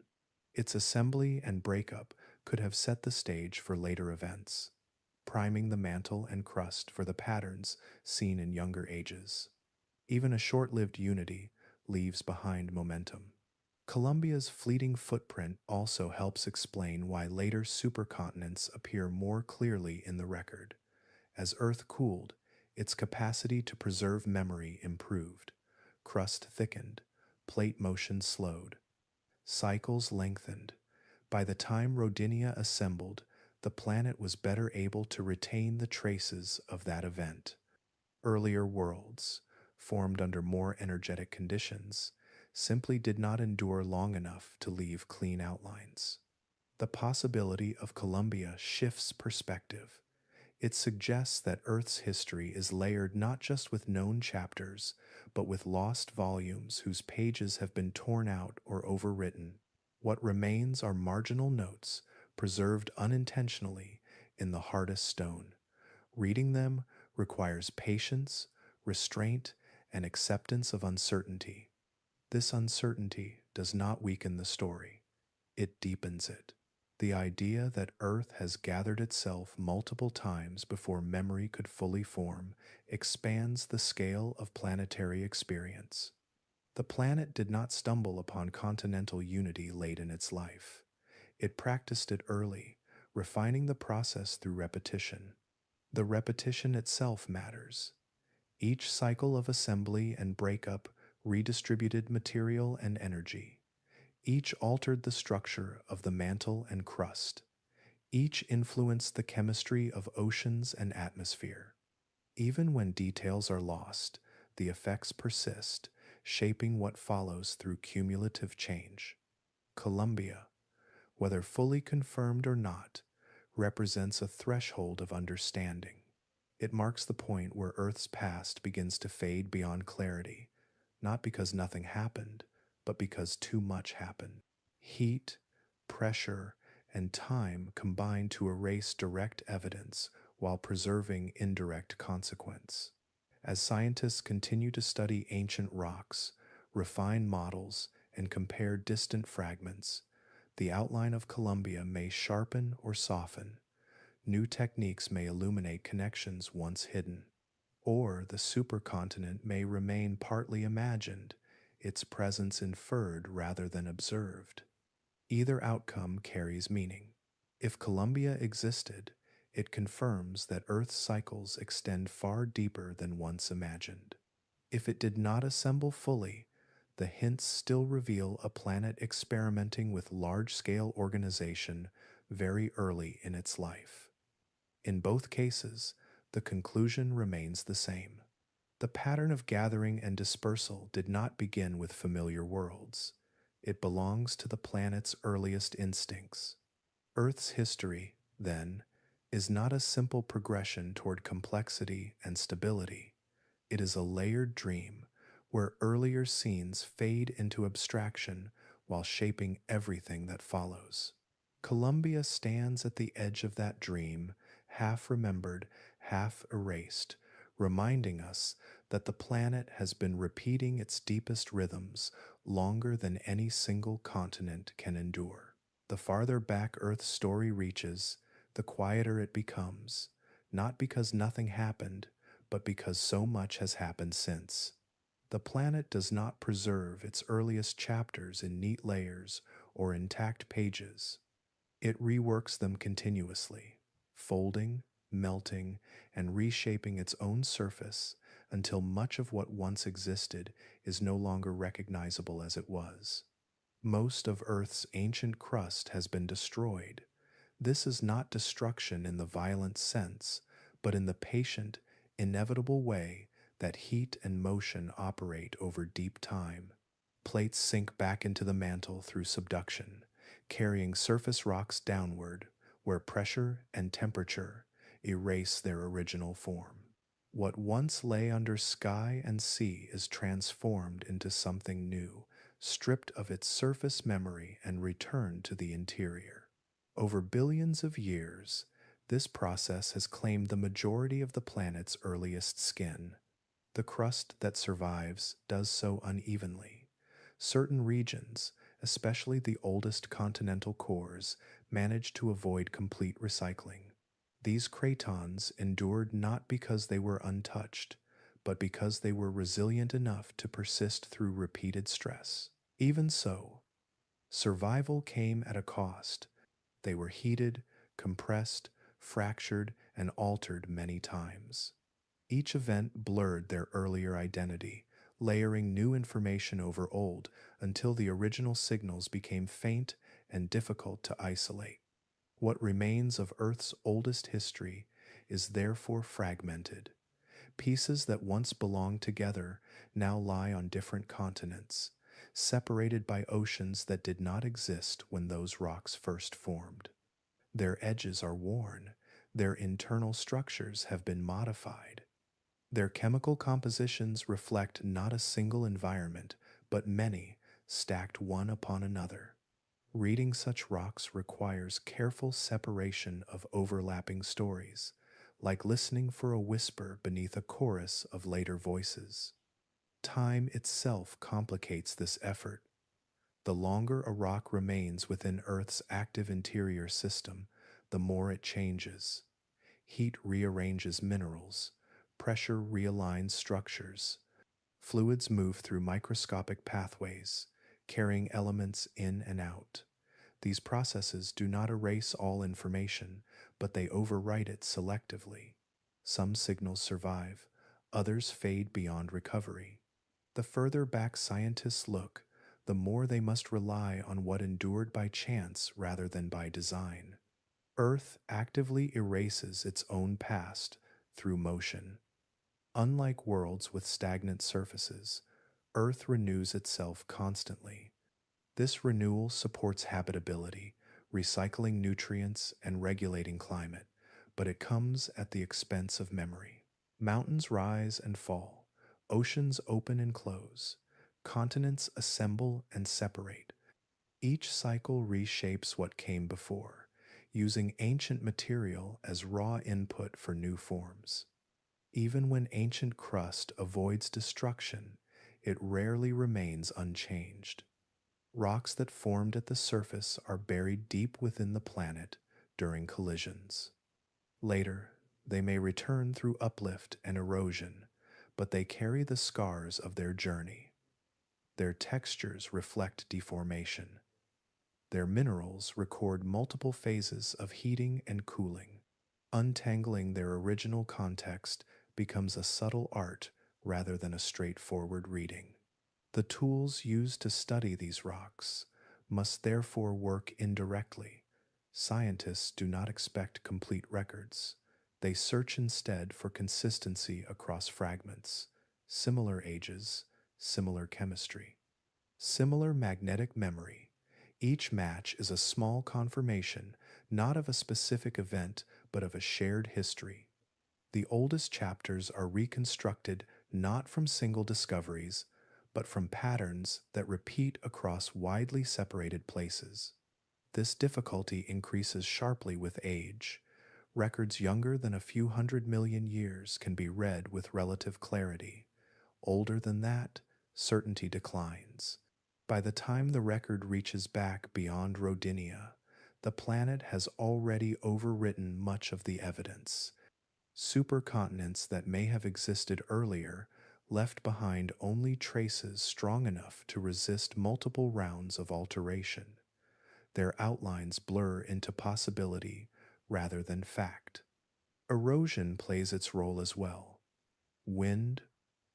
Its assembly and breakup could have set the stage for later events, priming the mantle and crust for the patterns seen in younger ages. Even a short-lived unity leaves behind momentum. Colombia's fleeting footprint also helps explain why later supercontinents appear more clearly in the record. As Earth cooled, its capacity to preserve memory improved. Crust thickened, plate motion slowed, cycles lengthened. By the time Rodinia assembled, the planet was better able to retain the traces of that event. Earlier worlds, formed under more energetic conditions, simply did not endure long enough to leave clean outlines. The possibility of Colombia shifts perspective. It suggests that Earth's history is layered not just with known chapters, but with lost volumes whose pages have been torn out or overwritten. What remains are marginal notes, preserved unintentionally in the hardest stone. Reading them requires patience, restraint, and acceptance of uncertainty. This uncertainty does not weaken the story, it deepens it. The idea that Earth has gathered itself multiple times before memory could fully form expands the scale of planetary experience. The planet did not stumble upon continental unity late in its life. It practiced it early, refining the process through repetition. The repetition itself matters. Each cycle of assembly and breakup redistributed material and energy. Each altered the structure of the mantle and crust. Each influenced the chemistry of oceans and atmosphere. Even when details are lost, the effects persist, shaping what follows through cumulative change. Colombia, whether fully confirmed or not, represents a threshold of understanding. It marks the point where Earth's past begins to fade beyond clarity, not because nothing happened, but because too much happened. Heat, pressure, and time combine to erase direct evidence while preserving indirect consequence. As scientists continue to study ancient rocks, refine models, and compare distant fragments, the outline of Colombia may sharpen or soften. New techniques may illuminate connections once hidden. Or the supercontinent may remain partly imagined, its presence inferred rather than observed. Either outcome carries meaning. If Colombia existed, it confirms that Earth's cycles extend far deeper than once imagined. If it did not assemble fully, the hints still reveal a planet experimenting with large-scale organization very early in its life. In both cases, the conclusion remains the same. The pattern of gathering and dispersal did not begin with familiar worlds. It belongs to the planet's earliest instincts. Earth's history, then, is not a simple progression toward complexity and stability. It is a layered dream where earlier scenes fade into abstraction while shaping everything that follows. Colombia stands at the edge of that dream, half remembered, half erased, reminding us that the planet has been repeating its deepest rhythms longer than any single continent can endure. The farther back Earth's story reaches, the quieter it becomes, not because nothing happened, but because so much has happened since. The planet does not preserve its earliest chapters in neat layers or intact pages. It reworks them continuously, folding, melting, and reshaping its own surface until much of what once existed is no longer recognizable as it was. Most of Earth's ancient crust has been destroyed. This is not destruction in the violent sense, but in the patient, inevitable way that heat and motion operate over deep time. Plates sink back into the mantle through subduction, carrying surface rocks downward, where pressure and temperature erase their original form. What once lay under sky and sea is transformed into something new, stripped of its surface memory and returned to the interior. Over billions of years, this process has claimed the majority of the planet's earliest skin. The crust that survives does so unevenly. Certain regions, especially the oldest continental cores, manage to avoid complete recycling. These cratons endured not because they were untouched, but because they were resilient enough to persist through repeated stress. Even so, survival came at a cost. They were heated, compressed, fractured, and altered many times. Each event blurred their earlier identity, layering new information over old until the original signals became faint and difficult to isolate. What remains of Earth's oldest history is therefore fragmented. Pieces that once belonged together now lie on different continents, separated by oceans that did not exist when those rocks first formed. Their edges are worn, their internal structures have been modified. Their chemical compositions reflect not a single environment, but many, stacked one upon another. Reading such rocks requires careful separation of overlapping stories, like listening for a whisper beneath a chorus of later voices. Time itself complicates this effort. The longer a rock remains within Earth's active interior system, the more it changes. Heat rearranges minerals, pressure realigns structures, fluids move through microscopic pathways, carrying elements in and out. These processes do not erase all information, but they overwrite it selectively. Some signals survive, others fade beyond recovery. The further back scientists look, the more they must rely on what endured by chance rather than by design. Earth actively erases its own past through motion. Unlike worlds with stagnant surfaces, Earth renews itself constantly. This renewal supports habitability, recycling nutrients, and regulating climate, but it comes at the expense of memory. Mountains rise and fall, oceans open and close, continents assemble and separate. Each cycle reshapes what came before, using ancient material as raw input for new forms. Even when ancient crust avoids destruction, it rarely remains unchanged. Rocks that formed at the surface are buried deep within the planet during collisions. Later, they may return through uplift and erosion, but they carry the scars of their journey. Their textures reflect deformation. Their minerals record multiple phases of heating and cooling. Untangling their original context becomes a subtle art rather than a straightforward reading. The tools used to study these rocks must therefore work indirectly. Scientists do not expect complete records. They search instead for consistency across fragments, similar ages, similar chemistry, similar magnetic memory. Each match is a small confirmation, not of a specific event, but of a shared history. The oldest chapters are reconstructed not from single discoveries, but from patterns that repeat across widely separated places. This difficulty increases sharply with age. Records younger than a few 100 million years can be read with relative clarity. Older than that, certainty declines. By the time the record reaches back beyond Rodinia, the planet has already overwritten much of the evidence. Supercontinents that may have existed earlier left behind only traces strong enough to resist multiple rounds of alteration. Their outlines blur into possibility rather than fact. Erosion plays its role as well. Wind,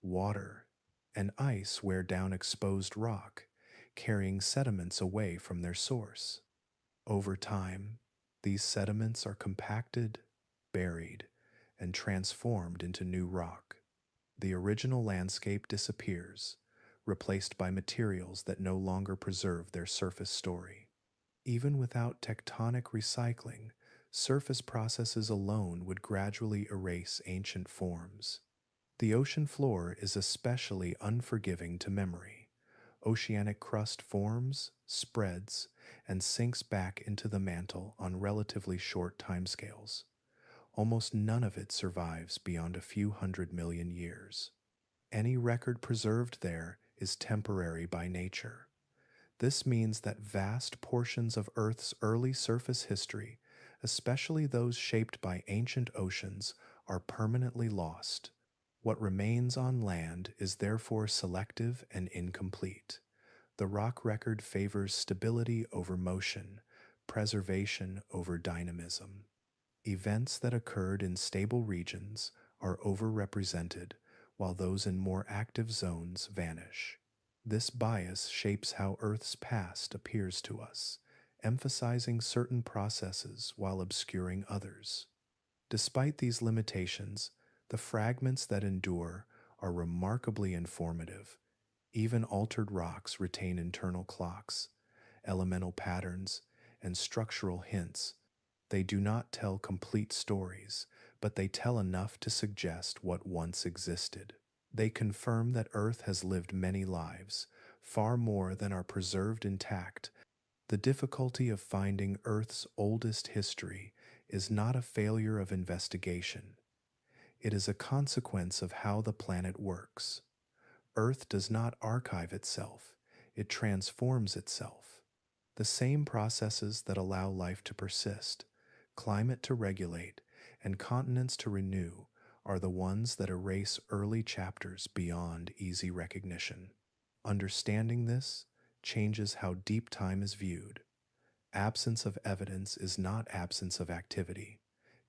water, and ice wear down exposed rock, carrying sediments away from their source. Over time, these sediments are compacted, buried, and transformed into new rock. The original landscape disappears, replaced by materials that no longer preserve their surface story. Even without tectonic recycling, surface processes alone would gradually erase ancient forms. The ocean floor is especially unforgiving to memory. Oceanic crust forms, spreads, and sinks back into the mantle on relatively short timescales. Almost none of it survives beyond a few 100 million years. Any record preserved there is temporary by nature. This means that vast portions of Earth's early surface history, especially those shaped by ancient oceans, are permanently lost. What remains on land is therefore selective and incomplete. The rock record favors stability over motion, preservation over dynamism. Events that occurred in stable regions are overrepresented, while those in more active zones vanish. This bias shapes how Earth's past appears to us, emphasizing certain processes while obscuring others. Despite these limitations, the fragments that endure are remarkably informative. Even altered rocks retain internal clocks, elemental patterns, and structural hints. They do not tell complete stories, but they tell enough to suggest what once existed. They confirm that Earth has lived many lives, far more than are preserved intact. The difficulty of finding Earth's oldest history is not a failure of investigation. It is a consequence of how the planet works. Earth does not archive itself, it transforms itself. The same processes that allow life to persist, climate to regulate, and continents to renew are the ones that erase early chapters beyond easy recognition. Understanding this changes how deep time is viewed. Absence of evidence is not absence of activity.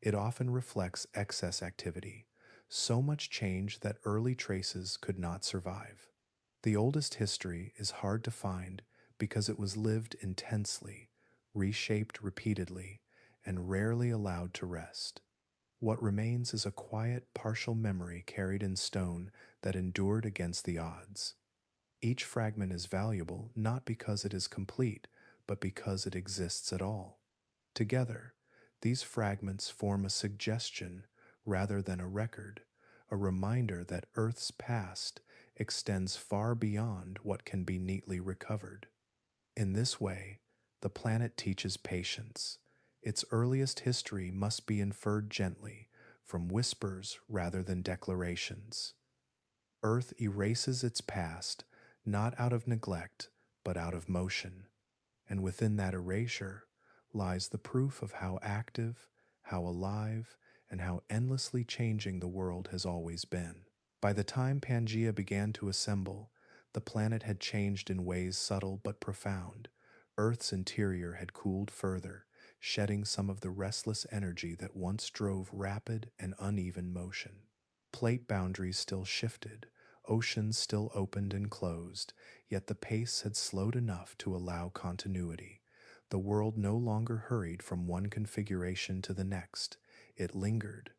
It often reflects excess activity, so much change that early traces could not survive. The oldest history is hard to find because it was lived intensely, reshaped repeatedly, and rarely allowed to rest. What remains is a quiet, partial memory carried in stone that endured against the odds. Each fragment is valuable not because it is complete, but because it exists at all. Together, these fragments form a suggestion rather than a record, a reminder that Earth's past extends far beyond what can be neatly recovered. In this way, the planet teaches patience. Its earliest history must be inferred gently, from whispers rather than declarations. Earth erases its past, not out of neglect, but out of motion. And within that erasure lies the proof of how active, how alive, and how endlessly changing the world has always been. By the time Pangaea began to assemble, the planet had changed in ways subtle but profound. Earth's interior had cooled further, shedding some of the restless energy that once drove rapid and uneven motion. Plate boundaries still shifted, oceans still opened and closed, yet the pace had slowed enough to allow continuity. The world no longer hurried from one configuration to the next. It lingered.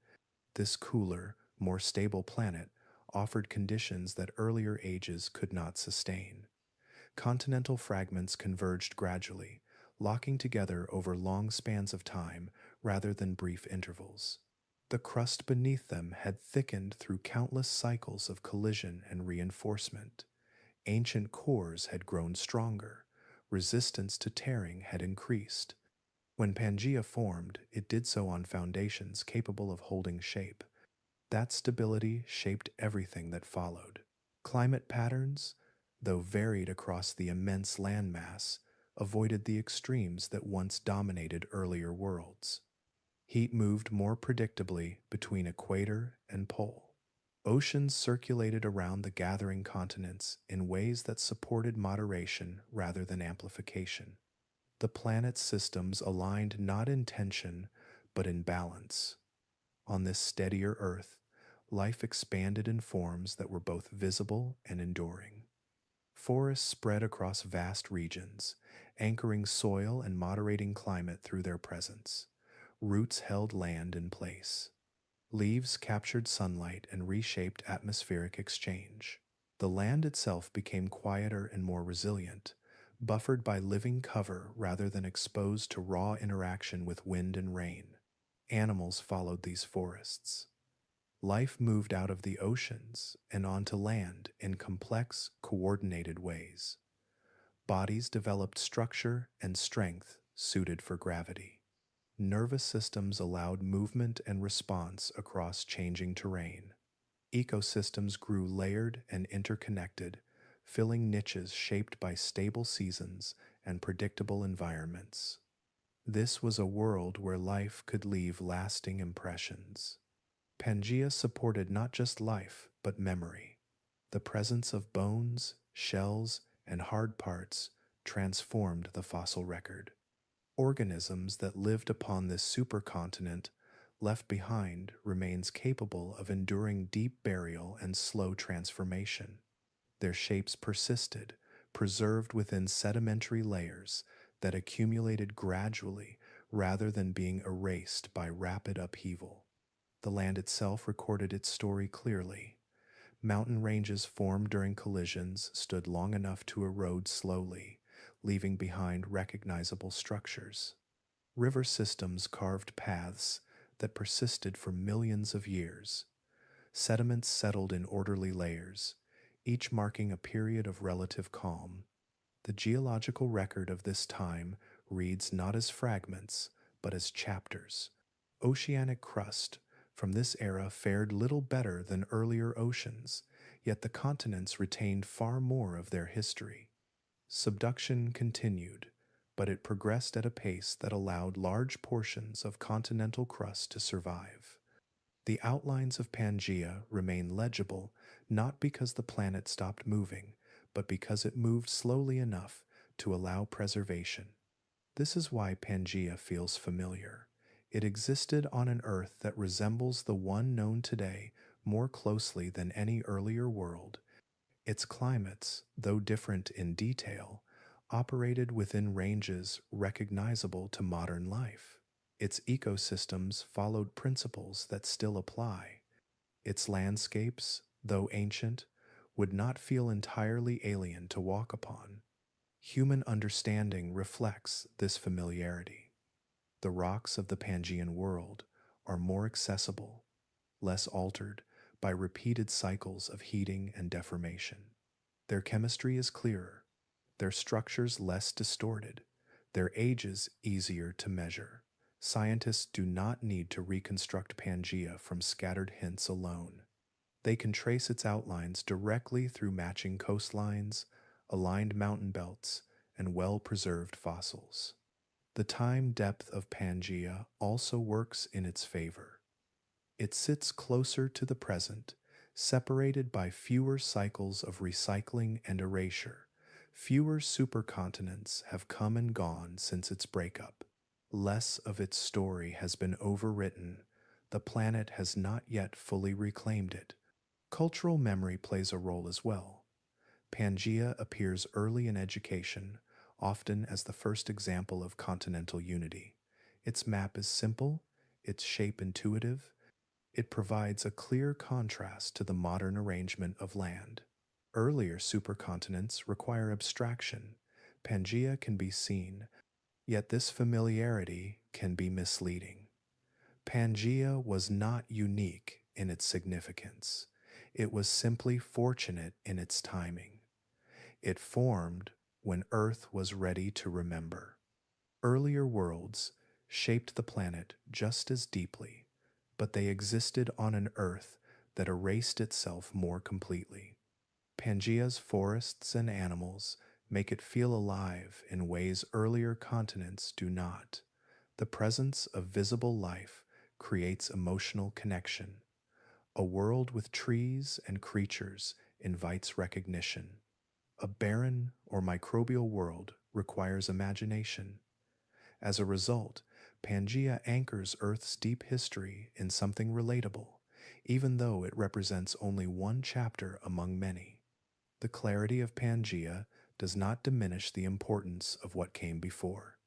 This cooler, more stable planet offered conditions that earlier ages could not sustain. Continental fragments converged gradually, locking together over long spans of time rather than brief intervals. The crust beneath them had thickened through countless cycles of collision and reinforcement. Ancient cores had grown stronger, resistance to tearing had increased. When Pangaea formed, it did so on foundations capable of holding shape. That stability shaped everything that followed. Climate patterns, though varied across the immense landmass, avoided the extremes that once dominated earlier worlds. Heat moved more predictably between equator and pole. Oceans circulated around the gathering continents in ways that supported moderation rather than amplification. The planet's systems aligned not in tension, but in balance. On this steadier Earth, life expanded in forms that were both visible and enduring. Forests spread across vast regions, anchoring soil and moderating climate through their presence. Roots held land in place. Leaves captured sunlight and reshaped atmospheric exchange. The land itself became quieter and more resilient, buffered by living cover rather than exposed to raw interaction with wind and rain. Animals followed these forests. Life moved out of the oceans and onto land in complex, coordinated ways. Bodies developed structure and strength suited for gravity. Nervous systems allowed movement and response across changing terrain. Ecosystems grew layered and interconnected, filling niches shaped by stable seasons and predictable environments. This was a world where life could leave lasting impressions. Pangaea supported not just life, but memory. The presence of bones, shells, and hard parts transformed the fossil record. Organisms that lived upon this supercontinent left behind remains capable of enduring deep burial and slow transformation. Their shapes persisted, preserved within sedimentary layers that accumulated gradually rather than being erased by rapid upheaval. The land itself recorded its story clearly. Mountain ranges formed during collisions stood long enough to erode slowly, leaving behind recognizable structures. River systems carved paths that persisted for millions of years. Sediments settled in orderly layers, each marking a period of relative calm. The geological record of this time reads not as fragments, but as chapters. Oceanic crust from this era fared little better than earlier oceans, yet the continents retained far more of their history. Subduction continued, but it progressed at a pace that allowed large portions of continental crust to survive. The outlines of Pangaea remain legible not because the planet stopped moving, but because it moved slowly enough to allow preservation. This is why Pangaea feels familiar. It existed on an Earth that resembles the one known today more closely than any earlier world. Its climates, though different in detail, operated within ranges recognizable to modern life. Its ecosystems followed principles that still apply. Its landscapes, though ancient, would not feel entirely alien to walk upon. Human understanding reflects this familiarity. The rocks of the Pangaean world are more accessible, less altered by repeated cycles of heating and deformation. Their chemistry is clearer, their structures less distorted, their ages easier to measure. Scientists do not need to reconstruct Pangaea from scattered hints alone. They can trace its outlines directly through matching coastlines, aligned mountain belts, and well-preserved fossils. The time depth of Pangaea also works in its favor. It sits closer to the present, separated by fewer cycles of recycling and erasure. Fewer supercontinents have come and gone since its breakup. Less of its story has been overwritten. The planet has not yet fully reclaimed it. Cultural memory plays a role as well. Pangaea appears early in education, often as the first example of continental unity. Its map is simple, its shape intuitive. It provides a clear contrast to the modern arrangement of land. Earlier supercontinents require abstraction. Pangaea can be seen, yet this familiarity can be misleading. Pangaea was not unique in its significance. It was simply fortunate in its timing. It formed when Earth was ready to remember. Earlier worlds shaped the planet just as deeply, but they existed on an Earth that erased itself more completely. Pangea's forests and animals make it feel alive in ways earlier continents do not. The presence of visible life creates emotional connection. A world with trees and creatures invites recognition. A barren or microbial world requires imagination. As a result, Pangea anchors Earth's deep history in something relatable, even though it represents only one chapter among many. The clarity of Pangea does not diminish the importance of what came before.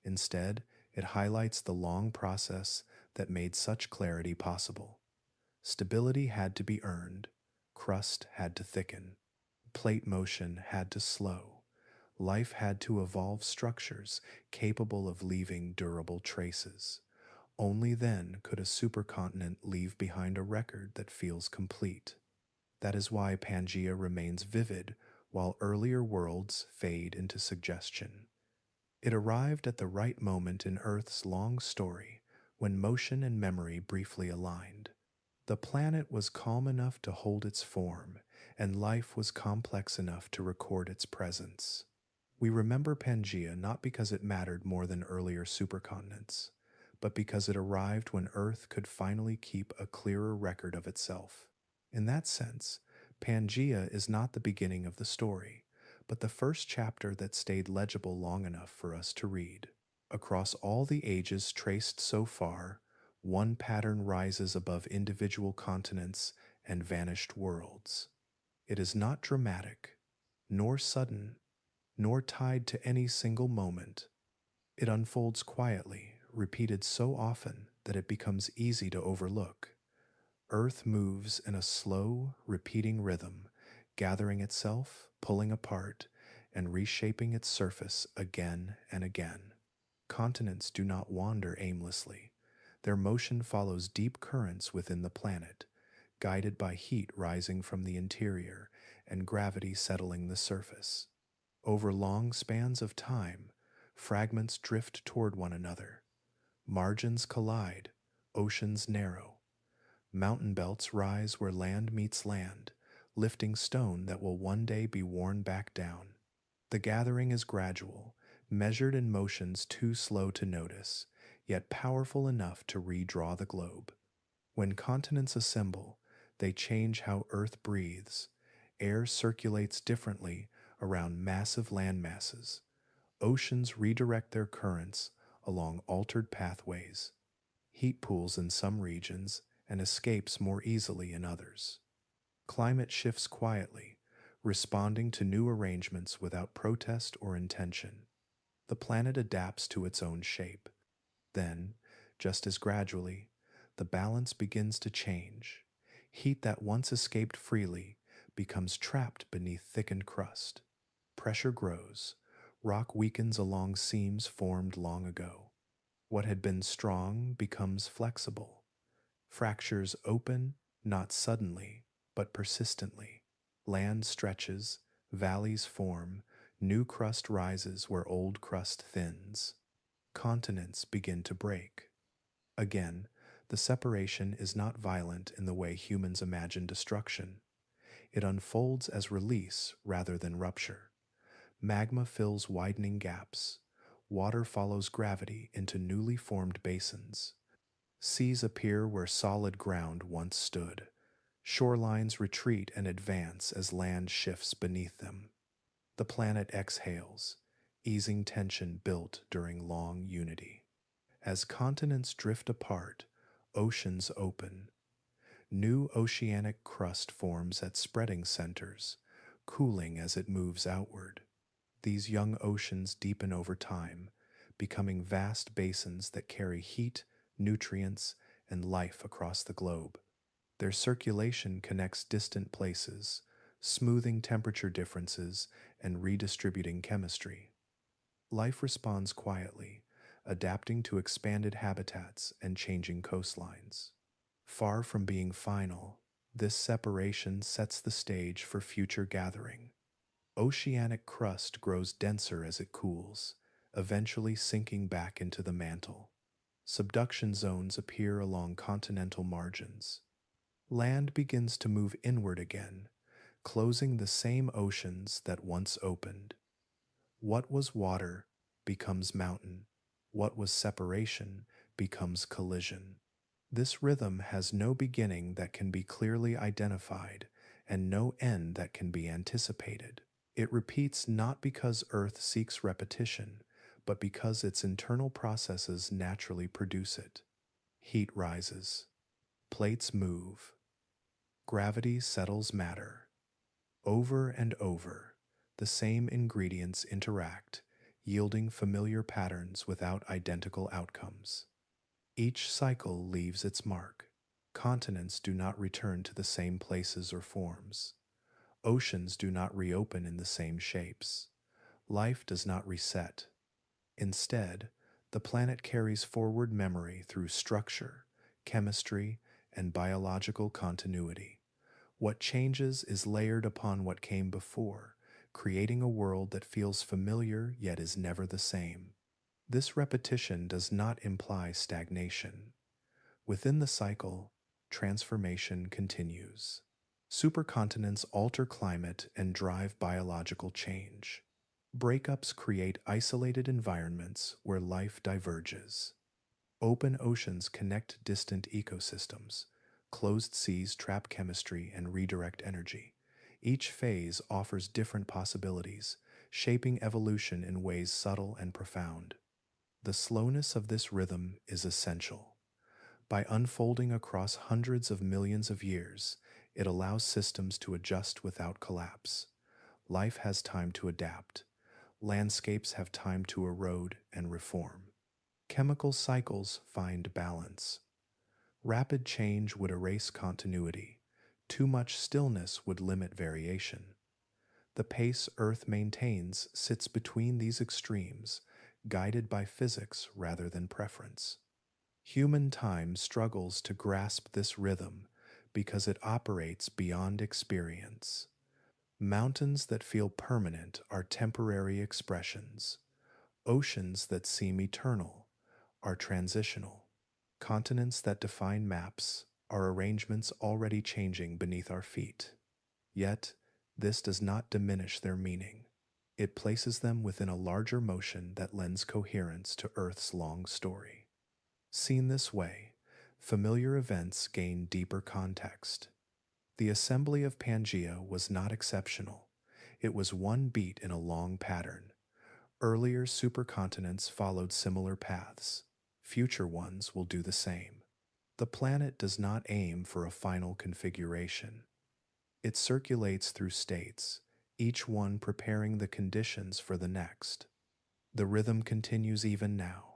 Instead, it highlights the long process that made such clarity possible. Stability had to be earned, crust had to thicken, plate motion had to slow, life had to evolve structures capable of leaving durable traces. Only then could a supercontinent leave behind a record that feels complete. That is why Pangaea remains vivid while earlier worlds fade into suggestion. It arrived at the right moment in Earth's long story when motion and memory briefly aligned. The planet was calm enough to hold its form, and life was complex enough to record its presence. We remember Pangaea not because it mattered more than earlier supercontinents, but because it arrived when Earth could finally keep a clearer record of itself. In that sense, Pangaea is not the beginning of the story, but the first chapter that stayed legible long enough for us to read. Across all the ages traced so far, one pattern rises above individual continents and vanished worlds. It is not dramatic, nor sudden, nor tied to any single moment. It unfolds quietly, repeated so often that it becomes easy to overlook. Earth moves in a slow, repeating rhythm, gathering itself, pulling apart, and reshaping its surface again and again. Continents do not wander aimlessly. Their motion follows deep currents within the planet, guided by heat rising from the interior and gravity settling the surface. Over long spans of time, fragments drift toward one another. Margins collide, oceans narrow. Mountain belts rise where land meets land, lifting stone that will one day be worn back down. The gathering is gradual, measured in motions too slow to notice, yet powerful enough to redraw the globe. When continents assemble, they change how Earth breathes. Air circulates differently around massive land masses. Oceans redirect their currents along altered pathways. Heat pools in some regions and escapes more easily in others. Climate shifts quietly, responding to new arrangements without protest or intention. The planet adapts to its own shape. Then, just as gradually, the balance begins to change. Heat that once escaped freely becomes trapped beneath thickened crust. Pressure grows. Rock weakens along seams formed long ago. What had been strong becomes flexible. Fractures open, not suddenly, but persistently. Land stretches, valleys form, new crust rises where old crust thins. Continents begin to break. Again, the separation is not violent in the way humans imagine destruction. It unfolds as release rather than rupture. Magma fills widening gaps. Water follows gravity into newly formed basins. Seas appear where solid ground once stood. Shorelines retreat and advance as land shifts beneath them. The planet exhales, easing tension built during long unity. As continents drift apart, oceans open. New oceanic crust forms at spreading centers, cooling as it moves outward. These young oceans deepen over time, becoming vast basins that carry heat, nutrients, and life across the globe. Their circulation connects distant places, smoothing temperature differences and redistributing chemistry. Life responds quietly, adapting to expanded habitats and changing coastlines. Far from being final, this separation sets the stage for future gathering. Oceanic crust grows denser as it cools, eventually sinking back into the mantle. Subduction zones appear along continental margins. Land begins to move inward again, closing the same oceans that once opened. What was water becomes mountain. What was separation becomes collision. This rhythm has no beginning that can be clearly identified and no end that can be anticipated. It repeats not because Earth seeks repetition, but because its internal processes naturally produce it. Heat rises. Plates move. Gravity settles matter. Over and over, the same ingredients interact, yielding familiar patterns without identical outcomes. Each cycle leaves its mark. Continents do not return to the same places or forms. Oceans do not reopen in the same shapes. Life does not reset. Instead, the planet carries forward memory through structure, chemistry, and biological continuity. What changes is layered upon what came before, creating a world that feels familiar yet is never the same. This repetition does not imply stagnation. Within the cycle, transformation continues. Supercontinents alter climate and drive biological change. Breakups create isolated environments where life diverges. Open oceans connect distant ecosystems. Closed seas trap chemistry and redirect energy. Each phase offers different possibilities, shaping evolution in ways subtle and profound. The slowness of this rhythm is essential. By unfolding across hundreds of millions of years, it allows systems to adjust without collapse. Life has time to adapt. Landscapes have time to erode and reform. Chemical cycles find balance. Rapid change would erase continuity. Too much stillness would limit variation. The pace Earth maintains sits between these extremes, guided by physics rather than preference. Human time struggles to grasp this rhythm because it operates beyond experience. Mountains that feel permanent are temporary expressions. Oceans that seem eternal are transitional. Continents that define maps are arrangements already changing beneath our feet. Yet, this does not diminish their meaning. It places them within a larger motion that lends coherence to Earth's long story. Seen this way, familiar events gain deeper context. The assembly of Pangea was not exceptional. It was one beat in a long pattern. Earlier supercontinents followed similar paths. Future ones will do the same. The planet does not aim for a final configuration. It circulates through states, each one preparing the conditions for the next. The rhythm continues even now.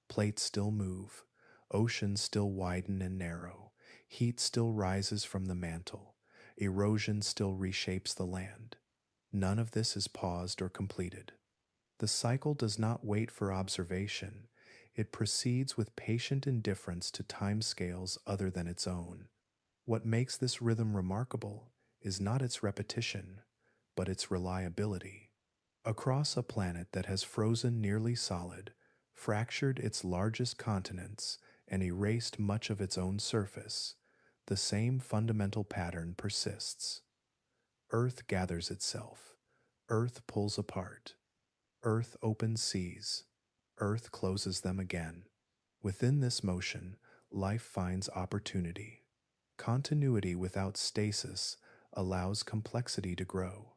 Plates still move, oceans still widen and narrow, heat still rises from the mantle, erosion still reshapes the land. None of this is paused or completed. The cycle does not wait for observation. It proceeds with patient indifference to timescales other than its own. What makes this rhythm remarkable is not its repetition, but its reliability. Across a planet that has frozen nearly solid, fractured its largest continents, and erased much of its own surface, the same fundamental pattern persists. Earth gathers itself. Earth pulls apart. Earth opens seas. Earth closes them again. Within this motion, life finds opportunity. Continuity without stasis allows complexity to grow.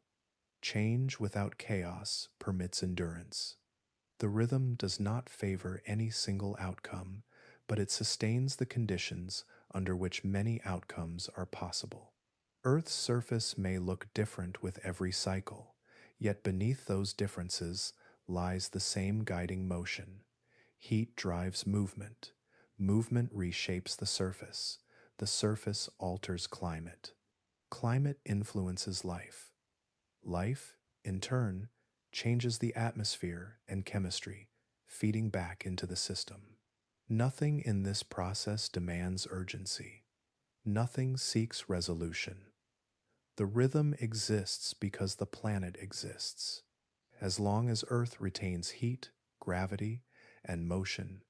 Change without chaos permits endurance. The rhythm does not favor any single outcome, but it sustains the conditions under which many outcomes are possible. Earth's surface may look different with every cycle, yet beneath those differences lies the same guiding motion. Heat drives movement. Movement reshapes the surface alters climate. Climate influences life. Life, in turn, changes the atmosphere and chemistry, feeding back into the system. Nothing in this process demands urgency. Nothing seeks resolution. The rhythm exists because the planet exists. As long as Earth retains heat, gravity, and motion,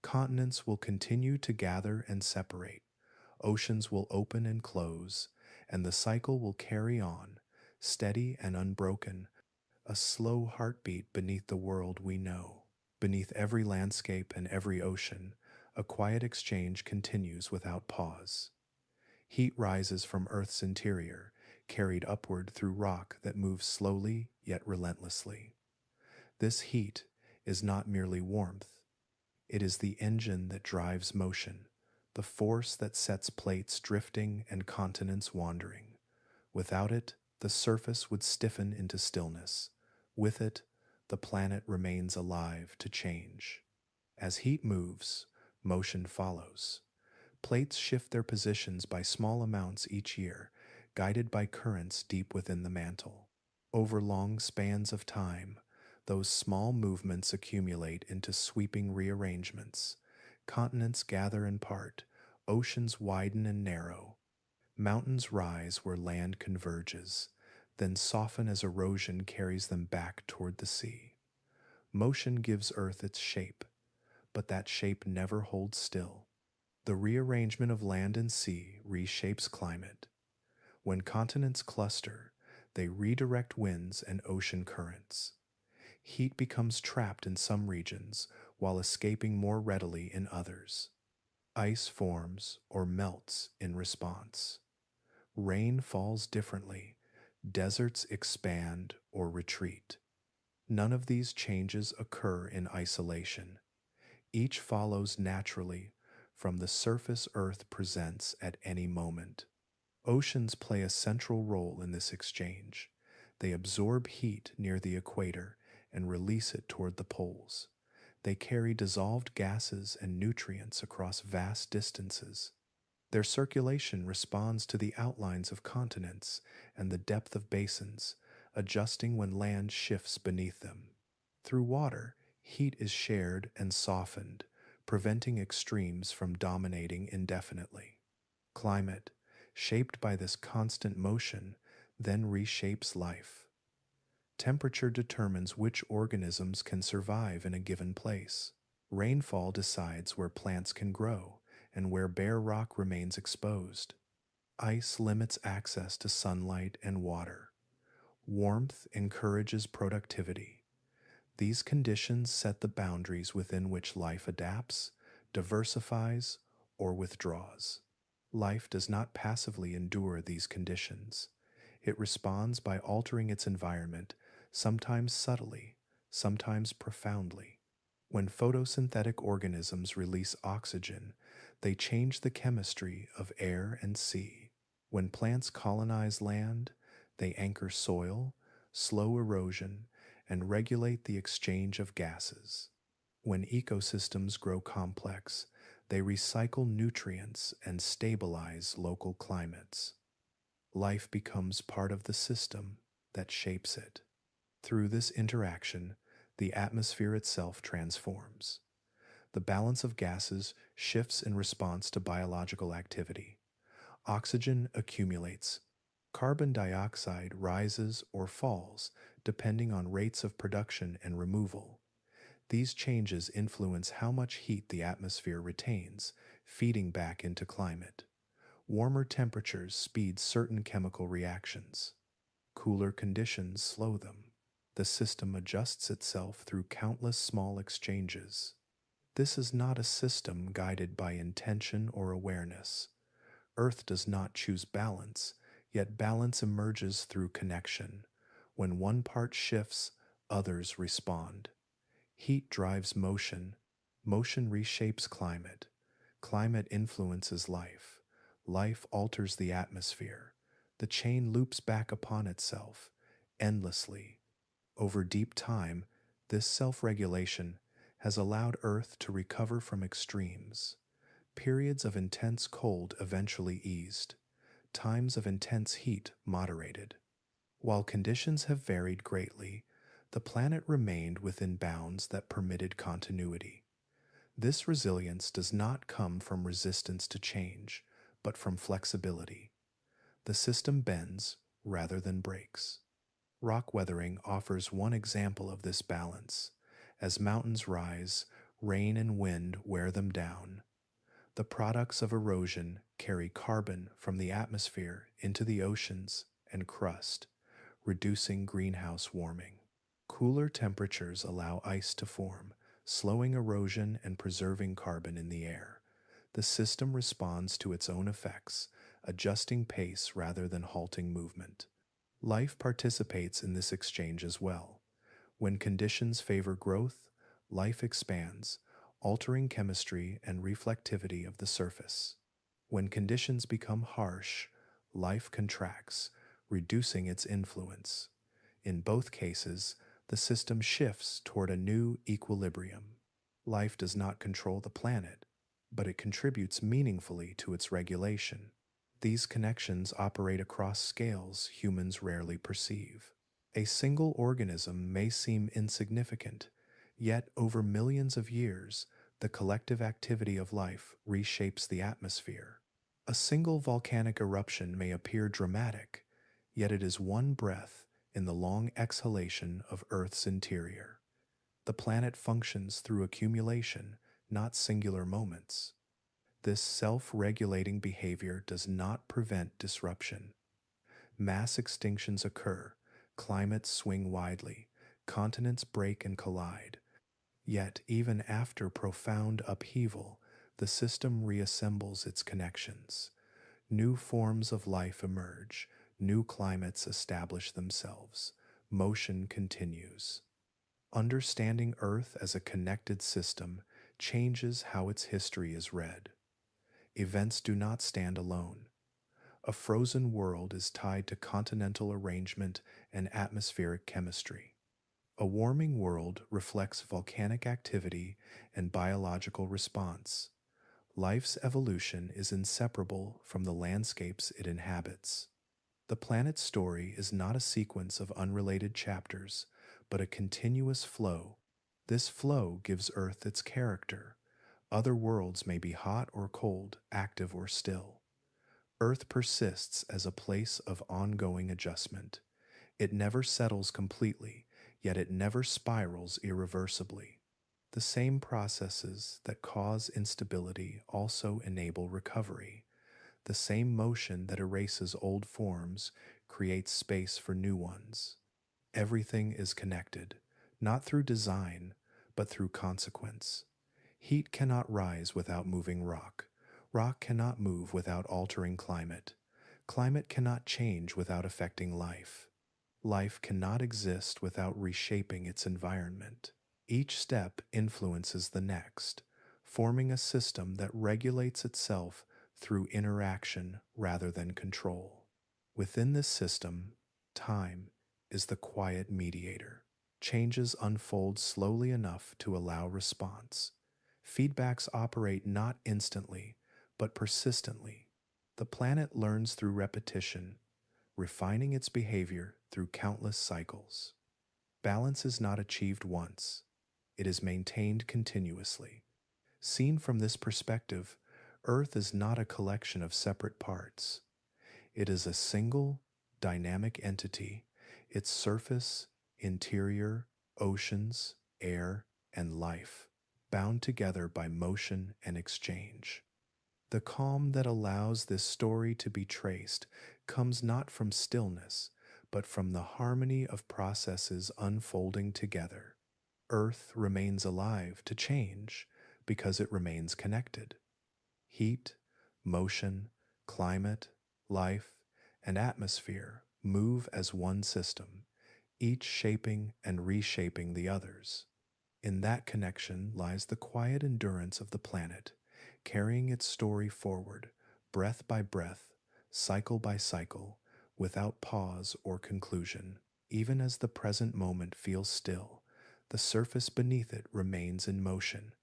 continents will continue to gather and separate, oceans will open and close, and the cycle will carry on, steady and unbroken, a slow heartbeat beneath the world we know. Beneath every landscape and every ocean, a quiet exchange continues without pause. Heat rises from Earth's interior, carried upward through rock that moves slowly yet relentlessly. This heat is not merely warmth, it is the engine that drives motion, the force that sets plates drifting and continents wandering. Without it, the surface would stiffen into stillness. With it, the planet remains alive to change. As heat moves, motion follows. Plates shift their positions by small amounts each year, guided by currents deep within the mantle. Over long spans of time, those small movements accumulate into sweeping rearrangements. Continents gather and part, oceans widen and narrow. Mountains rise where land converges, then soften as erosion carries them back toward the sea. Motion gives Earth its shape, but that shape never holds still. The rearrangement of land and sea reshapes climate. When continents cluster, they redirect winds and ocean currents. Heat becomes trapped in some regions while escaping more readily in others. Ice forms or melts in response. Rain falls differently. Deserts expand or retreat. None of these changes occur in isolation. Each follows naturally from the surface Earth presents at any moment. Oceans play a central role in this exchange. They absorb heat near the equator and release it toward the poles. They carry dissolved gases and nutrients across vast distances. Their circulation responds to the outlines of continents and the depth of basins, adjusting when land shifts beneath them. Through water, heat is shared and softened, preventing extremes from dominating indefinitely. Climate, shaped by this constant motion, then reshapes life. Temperature determines which organisms can survive in a given place. Rainfall decides where plants can grow and where bare rock remains exposed. Ice limits access to sunlight and water. Warmth encourages productivity. These conditions set the boundaries within which life adapts, diversifies, or withdraws. Life does not passively endure these conditions. It responds by altering its environment, sometimes subtly, sometimes profoundly. When photosynthetic organisms release oxygen, they change the chemistry of air and sea. When plants colonize land, they anchor soil, slow erosion, and regulate the exchange of gases. When ecosystems grow complex, they recycle nutrients and stabilize local climates. Life becomes part of the system that shapes it. Through this interaction, the atmosphere itself transforms. The balance of gases shifts in response to biological activity. Oxygen accumulates. Carbon dioxide rises or falls depending on rates of production and removal. These changes influence how much heat the atmosphere retains, feeding back into climate. Warmer temperatures speed certain chemical reactions. Cooler conditions slow them. The system adjusts itself through countless small exchanges. This is not a system guided by intention or awareness. Earth does not choose balance, yet balance emerges through connection. When one part shifts, others respond. Heat drives motion. Motion reshapes climate. Climate influences life. Life alters the atmosphere. The chain loops back upon itself, endlessly. Over deep time, this self-regulation has allowed Earth to recover from extremes. Periods of intense cold eventually eased. Times of intense heat moderated. While conditions have varied greatly, the planet remained within bounds that permitted continuity. This resilience does not come from resistance to change, but from flexibility. The system bends, rather than breaks. Rock weathering offers one example of this balance. As mountains rise, rain and wind wear them down. The products of erosion carry carbon from the atmosphere into the oceans and crust, reducing greenhouse warming. Cooler temperatures allow ice to form, slowing erosion and preserving carbon in the air. The system responds to its own effects, adjusting pace rather than halting movement. Life participates in this exchange as well. When conditions favor growth, life expands, altering chemistry and reflectivity of the surface. When conditions become harsh, life contracts, reducing its influence. In both cases, the system shifts toward a new equilibrium. Life does not control the planet, but it contributes meaningfully to its regulation. These connections operate across scales humans rarely perceive. A single organism may seem insignificant, yet over millions of years, the collective activity of life reshapes the atmosphere. A single volcanic eruption may appear dramatic, yet it is one breath in the long exhalation of Earth's interior. The planet functions through accumulation, not singular moments. This self-regulating behavior does not prevent disruption. Mass extinctions occur, climates swing widely, continents break and collide. Yet, even after profound upheaval, the system reassembles its connections. New forms of life emerge, new climates establish themselves, motion continues. Understanding Earth as a connected system changes how its history is read. Events do not stand alone. A frozen world is tied to continental arrangement and atmospheric chemistry. A warming world reflects volcanic activity and biological response. Life's evolution is inseparable from the landscapes it inhabits. The planet's story is not a sequence of unrelated chapters, but a continuous flow. This flow gives Earth its character. Other worlds may be hot or cold, active or still. Earth persists as a place of ongoing adjustment. It never settles completely, yet it never spirals irreversibly. The same processes that cause instability also enable recovery. The same motion that erases old forms creates space for new ones. Everything is connected, not through design, but through consequence. Heat cannot rise without moving rock. Rock cannot move without altering climate. Climate cannot change without affecting life. Life cannot exist without reshaping its environment. Each step influences the next, forming a system that regulates itself through interaction rather than control. Within this system, time is the quiet mediator. Changes unfold slowly enough to allow response. Feedbacks operate not instantly, but persistently. The planet learns through repetition, refining its behavior through countless cycles. Balance is not achieved once, it is maintained continuously. Seen from this perspective, Earth is not a collection of separate parts. It is a single, dynamic entity, its surface, interior, oceans, air, and life, bound together by motion and exchange. The calm that allows this story to be traced comes not from stillness, but from the harmony of processes unfolding together. Earth remains alive to change because it remains connected. Heat, motion, climate, life, and atmosphere move as one system, each shaping and reshaping the others. In that connection lies the quiet endurance of the planet, carrying its story forward, breath by breath, cycle by cycle, without pause or conclusion. Even as the present moment feels still, the surface beneath it remains in motion.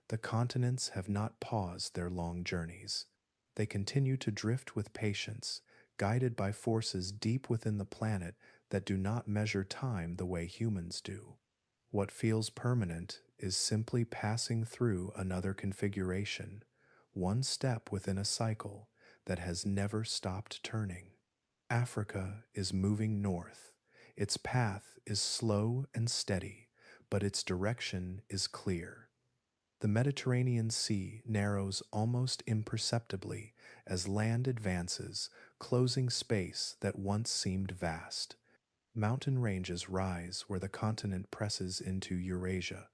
The continents have not paused their long journeys. They continue to drift with patience, guided by forces deep within the planet that do not measure time the way humans do. What feels permanent is simply passing through another configuration, one step within a cycle that has never stopped turning. Africa is moving north. Its path is slow and steady, but its direction is clear. The Mediterranean Sea narrows almost imperceptibly as land advances, closing space that once seemed vast. Mountain ranges rise where the continent presses into Eurasia,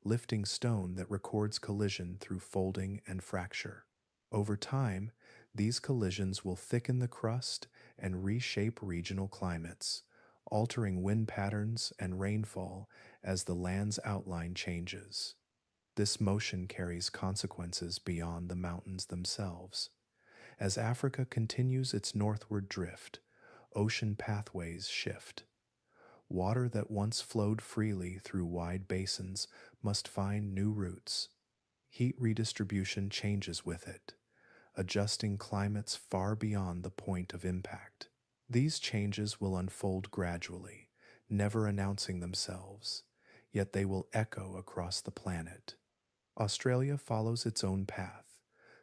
lifting stone that records collision through folding and fracture. Over time, these collisions will thicken the crust and reshape regional climates, altering wind patterns and rainfall as the land's outline changes. This motion carries consequences beyond the mountains themselves. As Africa continues its northward drift, ocean pathways shift. Water that once flowed freely through wide basins must find new routes. Heat redistribution changes with it, adjusting climates far beyond the point of impact. These changes will unfold gradually, never announcing themselves, yet they will echo across the planet. Australia follows its own path,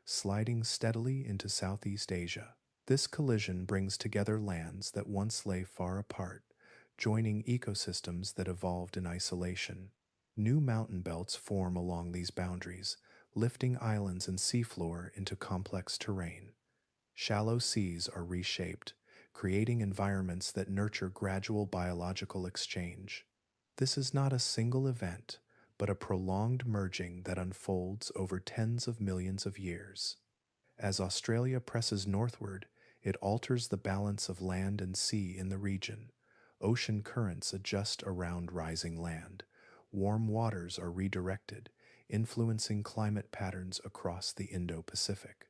sliding steadily into Southeast Asia. This collision brings together lands that once lay far apart, joining ecosystems that evolved in isolation. New mountain belts form along these boundaries, lifting islands and seafloor into complex terrain. Shallow seas are reshaped, creating environments that nurture gradual biological exchange. This is not a single event, but a prolonged merging that unfolds over tens of millions of years. As Australia presses northward, it alters the balance of land and sea in the region. Ocean currents adjust around rising land. Warm waters are redirected, influencing climate patterns across the Indo-Pacific.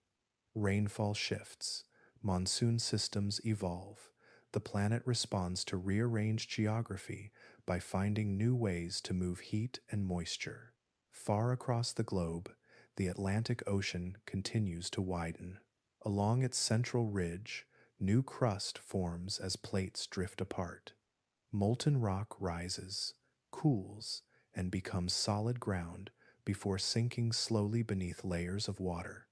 Rainfall shifts, monsoon systems evolve. The planet responds to rearranged geography by finding new ways to move heat and moisture. Far across the globe, the Atlantic Ocean continues to widen. Along its central ridge, new crust forms as plates drift apart. Molten rock rises, cools, and becomes solid ground before sinking slowly beneath layers of water.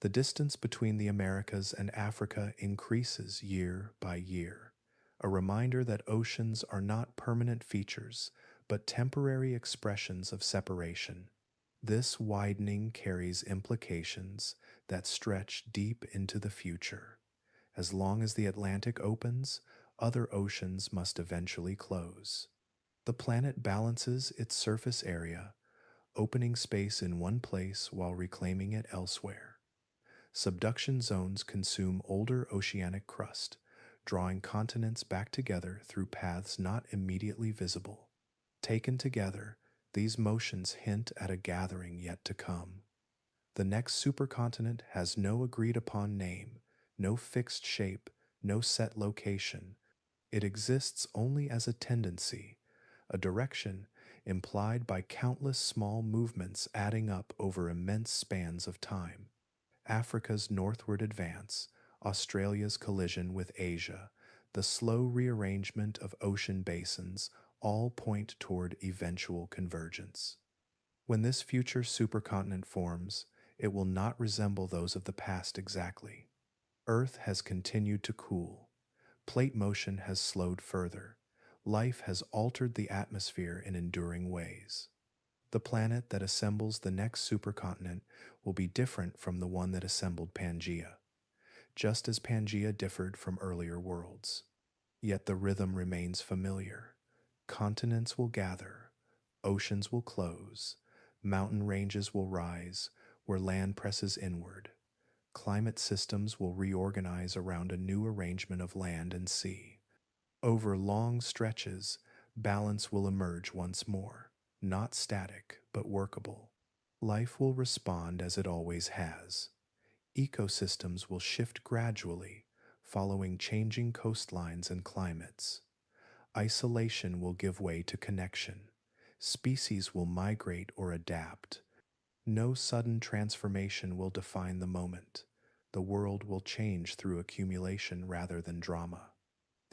The distance between the Americas and Africa increases year by year, a reminder that oceans are not permanent features, but temporary expressions of separation. This widening carries implications that stretch deep into the future. As long as the Atlantic opens, other oceans must eventually close. The planet balances its surface area, opening space in one place while reclaiming it elsewhere. Subduction zones consume older oceanic crust, drawing continents back together through paths not immediately visible. Taken together, these motions hint at a gathering yet to come. The next supercontinent has no agreed-upon name, no fixed shape, no set location. It exists only as a tendency, a direction implied by countless small movements adding up over immense spans of time. Africa's northward advance, Australia's collision with Asia, the slow rearrangement of ocean basins all point toward eventual convergence. When this future supercontinent forms, it will not resemble those of the past exactly. Earth has continued to cool. Plate motion has slowed further. Life has altered the atmosphere in enduring ways. The planet that assembles the next supercontinent will be different from the one that assembled Pangea, just as Pangaea differed from earlier worlds. Yet the rhythm remains familiar. Continents will gather, oceans will close, mountain ranges will rise where land presses inward. Climate systems will reorganize around a new arrangement of land and sea. Over long stretches, balance will emerge once more, not static, but workable. Life will respond as it always has. Ecosystems will shift gradually, following changing coastlines and climates. Isolation will give way to connection. Species will migrate or adapt. No sudden transformation will define the moment. The world will change through accumulation rather than drama.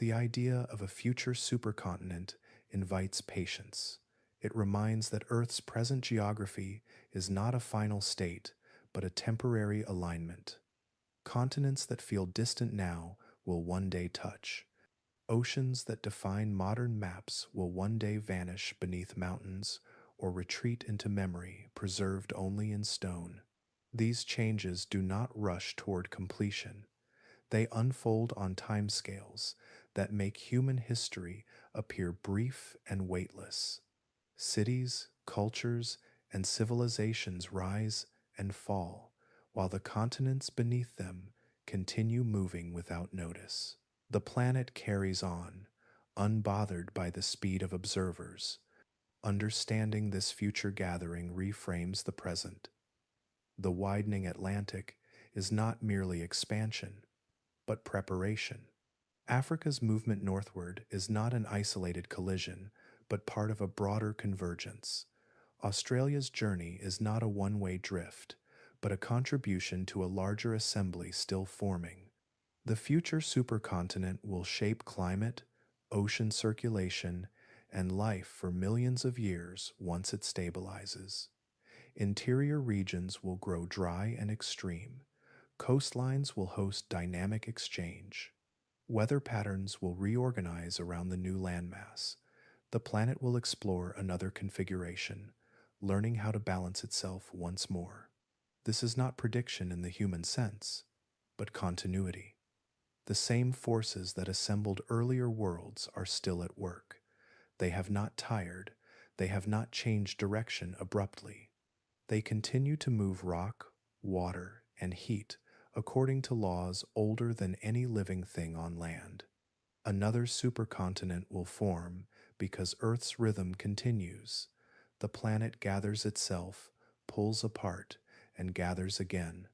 The idea of a future supercontinent invites patience. It reminds that Earth's present geography is not a final state, but a temporary alignment. Continents that feel distant now will one day touch. Oceans that define modern maps will one day vanish beneath mountains or retreat into memory preserved only in stone. These changes do not rush toward completion. They unfold on timescales that make human history appear brief and weightless. Cities, cultures, and civilizations rise and fall, while the continents beneath them continue moving without notice. The planet carries on, unbothered by the speed of observers. Understanding this future gathering reframes the present. The widening Atlantic is not merely expansion, but preparation. Africa's movement northward is not an isolated collision, but part of a broader convergence. Australia's journey is not a one-way drift, but a contribution to a larger assembly still forming. The future supercontinent will shape climate, ocean circulation, and life for millions of years once it stabilizes. Interior regions will grow dry and extreme. Coastlines will host dynamic exchange. Weather patterns will reorganize around the new landmass. The planet will explore another configuration, learning how to balance itself once more. This is not prediction in the human sense, but continuity. The same forces that assembled earlier worlds are still at work. They have not tired, they have not changed direction abruptly. They continue to move rock, water, and heat according to laws older than any living thing on land. Another supercontinent will form because Earth's rhythm continues. The planet gathers itself, pulls apart, and gathers again.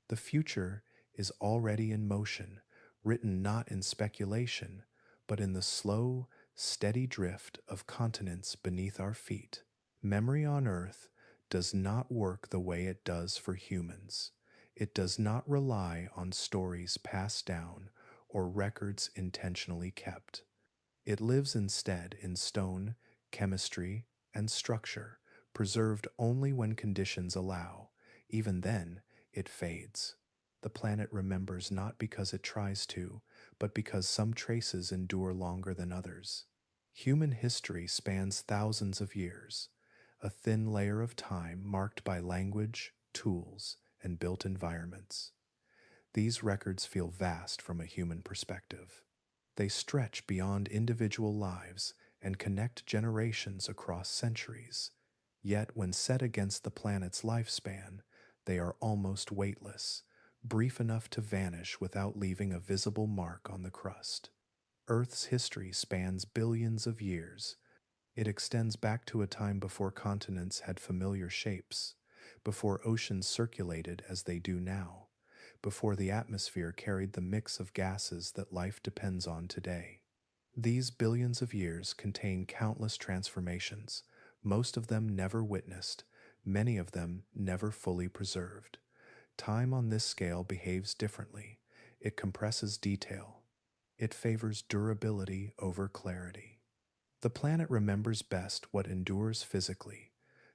The future is already in motion, written not in speculation, but in the slow, steady drift of continents beneath our feet. Memory on Earth does not work the way it does for humans. It does not rely on stories passed down or records intentionally kept. It lives instead in stone, chemistry, and structure, preserved only when conditions allow. Even then, it fades. The planet remembers not because it tries to, but because some traces endure longer than others. Human history spans thousands of years, a thin layer of time marked by language, tools, and built environments. These records feel vast from a human perspective. They stretch beyond individual lives and connect generations across centuries. Yet, when set against the planet's lifespan, they are almost weightless, brief enough to vanish without leaving a visible mark on the crust. Earth's history spans billions of years. It extends back to a time before continents had familiar shapes, before oceans circulated as they do now, before the atmosphere carried the mix of gases that life depends on today. These billions of years contain countless transformations, most of them never witnessed, many of them never fully preserved. Time on this scale behaves differently. It compresses detail. It favors durability over clarity. The planet remembers best what endures physically.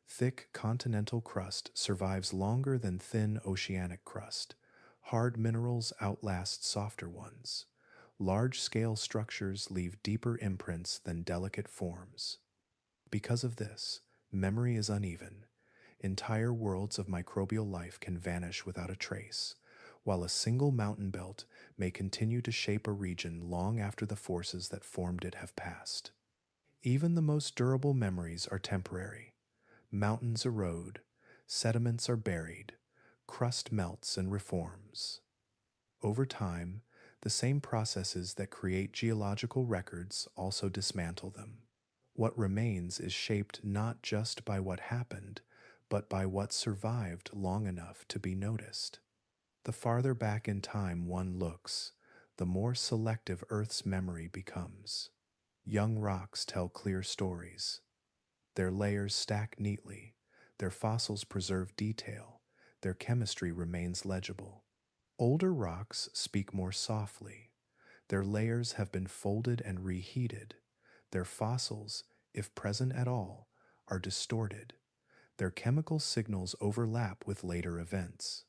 Thick continental crust survives longer than thin oceanic crust. Hard minerals outlast softer ones. Large-scale structures leave deeper imprints than delicate forms. Because of this, memory is uneven. Entire worlds of microbial life can vanish without a trace, while a single mountain belt may continue to shape a region long after the forces that formed it have passed. Even the most durable memories are temporary. Mountains erode, sediments are buried, crust melts and reforms. Over time, the same processes that create geological records also dismantle them. What remains is shaped not just by what happened, but by what survived long enough to be noticed. The farther back in time one looks, the more selective Earth's memory becomes. Young rocks tell clear stories. Their layers stack neatly, their fossils preserve detail, their chemistry remains legible. Older rocks speak more softly. Their layers have been folded and reheated. Their fossils, if present at all, are distorted. Their chemical signals overlap with later events.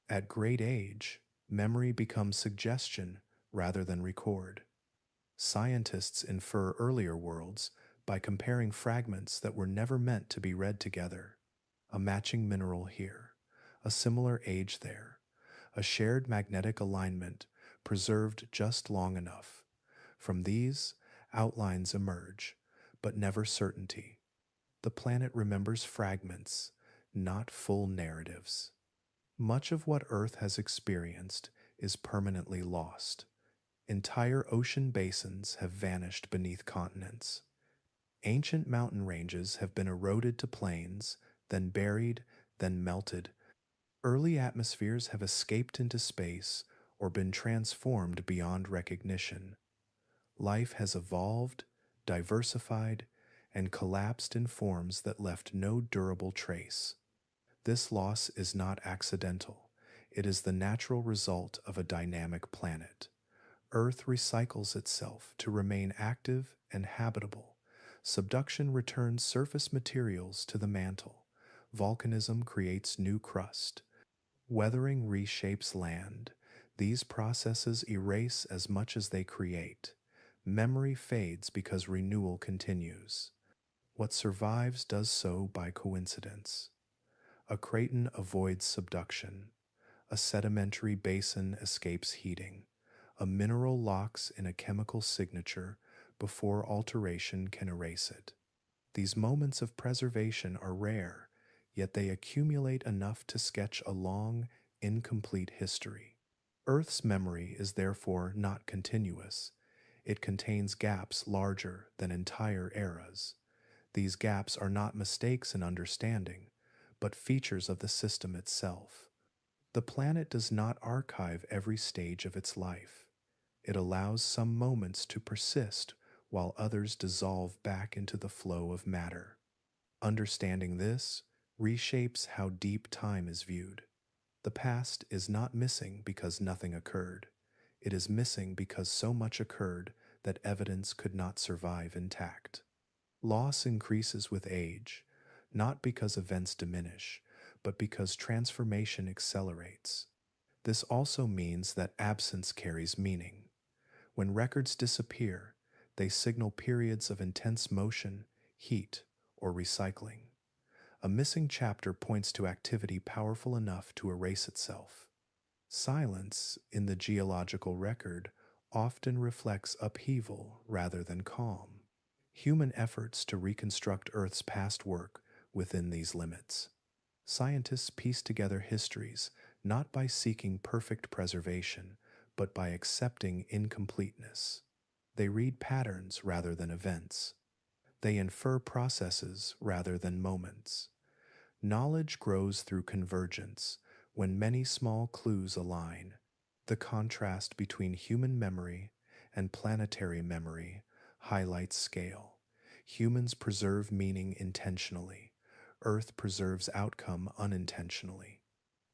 At great age, memory becomes suggestion rather than record. Scientists infer earlier worlds by comparing fragments that were never meant to be read together. A matching mineral here, a similar age there, a shared magnetic alignment preserved just long enough. From these, outlines emerge, but never certainty. The planet remembers fragments, not full narratives. Much of what Earth has experienced is permanently lost. Entire ocean basins have vanished beneath continents. Ancient mountain ranges have been eroded to plains, then buried, then melted. Early atmospheres have escaped into space or been transformed beyond recognition. Life has evolved, diversified, and collapsed in forms that left no durable trace. This loss is not accidental. It is the natural result of a dynamic planet. Earth recycles itself to remain active and habitable. Subduction returns surface materials to the mantle. Volcanism creates new crust. Weathering reshapes land. These processes erase as much as they create. Memory fades because renewal continues. What survives does so by coincidence. A craton avoids subduction. A sedimentary basin escapes heating. A mineral locks in a chemical signature before alteration can erase it. These moments of preservation are rare, yet they accumulate enough to sketch a long, incomplete history. Earth's memory is therefore not continuous. It contains gaps larger than entire eras. These gaps are not mistakes in understanding, but features of the system itself. The planet does not archive every stage of its life. It allows some moments to persist while others dissolve back into the flow of matter. Understanding this reshapes how deep time is viewed. The past is not missing because nothing occurred. It is missing because so much occurred that evidence could not survive intact. Loss increases with age, not because events diminish, but because transformation accelerates. This also means that absence carries meaning. When records disappear, they signal periods of intense motion, heat, or recycling. A missing chapter points to activity powerful enough to erase itself. Silence in the geological record often reflects upheaval rather than calm. Human efforts to reconstruct Earth's past work within these limits. Scientists piece together histories not by seeking perfect preservation, but by accepting incompleteness. They read patterns rather than events. They infer processes rather than moments. Knowledge grows through convergence when many small clues align. The contrast between human memory and planetary memory highlights scale. Humans preserve meaning intentionally. Earth preserves outcome unintentionally.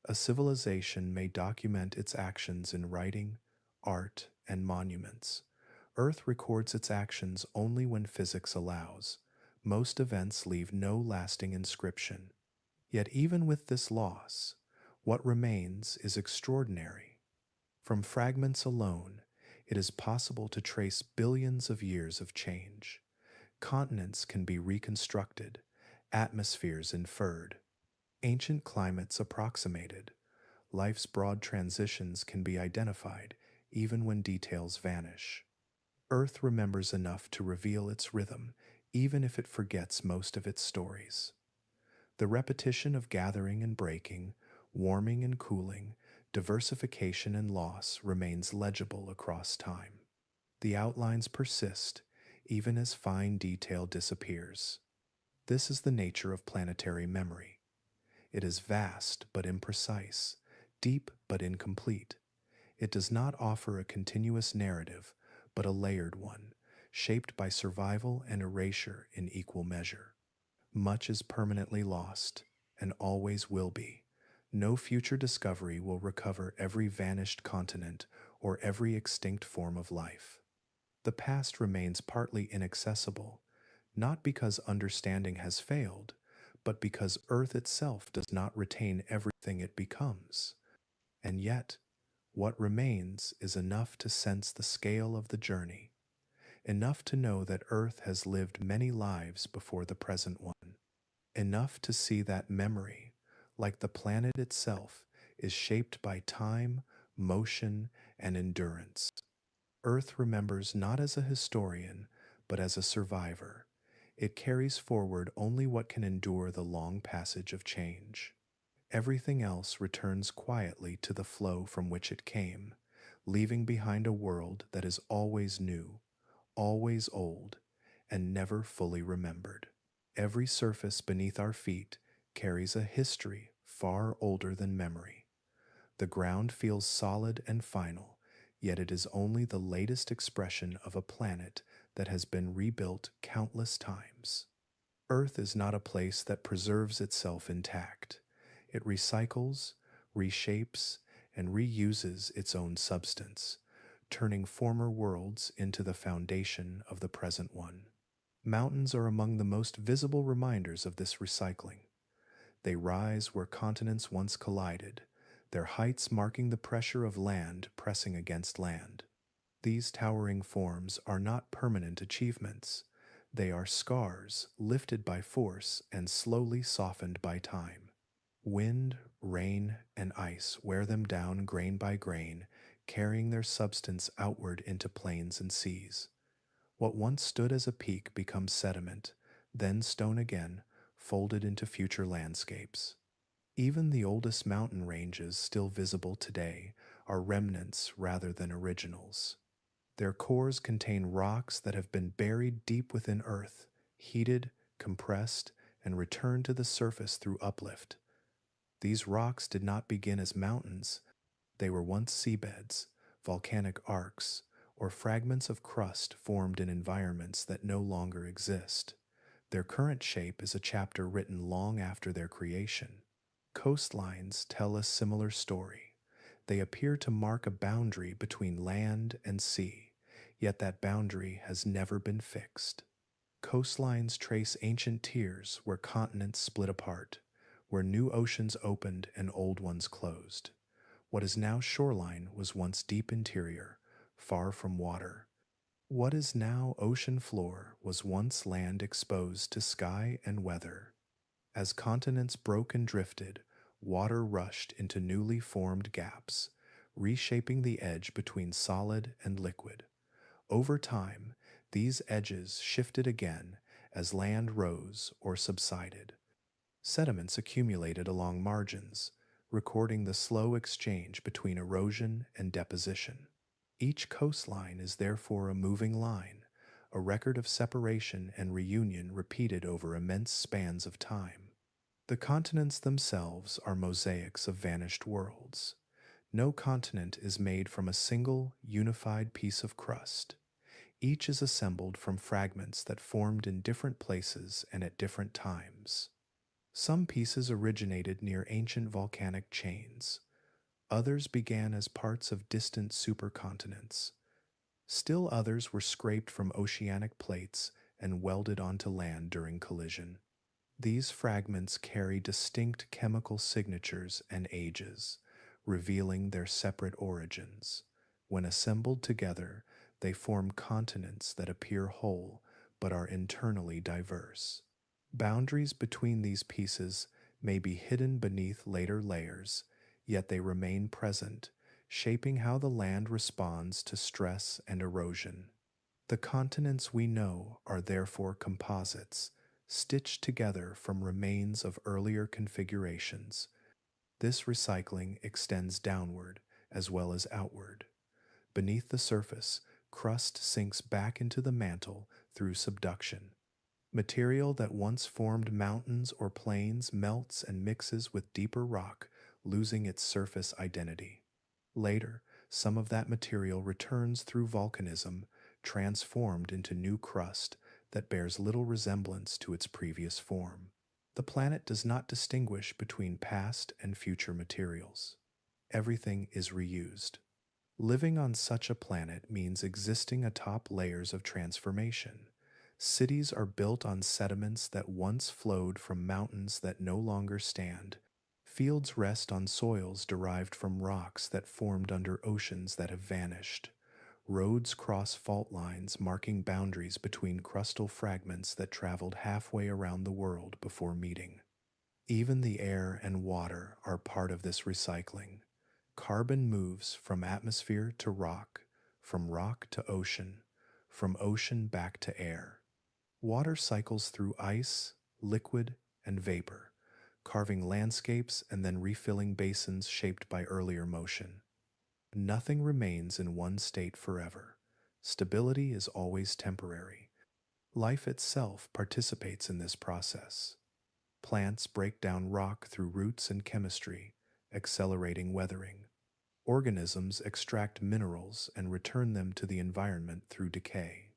A civilization may document its actions in writing, art, and monuments. Earth records its actions only when physics allows. Most events leave no lasting inscription. Yet even with this loss, what remains is extraordinary. From fragments alone, it is possible to trace billions of years of change. Continents can be reconstructed, atmospheres inferred, ancient climates approximated. Life's broad transitions can be identified even when details vanish. Earth remembers enough to reveal its rhythm, even if it forgets most of its stories. The repetition of gathering and breaking, warming and cooling, diversification and loss remains legible across time. The outlines persist, even as fine detail disappears. This is the nature of planetary memory. It is vast but imprecise, deep but incomplete. It does not offer a continuous narrative, but a layered one, shaped by survival and erasure in equal measure. Much is permanently lost, and always will be. No future discovery will recover every vanished continent or every extinct form of life. The past remains partly inaccessible, not because understanding has failed, but because Earth itself does not retain everything it becomes. And yet, What remains is enough to sense the scale of the journey, enough to know that Earth has lived many lives before the present one, enough to see that memory, like the planet itself, is shaped by time, motion, and endurance. Earth remembers not as a historian, but as a survivor. It carries forward only what can endure the long passage of change. Everything else returns quietly to the flow from which it came, leaving behind a world that is always new, always old, and never fully remembered. Every surface beneath our feet carries a history far older than memory. The ground feels solid and final, yet it is only the latest expression of a planet that has been rebuilt countless times. Earth is not a place that preserves itself intact. It recycles, reshapes, and reuses its own substance, turning former worlds into the foundation of the present one. Mountains are among the most visible reminders of this recycling. They rise where continents once collided, their heights marking the pressure of land pressing against land. These towering forms are not permanent achievements. They are scars lifted by force and slowly softened by time. Wind, rain, and ice wear them down grain by grain, carrying their substance outward into plains and seas. What once stood as a peak becomes sediment, then stone again, folded into future landscapes. Even the oldest mountain ranges still visible today are remnants rather than originals. Their cores contain rocks that have been buried deep within Earth, heated, compressed, and returned to the surface through uplift. These rocks did not begin as mountains. They were once seabeds, volcanic arcs, or fragments of crust formed in environments that no longer exist. Their current shape is a chapter written long after their creation. Coastlines tell a similar story. They appear to mark a boundary between land and sea, yet that boundary has never been fixed. Coastlines trace ancient tiers where continents split apart, where new oceans opened and old ones closed. What is now shoreline was once deep interior, far from water. What is now ocean floor was once land exposed to sky and weather. As continents broke and drifted, water rushed into newly formed gaps, reshaping the edge between solid and liquid. Over time, these edges shifted again as land rose or subsided. Sediments accumulated along margins, recording the slow exchange between erosion and deposition. Each coastline is therefore a moving line, a record of separation and reunion repeated over immense spans of time. The continents themselves are mosaics of vanished worlds. No continent is made from a single, unified piece of crust. Each is assembled from fragments that formed in different places and at different times. Some pieces originated near ancient volcanic chains. Others began as parts of distant supercontinents. Still others were scraped from oceanic plates and welded onto land during collision. These fragments carry distinct chemical signatures and ages, revealing their separate origins. When assembled together, they form continents that appear whole but are internally diverse. Boundaries between these pieces may be hidden beneath later layers, yet they remain present, shaping how the land responds to stress and erosion. The continents we know are therefore composites, stitched together from remains of earlier configurations. This recycling extends downward as well as outward. Beneath the surface, crust sinks back into the mantle through subduction. Material that once formed mountains or plains melts and mixes with deeper rock, losing its surface identity. Later, some of that material returns through volcanism, transformed into new crust that bears little resemblance to its previous form. The planet does not distinguish between past and future materials. Everything is reused. Living on such a planet means existing atop layers of transformation. Cities are built on sediments that once flowed from mountains that no longer stand. Fields rest on soils derived from rocks that formed under oceans that have vanished. Roads cross fault lines marking boundaries between crustal fragments that traveled halfway around the world before meeting. Even the air and water are part of this recycling. Carbon moves from atmosphere to rock, from rock to ocean, from ocean back to air. Water cycles through ice, liquid, and vapor, carving landscapes and then refilling basins shaped by earlier motion. Nothing remains in one state forever. Stability is always temporary. Life itself participates in this process. Plants break down rock through roots and chemistry, accelerating weathering. Organisms extract minerals and return them to the environment through decay.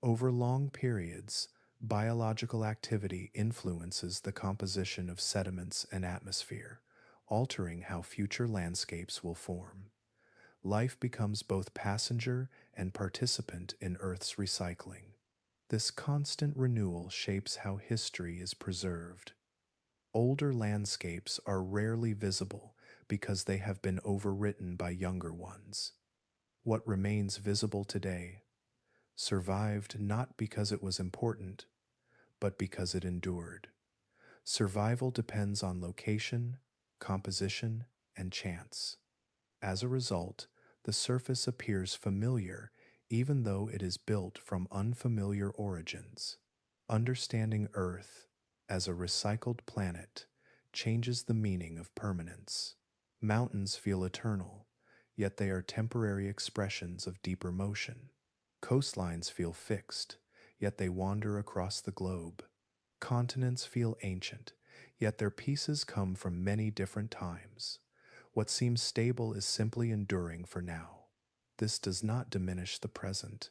Over long periods, biological activity influences the composition of sediments and atmosphere, altering how future landscapes will form. Life becomes both passenger and participant in Earth's recycling. This constant renewal shapes how history is preserved. Older landscapes are rarely visible because they have been overwritten by younger ones. What remains visible today survived not because it was important, but because it endured. Survival depends on location, composition, and chance. As a result, the surface appears familiar even though it is built from unfamiliar origins. Understanding Earth as a recycled planet changes the meaning of permanence. Mountains feel eternal, yet they are temporary expressions of deeper motion. Coastlines feel fixed, yet they wander across the globe. Continents feel ancient, yet their pieces come from many different times. What seems stable is simply enduring for now. This does not diminish the present.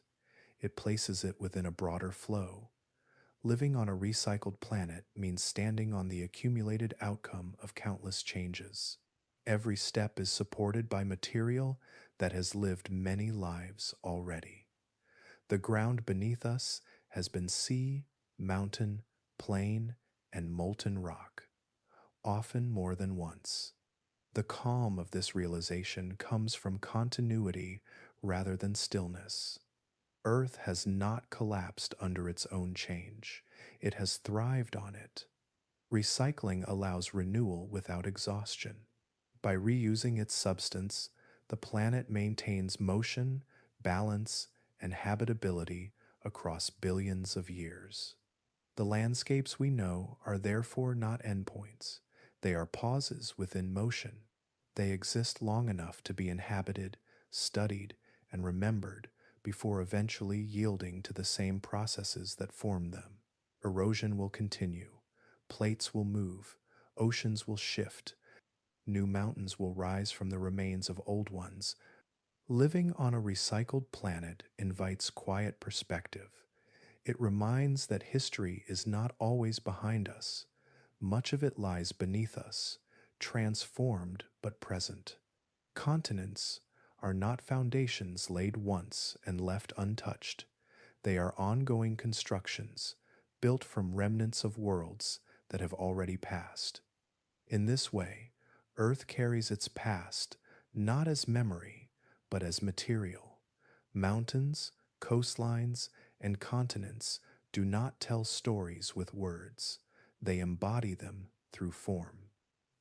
It places it within a broader flow. Living on a recycled planet means standing on the accumulated outcome of countless changes. Every step is supported by material that has lived many lives already. The ground beneath us has been sea, mountain, plain, and molten rock, often more than once. The calm of this realization comes from continuity rather than stillness. Earth has not collapsed under its own change. It has thrived on it. Recycling allows renewal without exhaustion. By reusing its substance, the planet maintains motion, balance, and habitability across billions of years. The landscapes we know are therefore not endpoints. They are pauses within motion. They exist long enough to be inhabited, studied, and remembered before eventually yielding to the same processes that formed them. Erosion will continue. Plates will move. Oceans will shift. New mountains will rise from the remains of old ones. Living on a recycled planet invites quiet perspective. It reminds that history is not always behind us. Much of it lies beneath us, transformed but present. Continents are not foundations laid once and left untouched. They are ongoing constructions, built from remnants of worlds that have already passed. In this way, Earth carries its past not as memory, but as material. Mountains, coastlines, and continents do not tell stories with words. They embody them through form.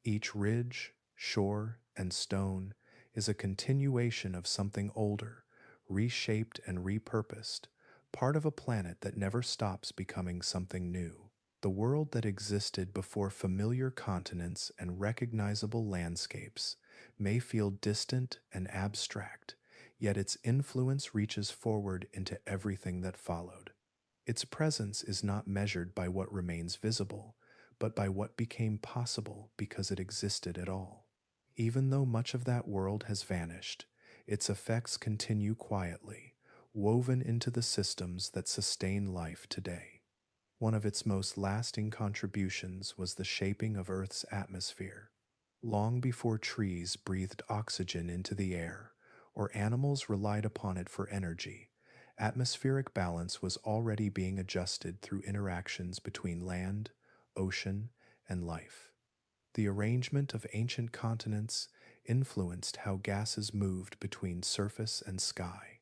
Each ridge, shore, and stone is a continuation of something older, reshaped and repurposed, part of a planet that never stops becoming something new. The world that existed before familiar continents and recognizable landscapes may feel distant and abstract, yet its influence reaches forward into everything that followed. Its presence is not measured by what remains visible, but by what became possible because it existed at all. Even though much of that world has vanished, its effects continue quietly, woven into the systems that sustain life today. One of its most lasting contributions was the shaping of Earth's atmosphere. Long before trees breathed oxygen into the air, or animals relied upon it for energy, atmospheric balance was already being adjusted through interactions between land, ocean, and life. The arrangement of ancient continents influenced how gases moved between surface and sky.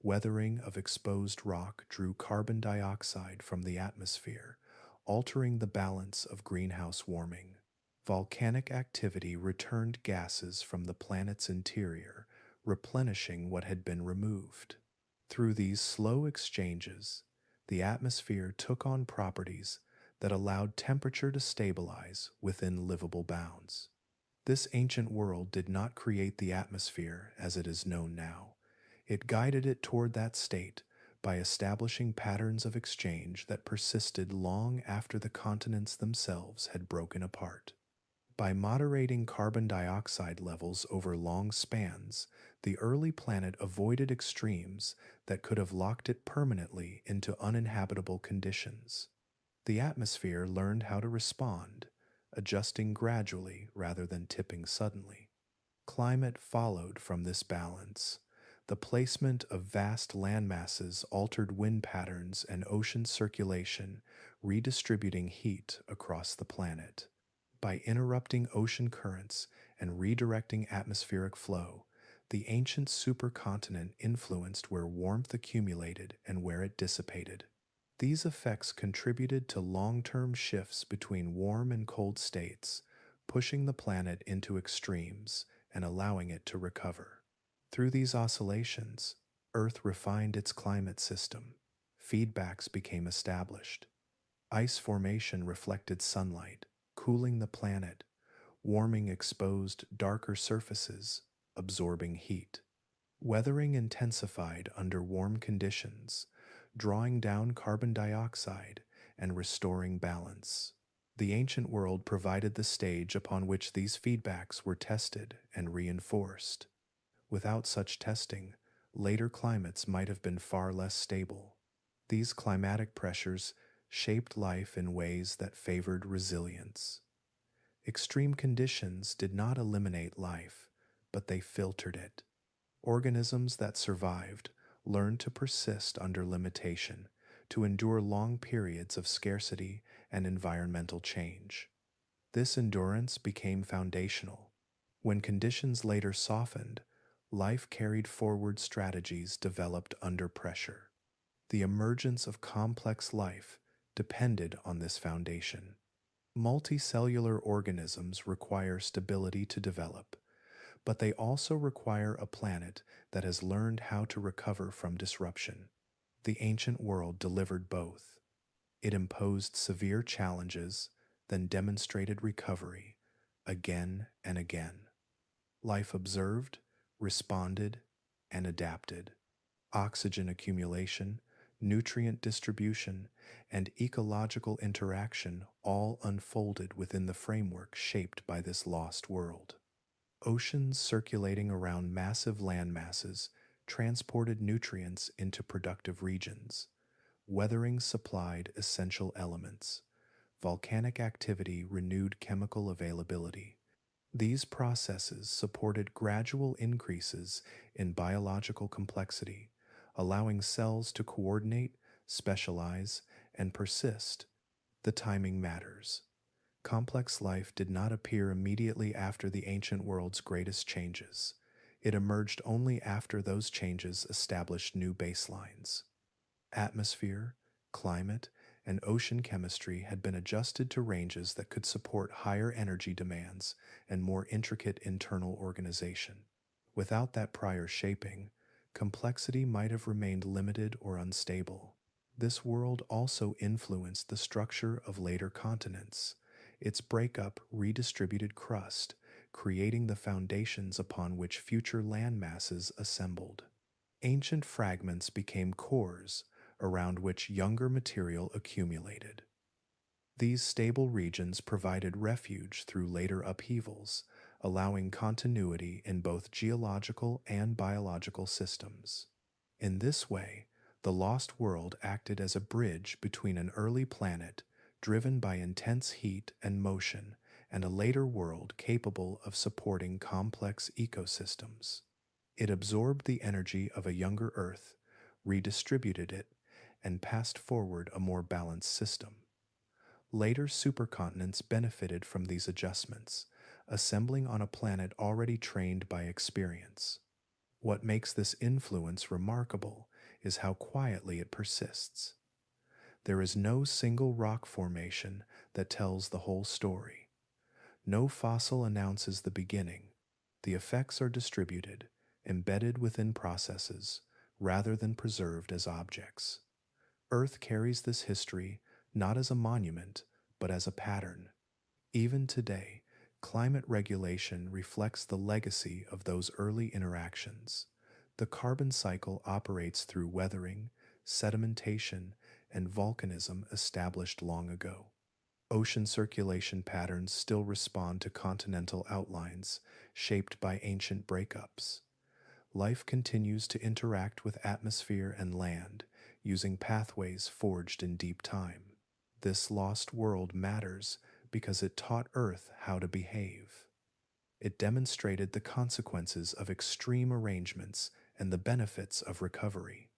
Weathering of exposed rock drew carbon dioxide from the atmosphere, altering the balance of greenhouse warming. Volcanic activity returned gases from the planet's interior, replenishing what had been removed. Through these slow exchanges, the atmosphere took on properties that allowed temperature to stabilize within livable bounds. This ancient world did not create the atmosphere as it is known now. It guided it toward that state by establishing patterns of exchange that persisted long after the continents themselves had broken apart. By moderating carbon dioxide levels over long spans, the early planet avoided extremes that could have locked it permanently into uninhabitable conditions. The atmosphere learned how to respond, adjusting gradually rather than tipping suddenly. Climate followed from this balance. The placement of vast landmasses altered wind patterns and ocean circulation, redistributing heat across the planet. By interrupting ocean currents and redirecting atmospheric flow, the ancient supercontinent influenced where warmth accumulated and where it dissipated. These effects contributed to long-term shifts between warm and cold states, pushing the planet into extremes and allowing it to recover. Through these oscillations, Earth refined its climate system. Feedbacks became established. Ice formation reflected sunlight, cooling the planet. Warming exposed darker surfaces, absorbing heat. Weathering intensified under warm conditions, drawing down carbon dioxide and restoring balance. The ancient world provided the stage upon which these feedbacks were tested and reinforced. Without such testing, later climates might have been far less stable. These climatic pressures shaped life in ways that favored resilience. Extreme conditions did not eliminate life, but they filtered it. Organisms that survived learned to persist under limitation, to endure long periods of scarcity and environmental change. This endurance became foundational. When conditions later softened, life carried forward strategies developed under pressure. The emergence of complex life depended on this foundation. Multicellular organisms require stability to develop, but they also require a planet that has learned how to recover from disruption. The ancient world delivered both. It imposed severe challenges, then demonstrated recovery again and again. Life observed, responded, and adapted. Oxygen accumulation, nutrient distribution, and ecological interaction all unfolded within the framework shaped by this lost world. Oceans circulating around massive land masses transported nutrients into productive regions. Weathering supplied essential elements. Volcanic activity renewed chemical availability. These processes supported gradual increases in biological complexity, allowing cells to coordinate, specialize, and persist. The timing matters. Complex life did not appear immediately after the ancient world's greatest changes. It emerged only after those changes established new baselines. Atmosphere, climate, and ocean chemistry had been adjusted to ranges that could support higher energy demands and more intricate internal organization. Without that prior shaping, complexity might have remained limited or unstable. This world also influenced the structure of later continents. Its breakup redistributed crust, creating the foundations upon which future land masses assembled. Ancient fragments became cores around which younger material accumulated. These stable regions provided refuge through later upheavals, allowing continuity in both geological and biological systems. In this way, the lost world acted as a bridge between an early planet driven by intense heat and motion and a later world capable of supporting complex ecosystems. It absorbed the energy of a younger Earth, redistributed it, and passed forward a more balanced system. Later supercontinents benefited from these adjustments, assembling on a planet already trained by experience. What makes this influence remarkable is how quietly it persists. There is no single rock formation that tells the whole story. No fossil announces the beginning. The effects are distributed, embedded within processes, rather than preserved as objects. Earth carries this history not as a monument, but as a pattern. Even today, climate regulation reflects the legacy of those early interactions. The carbon cycle operates through weathering, sedimentation, and volcanism established long ago. Ocean circulation patterns still respond to continental outlines shaped by ancient breakups. Life continues to interact with atmosphere and land using pathways forged in deep time. This lost world matters because it taught Earth how to behave. It demonstrated the consequences of extreme arrangements and the benefits of recovery.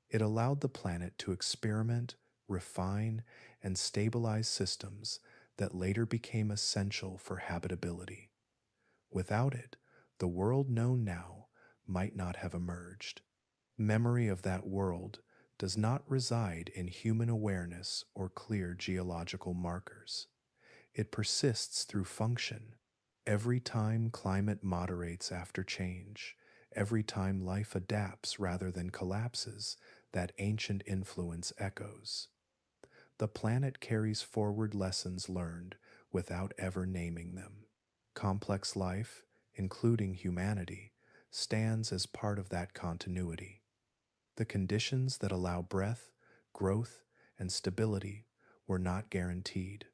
It allowed the planet to experiment, refine, and stabilize systems that later became essential for habitability. Without it, the world known now might not have emerged. Memory of that world does not reside in human awareness or clear geological markers. It persists through function. Every time climate moderates after change, every time life adapts rather than collapses, that ancient influence echoes. The planet carries forward lessons learned without ever naming them. Complex life, including humanity, stands as part of that continuity. The conditions that allow breath, growth, and stability were not guaranteed.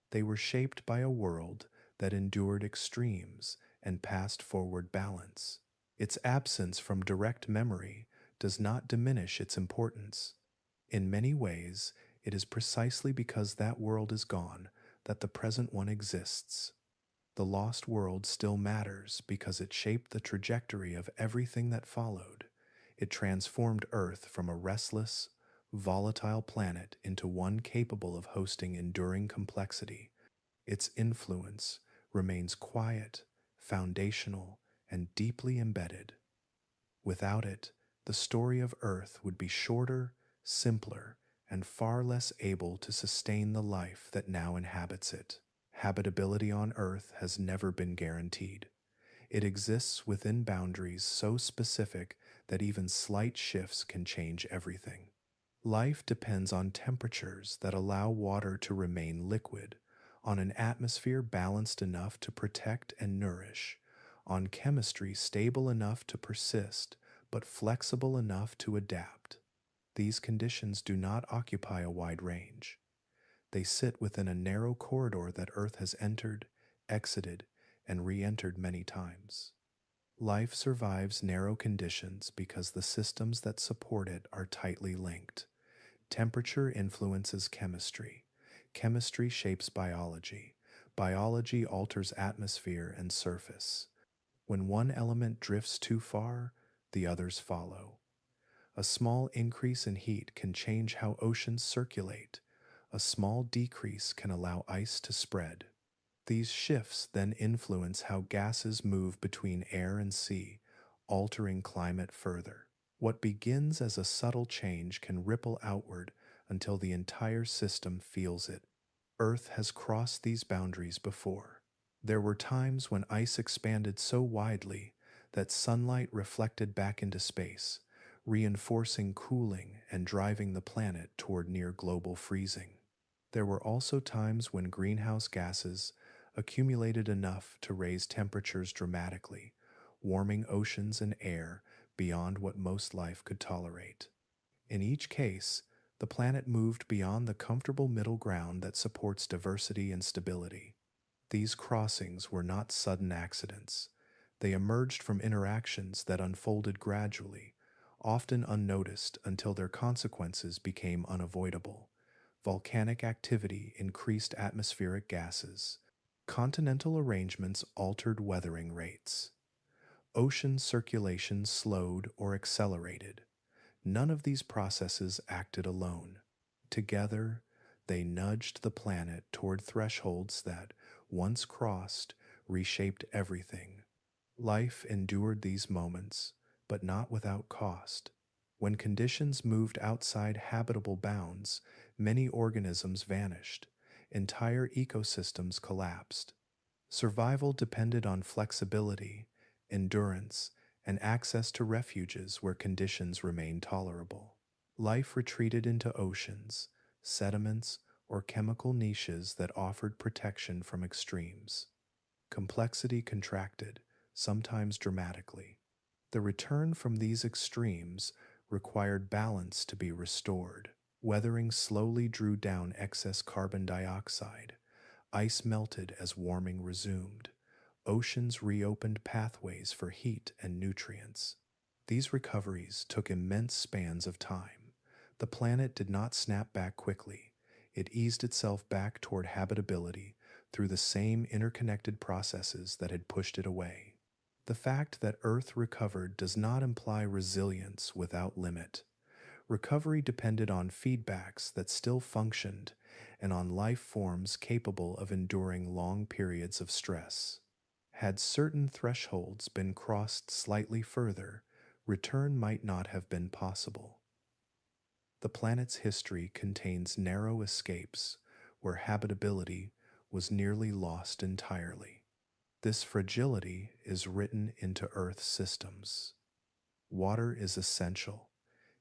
They were shaped by a world that endured extremes and passed forward balance. Its absence from direct memory does not diminish its importance. In many ways, it is precisely because that world is gone that the present one exists. The lost world still matters because it shaped the trajectory of everything that followed. It transformed Earth from a restless, volatile planet into one capable of hosting enduring complexity. Its influence remains quiet, foundational, and deeply embedded. Without it, the story of Earth would be shorter, simpler, and far less able to sustain the life that now inhabits it. Habitability on Earth has never been guaranteed. It exists within boundaries so specific that even slight shifts can change everything. Life depends on temperatures that allow water to remain liquid, on an atmosphere balanced enough to protect and nourish, on chemistry stable enough to persist, but flexible enough to adapt. These conditions do not occupy a wide range. They sit within a narrow corridor that Earth has entered, exited, and re-entered many times. Life survives narrow conditions because the systems that support it are tightly linked. Temperature influences chemistry. Chemistry shapes biology. Biology alters atmosphere and surface. When one element drifts too far, the others follow. A small increase in heat can change how oceans circulate. A small decrease can allow ice to spread. These shifts then influence how gases move between air and sea, altering climate further. What begins as a subtle change can ripple outward until the entire system feels it. Earth has crossed these boundaries before. There were times when ice expanded so widely that sunlight reflected back into space, reinforcing cooling and driving the planet toward near global freezing. There were also times when greenhouse gases accumulated enough to raise temperatures dramatically, warming oceans and air beyond what most life could tolerate. In each case, the planet moved beyond the comfortable middle ground that supports diversity and stability. These crossings were not sudden accidents. They emerged from interactions that unfolded gradually, often unnoticed until their consequences became unavoidable. Volcanic activity increased atmospheric gases. Continental arrangements altered weathering rates. Ocean circulation slowed or accelerated. None of these processes acted alone. Together, They nudged the planet toward thresholds that, once crossed, reshaped everything. Life endured these moments, but not without cost. When conditions moved outside habitable bounds, many organisms vanished. Entire ecosystems collapsed. Survival depended on flexibility, endurance, and access to refuges where conditions remained tolerable. Life retreated into oceans, sediments, or chemical niches that offered protection from extremes. Complexity contracted, sometimes dramatically. The return from these extremes required balance to be restored. Weathering slowly drew down excess carbon dioxide. Ice melted as warming resumed. Oceans reopened pathways for heat and nutrients. These recoveries took immense spans of time. The planet did not snap back quickly. It eased itself back toward habitability through the same interconnected processes that had pushed it away. The fact that Earth recovered does not imply resilience without limit. Recovery depended on feedbacks that still functioned and on life forms capable of enduring long periods of stress. Had certain thresholds been crossed slightly further, return might not have been possible. The planet's history contains narrow escapes where habitability was nearly lost entirely. This fragility is written into Earth's systems. Water is essential,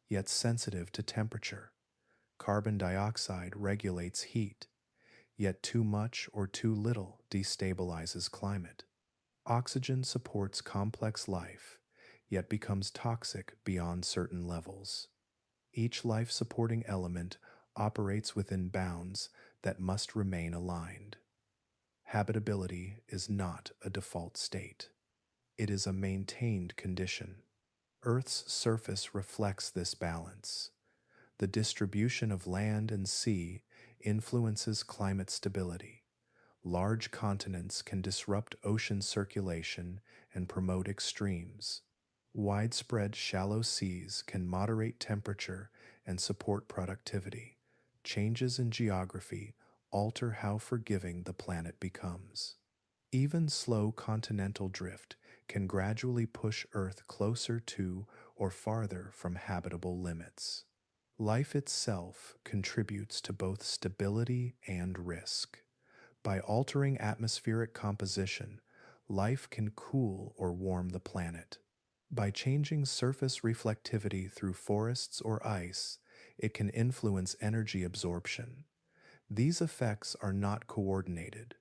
yet sensitive to temperature. Carbon dioxide regulates heat, yet too much or too little destabilizes climate. Oxygen supports complex life, yet becomes toxic beyond certain levels. Each life-supporting element operates within bounds that must remain aligned. Habitability is not a default state. It is a maintained condition. Earth's surface reflects this balance. The distribution of land and sea influences climate stability. Large continents can disrupt ocean circulation and promote extremes. Widespread shallow seas can moderate temperature and support productivity. Changes in geography alter how forgiving the planet becomes. Even slow continental drift can gradually push Earth closer to or farther from habitable limits. Life itself contributes to both stability and risk. By altering atmospheric composition, life can cool or warm the planet. By changing surface reflectivity through forests or ice, it can influence energy absorption. These effects are not coordinated.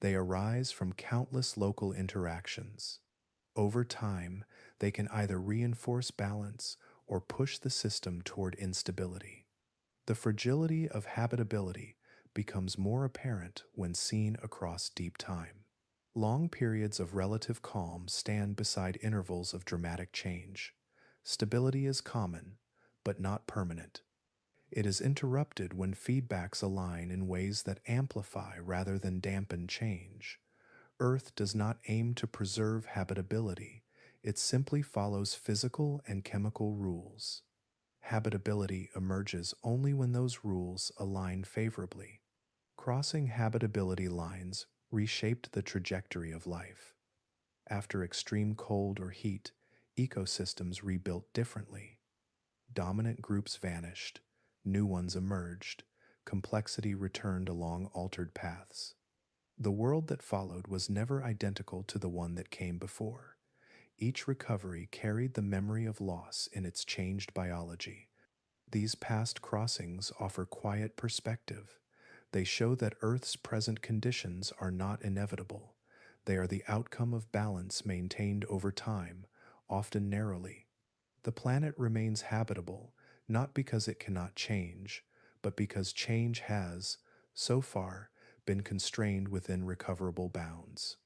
They arise from countless local interactions. Over time, they can either reinforce balance or push the system toward instability. The fragility of habitability becomes more apparent when seen across deep time. Long periods of relative calm stand beside intervals of dramatic change. Stability is common, but not permanent. It is interrupted when feedbacks align in ways that amplify rather than dampen change. Earth does not aim to preserve habitability, it simply follows physical and chemical rules. Habitability emerges only when those rules align favorably. Crossing habitability lines reshaped the trajectory of life. After extreme cold or heat, ecosystems rebuilt differently. Dominant groups vanished, new ones emerged, complexity returned along altered paths. The world that followed was never identical to the one that came before. Each recovery carried the memory of loss in its changed biology. These past crossings offer quiet perspective. They show that Earth's present conditions are not inevitable. They are the outcome of balance maintained over time, often narrowly. The planet remains habitable, not because it cannot change, but because change has, so far, been constrained within recoverable bounds.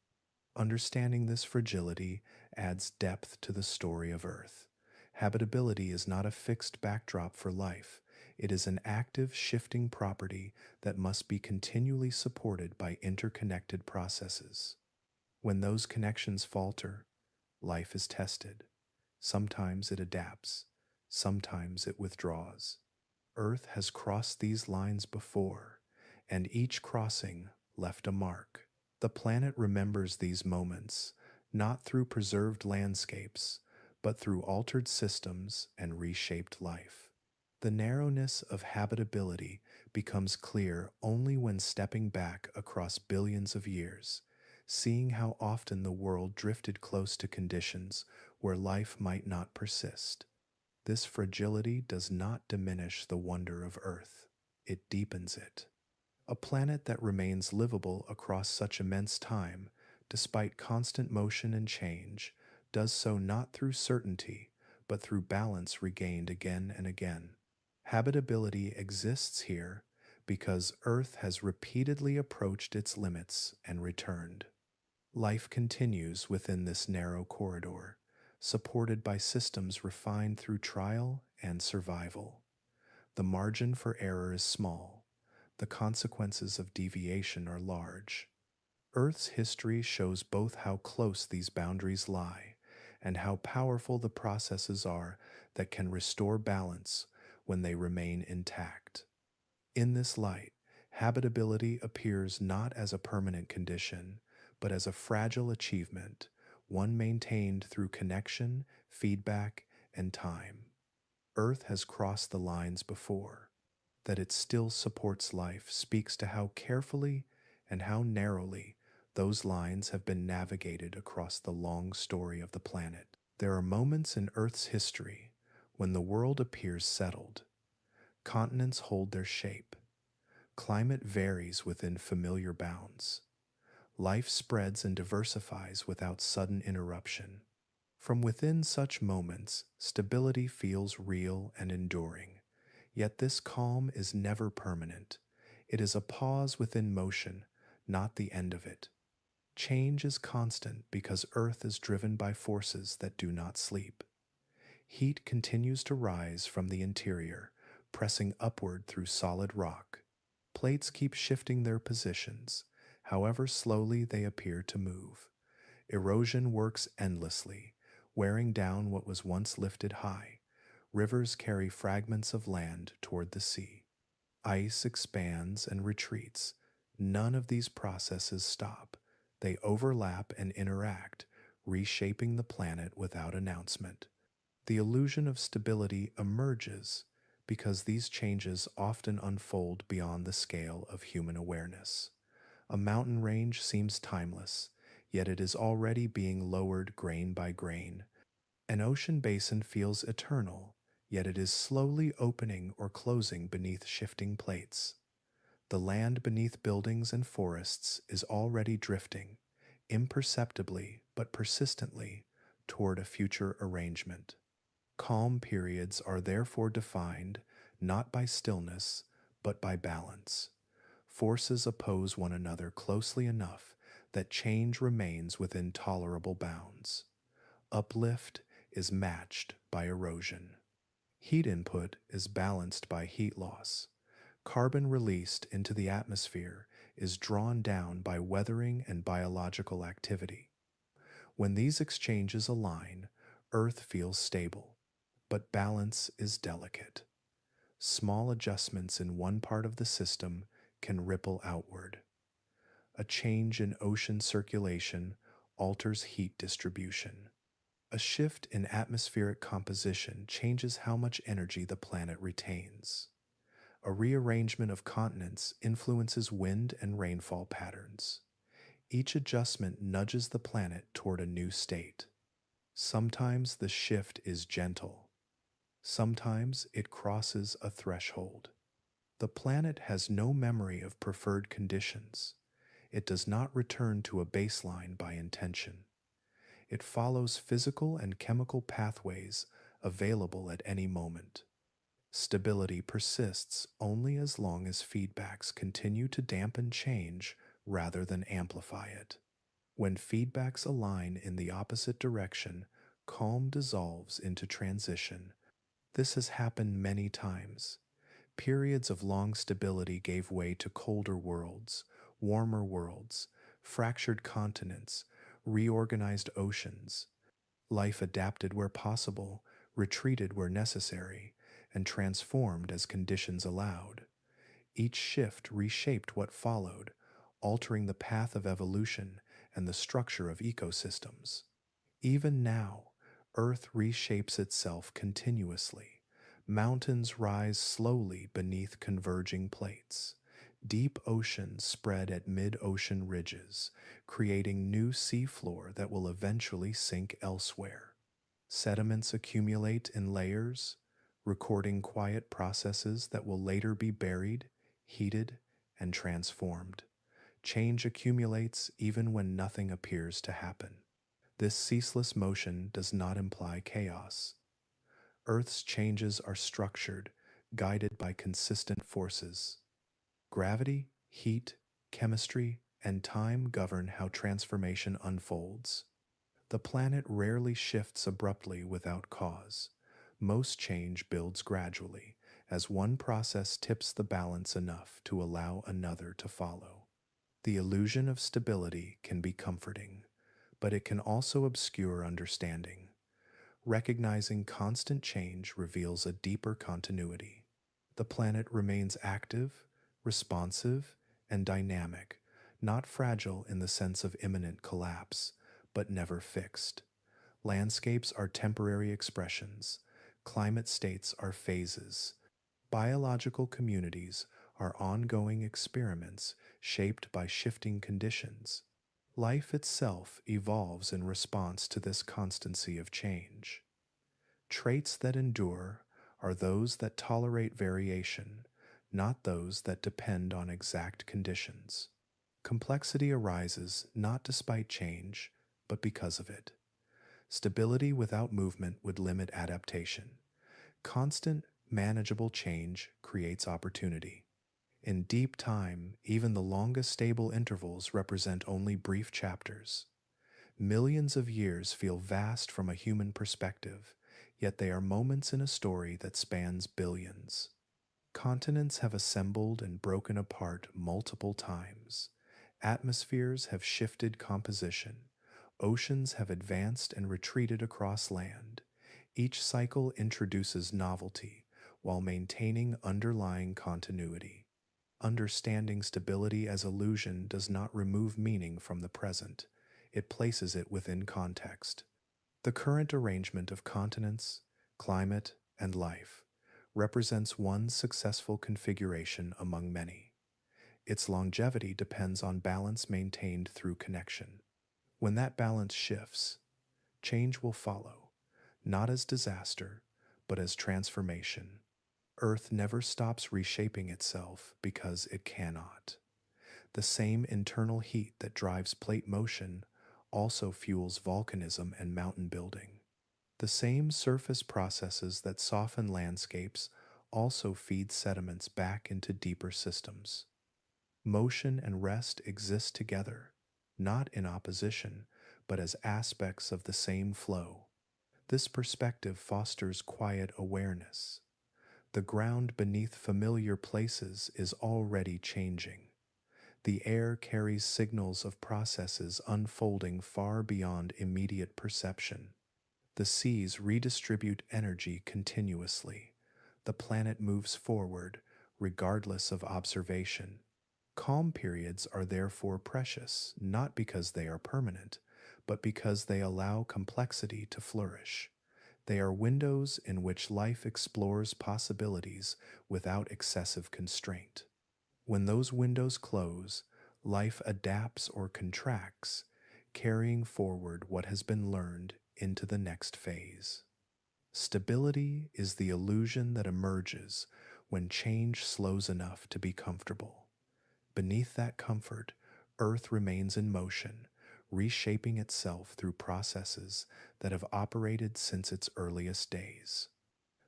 Understanding this fragility adds depth to the story of Earth. Habitability is not a fixed backdrop for life. It is an active, shifting property that must be continually supported by interconnected processes. When those connections falter, life is tested. Sometimes it adapts, sometimes it withdraws. Earth has crossed these lines before, and each crossing left a mark. The planet remembers these moments, not through preserved landscapes, but through altered systems and reshaped life. The narrowness of habitability becomes clear only when stepping back across billions of years, seeing how often the world drifted close to conditions where life might not persist. This fragility does not diminish the wonder of Earth, it deepens it. A planet that remains livable across such immense time, despite constant motion and change, does so not through certainty, but through balance regained again and again. Habitability exists here because Earth has repeatedly approached its limits and returned. Life continues within this narrow corridor, supported by systems refined through trial and survival. The margin for error is small, the consequences of deviation are large. Earth's history shows both how close these boundaries lie and how powerful the processes are that can restore balance when they remain intact. In this light, habitability appears not as a permanent condition, but as a fragile achievement, one maintained through connection, feedback, and time. Earth has crossed the lines before. That it still supports life speaks to how carefully and how narrowly those lines have been navigated across the long story of the planet. There are moments in Earth's history when the world appears settled. Continents hold their shape. Climate varies within familiar bounds. Life spreads and diversifies without sudden interruption. From within such moments, stability feels real and enduring. Yet this calm is never permanent. It is a pause within motion, not the end of it. Change is constant because Earth is driven by forces that do not sleep. Heat continues to rise from the interior, pressing upward through solid rock. Plates keep shifting their positions, however slowly they appear to move. Erosion works endlessly, wearing down what was once lifted high. Rivers carry fragments of land toward the sea. Ice expands and retreats. None of these processes stop. They overlap and interact, reshaping the planet without announcement. The illusion of stability emerges because these changes often unfold beyond the scale of human awareness. A mountain range seems timeless, yet it is already being lowered grain by grain. An ocean basin feels eternal, yet it is slowly opening or closing beneath shifting plates. The land beneath buildings and forests is already drifting, imperceptibly but persistently, toward a future arrangement. Calm periods are therefore defined not by stillness, but by balance. Forces oppose one another closely enough that change remains within tolerable bounds. Uplift is matched by erosion. Heat input is balanced by heat loss. Carbon released into the atmosphere is drawn down by weathering and biological activity. When these exchanges align, Earth feels stable, but balance is delicate. Small adjustments in one part of the system can ripple outward. A change in ocean circulation alters heat distribution. A shift in atmospheric composition changes how much energy the planet retains. A rearrangement of continents influences wind and rainfall patterns. Each adjustment nudges the planet toward a new state. Sometimes the shift is gentle. Sometimes it crosses a threshold. The planet has no memory of preferred conditions. It does not return to a baseline by intention. It follows physical and chemical pathways available at any moment. Stability persists only as long as feedbacks continue to dampen change rather than amplify it. When feedbacks align in the opposite direction, calm dissolves into transition. This has happened many times. Periods of long stability gave way to colder worlds, warmer worlds, fractured continents, reorganized oceans. Life adapted where possible, retreated where necessary, and transformed as conditions allowed. Each shift reshaped what followed, altering the path of evolution and the structure of ecosystems. Even now, Earth reshapes itself continuously. Mountains rise slowly beneath converging plates. Deep oceans spread at mid-ocean ridges, creating new seafloor that will eventually sink elsewhere. Sediments accumulate in layers, recording quiet processes that will later be buried, heated, and transformed. Change accumulates even when nothing appears to happen. This ceaseless motion does not imply chaos. Earth's changes are structured, guided by consistent forces. Gravity, heat, chemistry, and time govern how transformation unfolds. The planet rarely shifts abruptly without cause. Most change builds gradually, as one process tips the balance enough to allow another to follow. The illusion of stability can be comforting, but it can also obscure understanding. Recognizing constant change reveals a deeper continuity. The planet remains active, responsive, and dynamic, not fragile in the sense of imminent collapse, but never fixed. Landscapes are temporary expressions, climate states are phases, biological communities are ongoing experiments shaped by shifting conditions. Life itself evolves in response to this constancy of change. Traits that endure are those that tolerate variation, not those that depend on exact conditions. Complexity arises not despite change, but because of it. Stability without movement would limit adaptation. Constant, manageable change creates opportunity. In deep time, even the longest stable intervals represent only brief chapters. Millions of years feel vast from a human perspective, yet they are moments in a story that spans billions. Continents have assembled and broken apart multiple times. Atmospheres have shifted composition. Oceans have advanced and retreated across land. Each cycle introduces novelty while maintaining underlying continuity. Understanding stability as illusion does not remove meaning from the present, it places it within context. The current arrangement of continents, climate, and life represents one successful configuration among many. Its longevity depends on balance maintained through connection. When that balance shifts, change will follow, not as disaster, but as transformation. Earth never stops reshaping itself because it cannot. The same internal heat that drives plate motion also fuels volcanism and mountain building. The same surface processes that soften landscapes also feed sediments back into deeper systems. Motion and rest exist together, not in opposition, but as aspects of the same flow. This perspective fosters quiet awareness. The ground beneath familiar places is already changing. The air carries signals of processes unfolding far beyond immediate perception. The seas redistribute energy continuously. The planet moves forward, regardless of observation. Calm periods are therefore precious, not because they are permanent, but because they allow complexity to flourish. They are windows in which life explores possibilities without excessive constraint. When those windows close, life adapts or contracts, carrying forward what has been learned into the next phase. Stability is the illusion that emerges when change slows enough to be comfortable. Beneath that comfort, Earth remains in motion, reshaping itself through processes that have operated since its earliest days.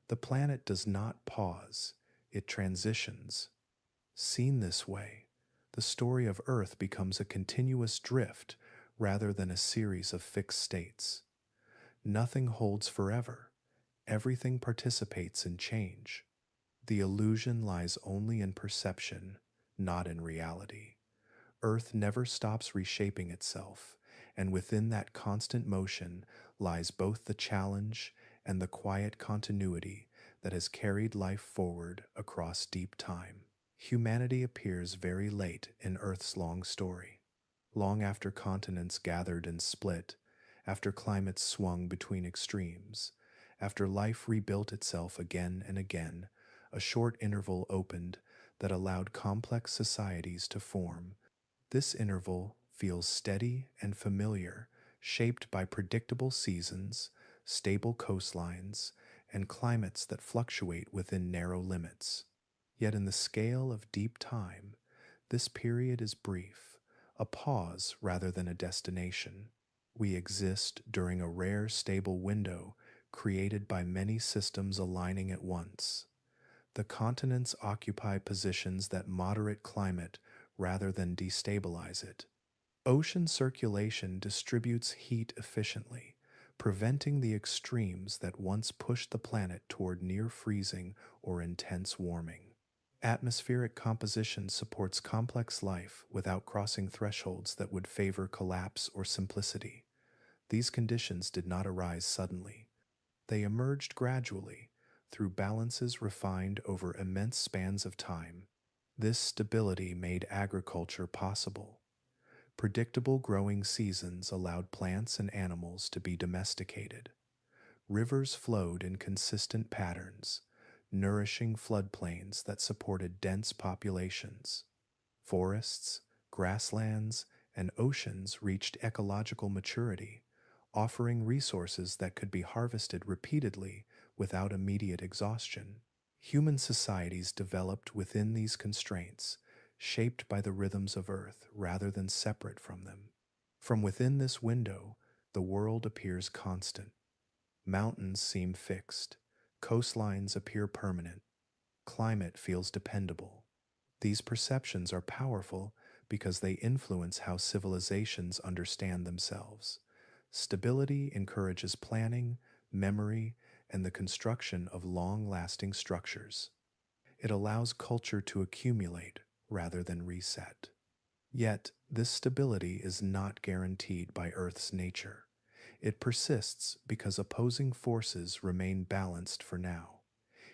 The planet does not pause, it transitions. Seen this way, the story of Earth becomes a continuous drift rather than a series of fixed states. Nothing holds forever. Everything participates in change. The illusion lies only in perception, not in reality. Earth never stops reshaping itself, and within that constant motion lies both the challenge and the quiet continuity that has carried life forward across deep time. Humanity appears very late in Earth's long story. Long after continents gathered and split, after climates swung between extremes, after life rebuilt itself again and again, a short interval opened that allowed complex societies to form. This interval feels steady and familiar, shaped by predictable seasons, stable coastlines, and climates that fluctuate within narrow limits. Yet, in the scale of deep time, this period is brief, a pause rather than a destination. We exist during a rare, stable window created by many systems aligning at once. The continents occupy positions that moderate climate rather than destabilize it. Ocean circulation distributes heat efficiently, preventing the extremes that once pushed the planet toward near freezing or intense warming. Atmospheric composition supports complex life without crossing thresholds that would favor collapse or simplicity. These conditions did not arise suddenly. They emerged gradually, through balances refined over immense spans of time. This stability made agriculture possible. Predictable growing seasons allowed plants and animals to be domesticated. Rivers flowed in consistent patterns, nourishing floodplains that supported dense populations. Forests, grasslands, and oceans reached ecological maturity, offering resources that could be harvested repeatedly without immediate exhaustion. Human societies developed within these constraints, shaped by the rhythms of Earth rather than separate from them. From within this window, the world appears constant. Mountains seem fixed, coastlines appear permanent, climate feels dependable. These perceptions are powerful because they influence how civilizations understand themselves. Stability encourages planning, memory, and the construction of long-lasting structures. It allows culture to accumulate rather than reset. Yet, this stability is not guaranteed by Earth's nature. It persists because opposing forces remain balanced for now.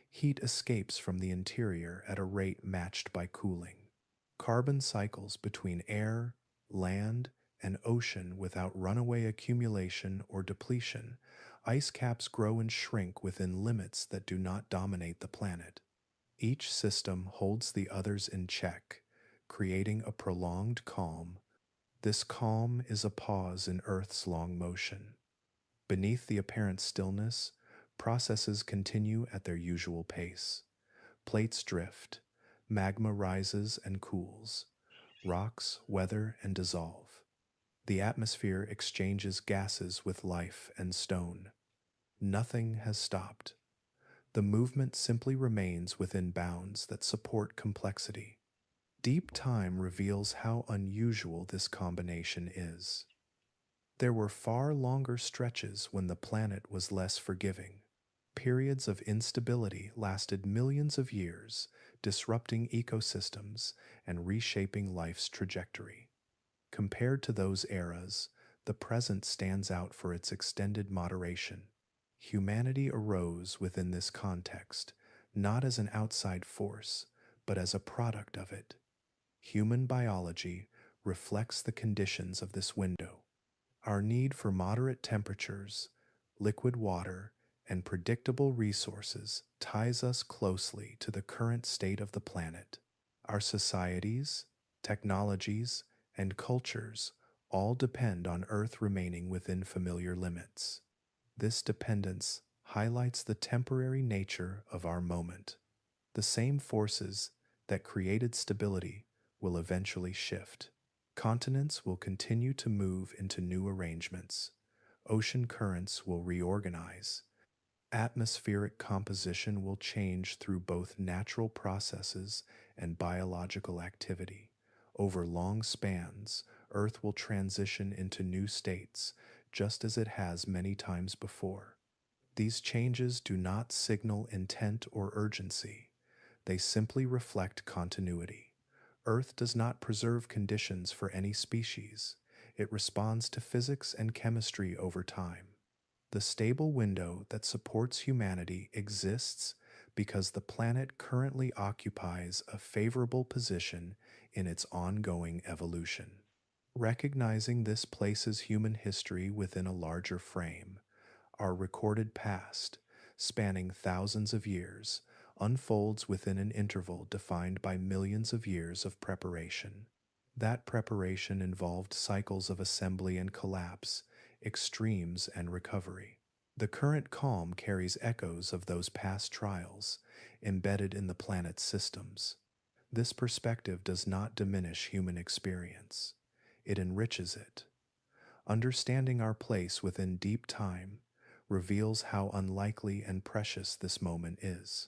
Heat escapes from the interior at a rate matched by cooling. Carbon cycles between air, land, and ocean without runaway accumulation or depletion. Ice caps grow and shrink within limits that do not dominate the planet. Each system holds the others in check, creating a prolonged calm. This calm is a pause in Earth's long motion. Beneath the apparent stillness, processes continue at their usual pace. Plates drift, magma rises and cools, rocks weather and dissolve. The atmosphere exchanges gases with life and stone. Nothing has stopped. The movement simply remains within bounds that support complexity. Deep time reveals how unusual this combination is. There were far longer stretches when the planet was less forgiving. Periods of instability lasted millions of years, disrupting ecosystems and reshaping life's trajectory. Compared to those eras, the present stands out for its extended moderation. Humanity arose within this context, not as an outside force, but as a product of it. Human biology reflects the conditions of this window. Our need for moderate temperatures, liquid water, and predictable resources ties us closely to the current state of the planet. Our societies, technologies, and cultures all depend on Earth remaining within familiar limits. This dependence highlights the temporary nature of our moment. The same forces that created stability will eventually shift. Continents will continue to move into new arrangements. Ocean currents will reorganize. Atmospheric composition will change through both natural processes and biological activity. Over long spans, Earth will transition into new states, just as it has many times before. These changes do not signal intent or urgency. They simply reflect continuity. Earth does not preserve conditions for any species. It responds to physics and chemistry over time. The stable window that supports humanity exists because the planet currently occupies a favorable position in its ongoing evolution. Recognizing this places human history within a larger frame. Our recorded past, spanning thousands of years, unfolds within an interval defined by millions of years of preparation. That preparation involved cycles of assembly and collapse, extremes and recovery. The current calm carries echoes of those past trials, embedded in the planet's systems. This perspective does not diminish human experience, it enriches it. Understanding our place within deep time reveals how unlikely and precious this moment is.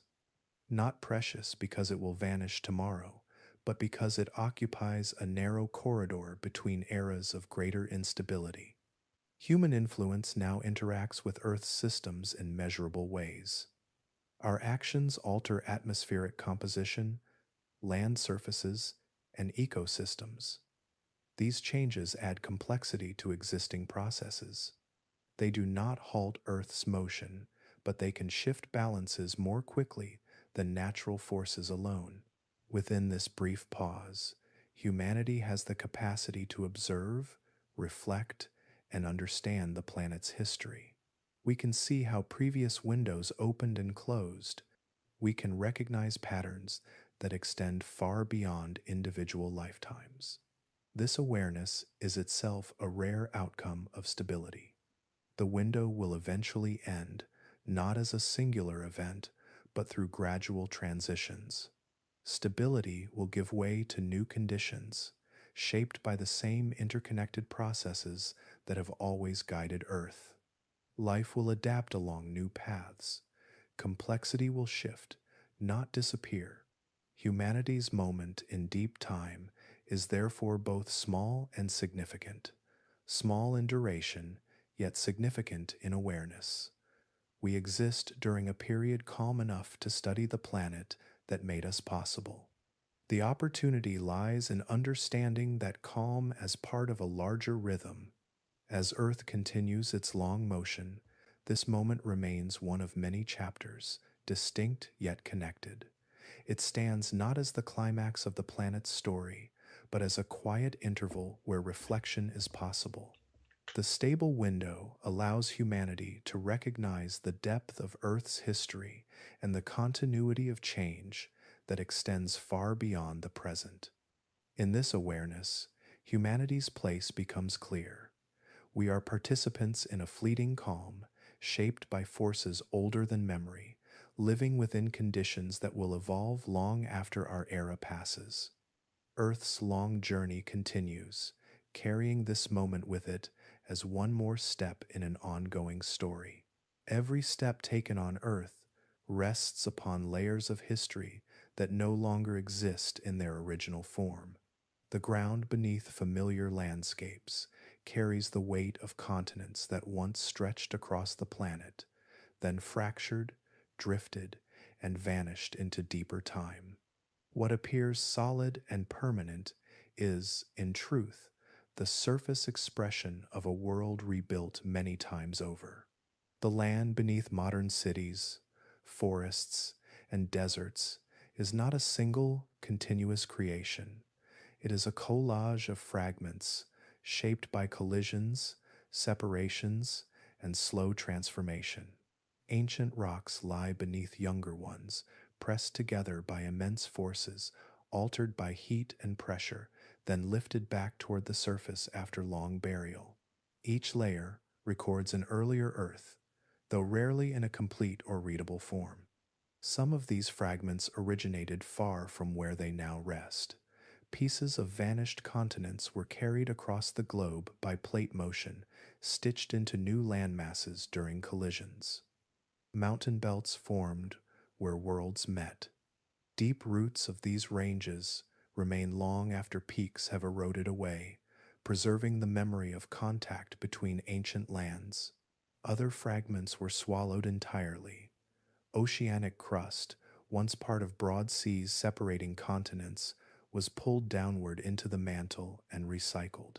Not precious because it will vanish tomorrow, but because it occupies a narrow corridor between eras of greater instability. Human influence now interacts with Earth's systems in measurable ways. Our actions alter atmospheric composition, land surfaces, and ecosystems. These changes add complexity to existing processes. They do not halt Earth's motion, but they can shift balances more quickly than natural forces alone. Within this brief pause, humanity has the capacity to observe, reflect, and understand the planet's history. We can see how previous windows opened and closed. We can recognize patterns that extend far beyond individual lifetimes. This awareness is itself a rare outcome of stability. The window will eventually end, not as a singular event, but through gradual transitions. Stability will give way to new conditions, shaped by the same interconnected processes that have always guided Earth. Life will adapt along new paths. Complexity will shift, not disappear. Humanity's moment in deep time is therefore both small and significant. Small in duration, yet significant in awareness. We exist during a period calm enough to study the planet that made us possible. The opportunity lies in understanding that calm as part of a larger rhythm. As Earth continues its long motion, this moment remains one of many chapters, distinct yet connected. It stands not as the climax of the planet's story, but as a quiet interval where reflection is possible. The stable window allows humanity to recognize the depth of Earth's history and the continuity of change that extends far beyond the present. In this awareness, humanity's place becomes clear. We are participants in a fleeting calm, shaped by forces older than memory, living within conditions that will evolve long after our era passes. Earth's long journey continues, carrying this moment with it as one more step in an ongoing story. Every step taken on Earth rests upon layers of history that no longer exist in their original form. The ground beneath familiar landscapes carries the weight of continents that once stretched across the planet, then fractured, drifted, and vanished into deeper time. What appears solid and permanent is, in truth, the surface expression of a world rebuilt many times over. The land beneath modern cities, forests, and deserts is not a single, continuous creation. It is a collage of fragments shaped by collisions, separations, and slow transformation. Ancient rocks lie beneath younger ones, pressed together by immense forces, altered by heat and pressure, then lifted back toward the surface after long burial. Each layer records an earlier Earth, though rarely in a complete or readable form. Some of these fragments originated far from where they now rest. Pieces of vanished continents were carried across the globe by plate motion, stitched into new landmasses during collisions. Mountain belts formed where worlds met. Deep roots of these ranges remain long after peaks have eroded away, preserving the memory of contact between ancient lands. Other fragments were swallowed entirely. Oceanic crust, once part of broad seas separating continents, was pulled downward into the mantle and recycled.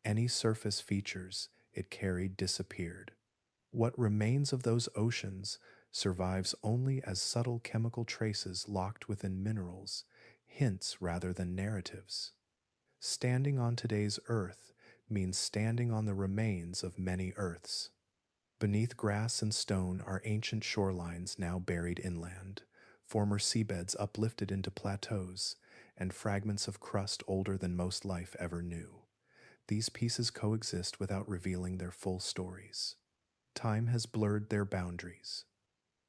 Any surface features it carried disappeared. What remains of those oceans survives only as subtle chemical traces locked within minerals, hints rather than narratives. Standing on today's Earth means standing on the remains of many Earths. Beneath grass and stone are ancient shorelines now buried inland, former seabeds uplifted into plateaus, and fragments of crust older than most life ever knew. These pieces coexist without revealing their full stories. Time has blurred their boundaries.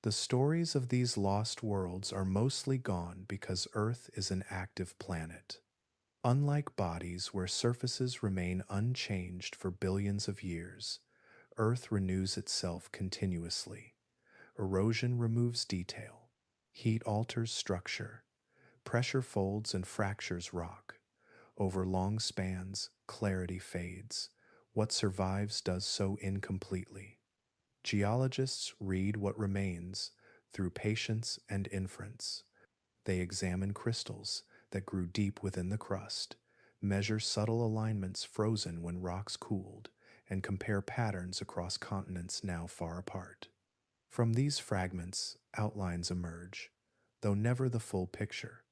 The stories of these lost worlds are mostly gone because Earth is an active planet. Unlike bodies where surfaces remain unchanged for billions of years, Earth renews itself continuously. Erosion removes detail. Heat alters structure. Pressure folds and fractures rock. Over long spans, clarity fades. What survives does so incompletely. Geologists read what remains through patience and inference. They examine crystals that grew deep within the crust, measure subtle alignments frozen when rocks cooled, and compare patterns across continents now far apart. From these fragments, outlines emerge, though never the full picture.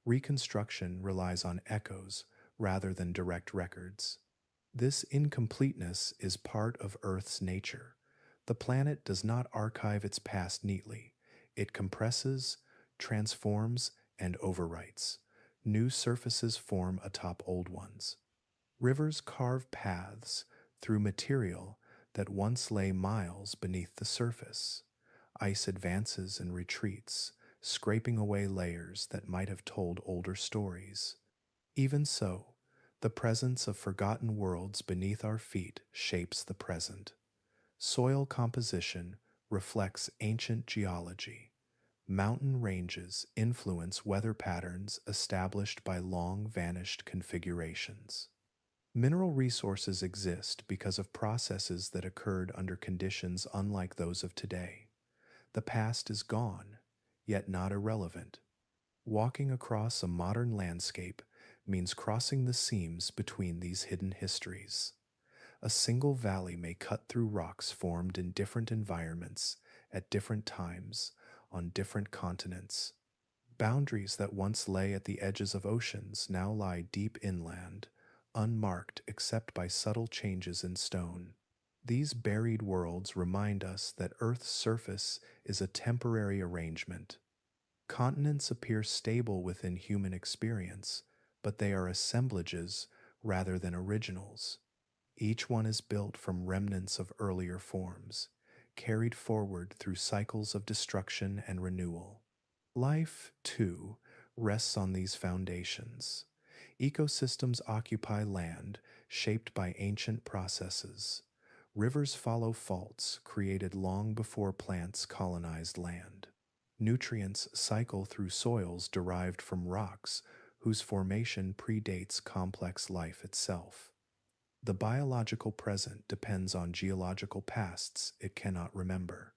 Reconstruction relies on echoes rather than direct records. This incompleteness is part of Earth's nature. The planet does not archive its past neatly. It compresses, transforms, and overwrites. New surfaces form atop old ones. Rivers carve paths through material that once lay miles beneath the surface. Ice advances and retreats, scraping away layers that might have told older stories. Even so, the presence of forgotten worlds beneath our feet shapes the present. Soil composition reflects ancient geology. Mountain ranges influence weather patterns established by long-vanished configurations. Mineral resources exist because of processes that occurred under conditions unlike those of today. The past is gone, yet not irrelevant. Walking across a modern landscape means crossing the seams between these hidden histories. A single valley may cut through rocks formed in different environments at different times on different continents. Boundaries that once lay at the edges of oceans now lie deep inland, unmarked except by subtle changes in stone. These buried worlds remind us that Earth's surface is a temporary arrangement. Continents appear stable within human experience, but they are assemblages rather than originals. Each one is built from remnants of earlier forms, carried forward through cycles of destruction and renewal. Life, too, rests on these foundations. Ecosystems occupy land shaped by ancient processes. Rivers follow faults created long before plants colonized land. Nutrients cycle through soils derived from rocks whose formation predates complex life itself. The biological present depends on geological pasts it cannot remember.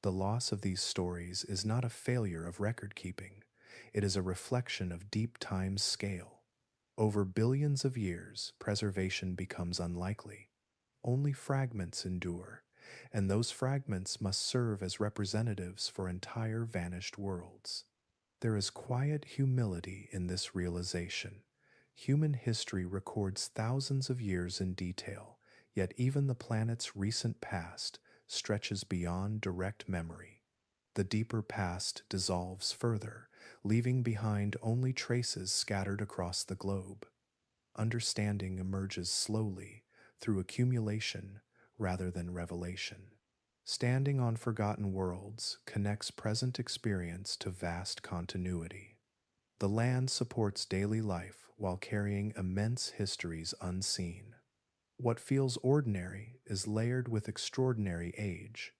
The loss of these stories is not a failure of record keeping. It is a reflection of deep time's scale. Over billions of years, preservation becomes unlikely. Only fragments endure, and those fragments must serve as representatives for entire vanished worlds. There is quiet humility in this realization. Human history records thousands of years in detail, yet even the planet's recent past stretches beyond direct memory. The deeper past dissolves further, leaving behind only traces scattered across the globe. Understanding emerges slowly, through accumulation rather than revelation. Standing on forgotten worlds connects present experience to vast continuity. The land supports daily life while carrying immense histories unseen. What feels ordinary is layered with extraordinary age.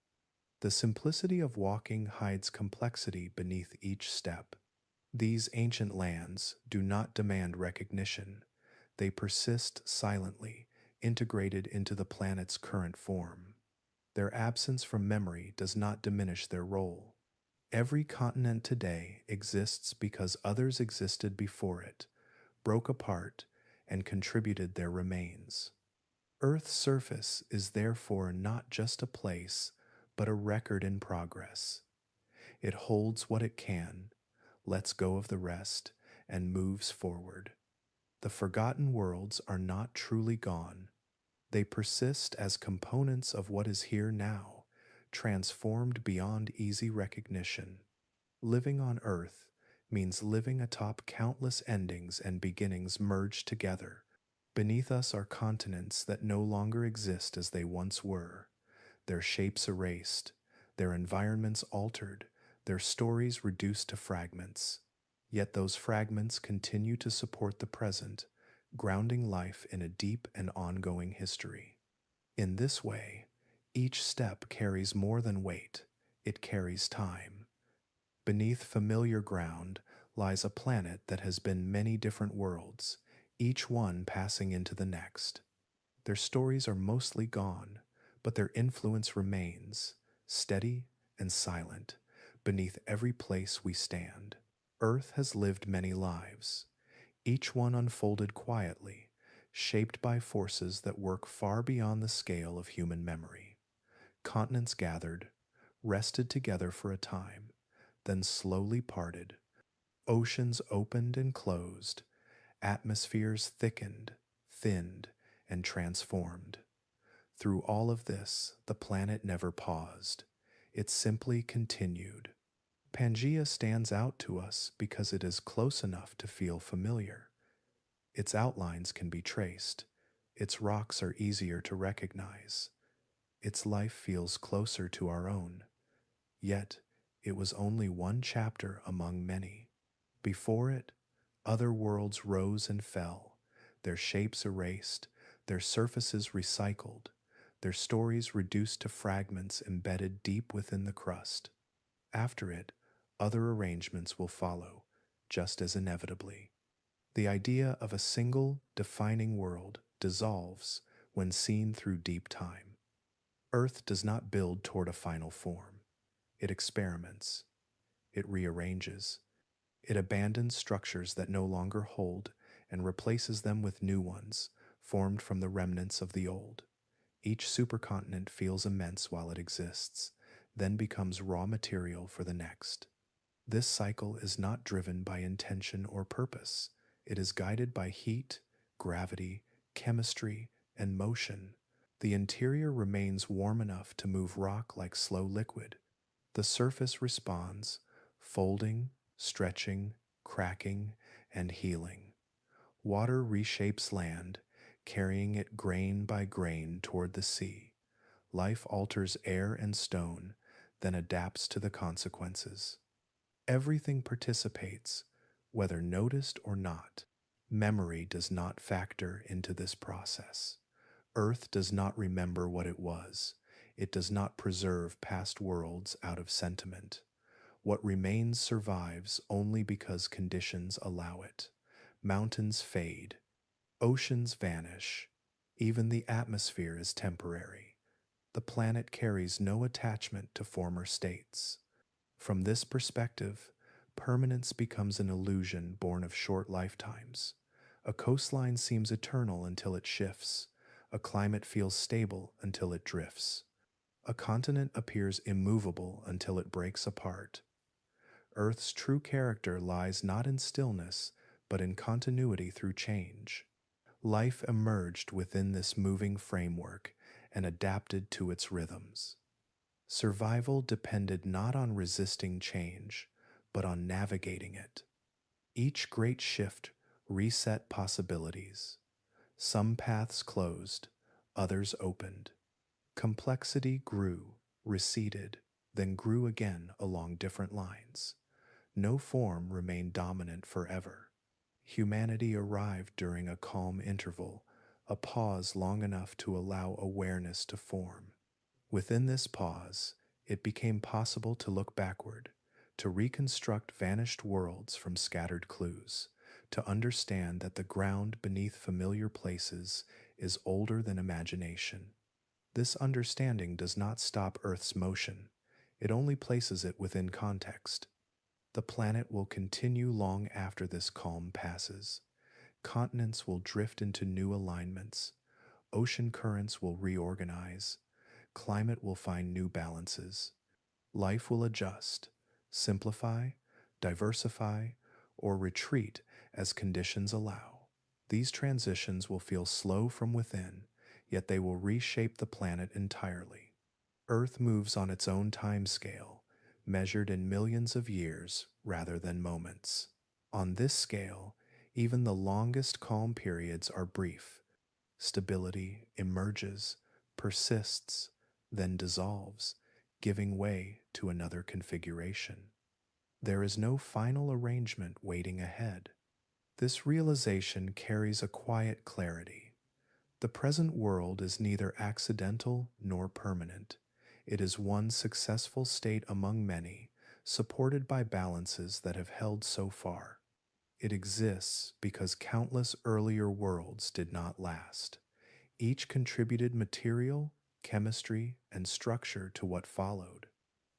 The simplicity of walking hides complexity beneath each step. These ancient lands do not demand recognition. They persist silently, integrated into the planet's current form. Their absence from memory does not diminish their role. Every continent today exists because others existed before it, broke apart, and contributed their remains. Earth's surface is therefore not just a place, but a record in progress. It holds what it can, lets go of the rest, and moves forward. The forgotten worlds are not truly gone. They persist as components of what is here now, transformed beyond easy recognition. Living on Earth means living atop countless endings and beginnings merged together. Beneath us are continents that no longer exist as they once were, their shapes erased, their environments altered, their stories reduced to fragments. Yet those fragments continue to support the present, grounding life in a deep and ongoing history. In this way, each step carries more than weight, it carries time. Beneath familiar ground lies a planet that has been many different worlds, each one passing into the next. Their stories are mostly gone, but their influence remains, steady and silent, beneath every place we stand. Earth has lived many lives, each one unfolded quietly, shaped by forces that work far beyond the scale of human memory. Continents gathered, rested together for a time, then slowly parted. Oceans opened and closed, atmospheres thickened, thinned, and transformed. Through all of this, the planet never paused. It simply continued. Pangea stands out to us because it is close enough to feel familiar. Its outlines can be traced. Its rocks are easier to recognize. Its life feels closer to our own. Yet, it was only one chapter among many. Before it, other worlds rose and fell, their shapes erased, their surfaces recycled, their stories reduced to fragments embedded deep within the crust. After it, other arrangements will follow, just as inevitably. The idea of a single, defining world dissolves when seen through deep time. Earth does not build toward a final form. It experiments. It rearranges. It abandons structures that no longer hold and replaces them with new ones, formed from the remnants of the old. Each supercontinent feels immense while it exists, then becomes raw material for the next. This cycle is not driven by intention or purpose. It is guided by heat, gravity, chemistry, and motion. The interior remains warm enough to move rock like slow liquid. The surface responds, folding, stretching, cracking, and healing. Water reshapes land, carrying it grain by grain toward the sea. Life alters air and stone, then adapts to the consequences. Everything participates, whether noticed or not. Memory does not factor into this process. Earth does not remember what it was. It does not preserve past worlds out of sentiment. What remains survives only because conditions allow it. Mountains fade. Oceans vanish. Even the atmosphere is temporary. The planet carries no attachment to former states. From this perspective, permanence becomes an illusion born of short lifetimes. A coastline seems eternal until it shifts. A climate feels stable until it drifts. A continent appears immovable until it breaks apart. Earth's true character lies not in stillness, but in continuity through change. Life emerged within this moving framework and adapted to its rhythms. Survival depended not on resisting change, but on navigating it. Each great shift reset possibilities. Some paths closed, others opened. Complexity grew, receded, then grew again along different lines. No form remained dominant forever. Humanity arrived during a calm interval, a pause long enough to allow awareness to form. Within this pause, it became possible to look backward, to reconstruct vanished worlds from scattered clues, to understand that the ground beneath familiar places is older than imagination. This understanding does not stop Earth's motion, it only places it within context. The planet will continue long after this calm passes. Continents will drift into new alignments. Ocean currents will reorganize. Climate will find new balances. Life will adjust, simplify, diversify, or retreat as conditions allow. These transitions will feel slow from within, yet they will reshape the planet entirely. Earth moves on its own time scale, measured in millions of years rather than moments. On this scale, even the longest calm periods are brief. Stability emerges, persists, then dissolves, giving way to another configuration. There is no final arrangement waiting ahead. This realization carries a quiet clarity. The present world is neither accidental nor permanent. It is one successful state among many, supported by balances that have held so far. It exists because countless earlier worlds did not last. Each contributed material, chemistry, and structure to what followed.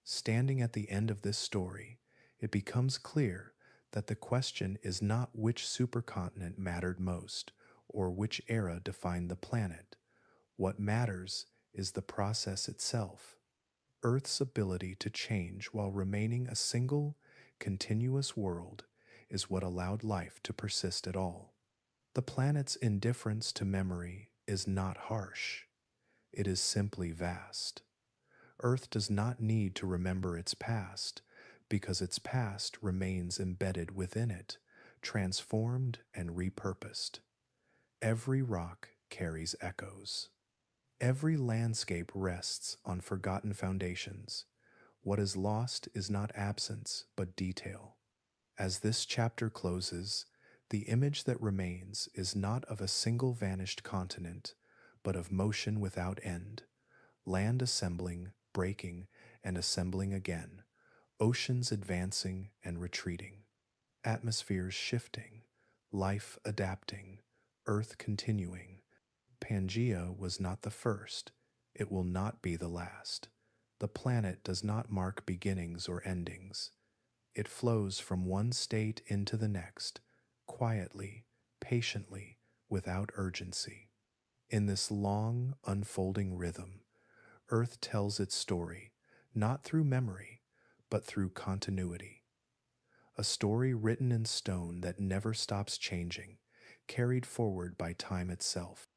Standing at the end of this story, it becomes clear that the question is not which supercontinent mattered most or which era defined the planet. What matters is the process itself. Earth's ability to change while remaining a single, continuous world is what allowed life to persist at all. The planet's indifference to memory is not harsh. It is simply vast. Earth does not need to remember its past because its past remains embedded within it, transformed and repurposed. Every rock carries echoes. Every landscape rests on forgotten foundations. What is lost is not absence, but detail. As this chapter closes, the image that remains is not of a single vanished continent, but of motion without end, land assembling, breaking, and assembling again, oceans advancing and retreating, atmospheres shifting, life adapting, earth continuing. Pangea was not the first, it will not be the last. The planet does not mark beginnings or endings. It flows from one state into the next, quietly, patiently, without urgency. In this long, unfolding rhythm, Earth tells its story, not through memory, but through continuity. A story written in stone that never stops changing, carried forward by time itself.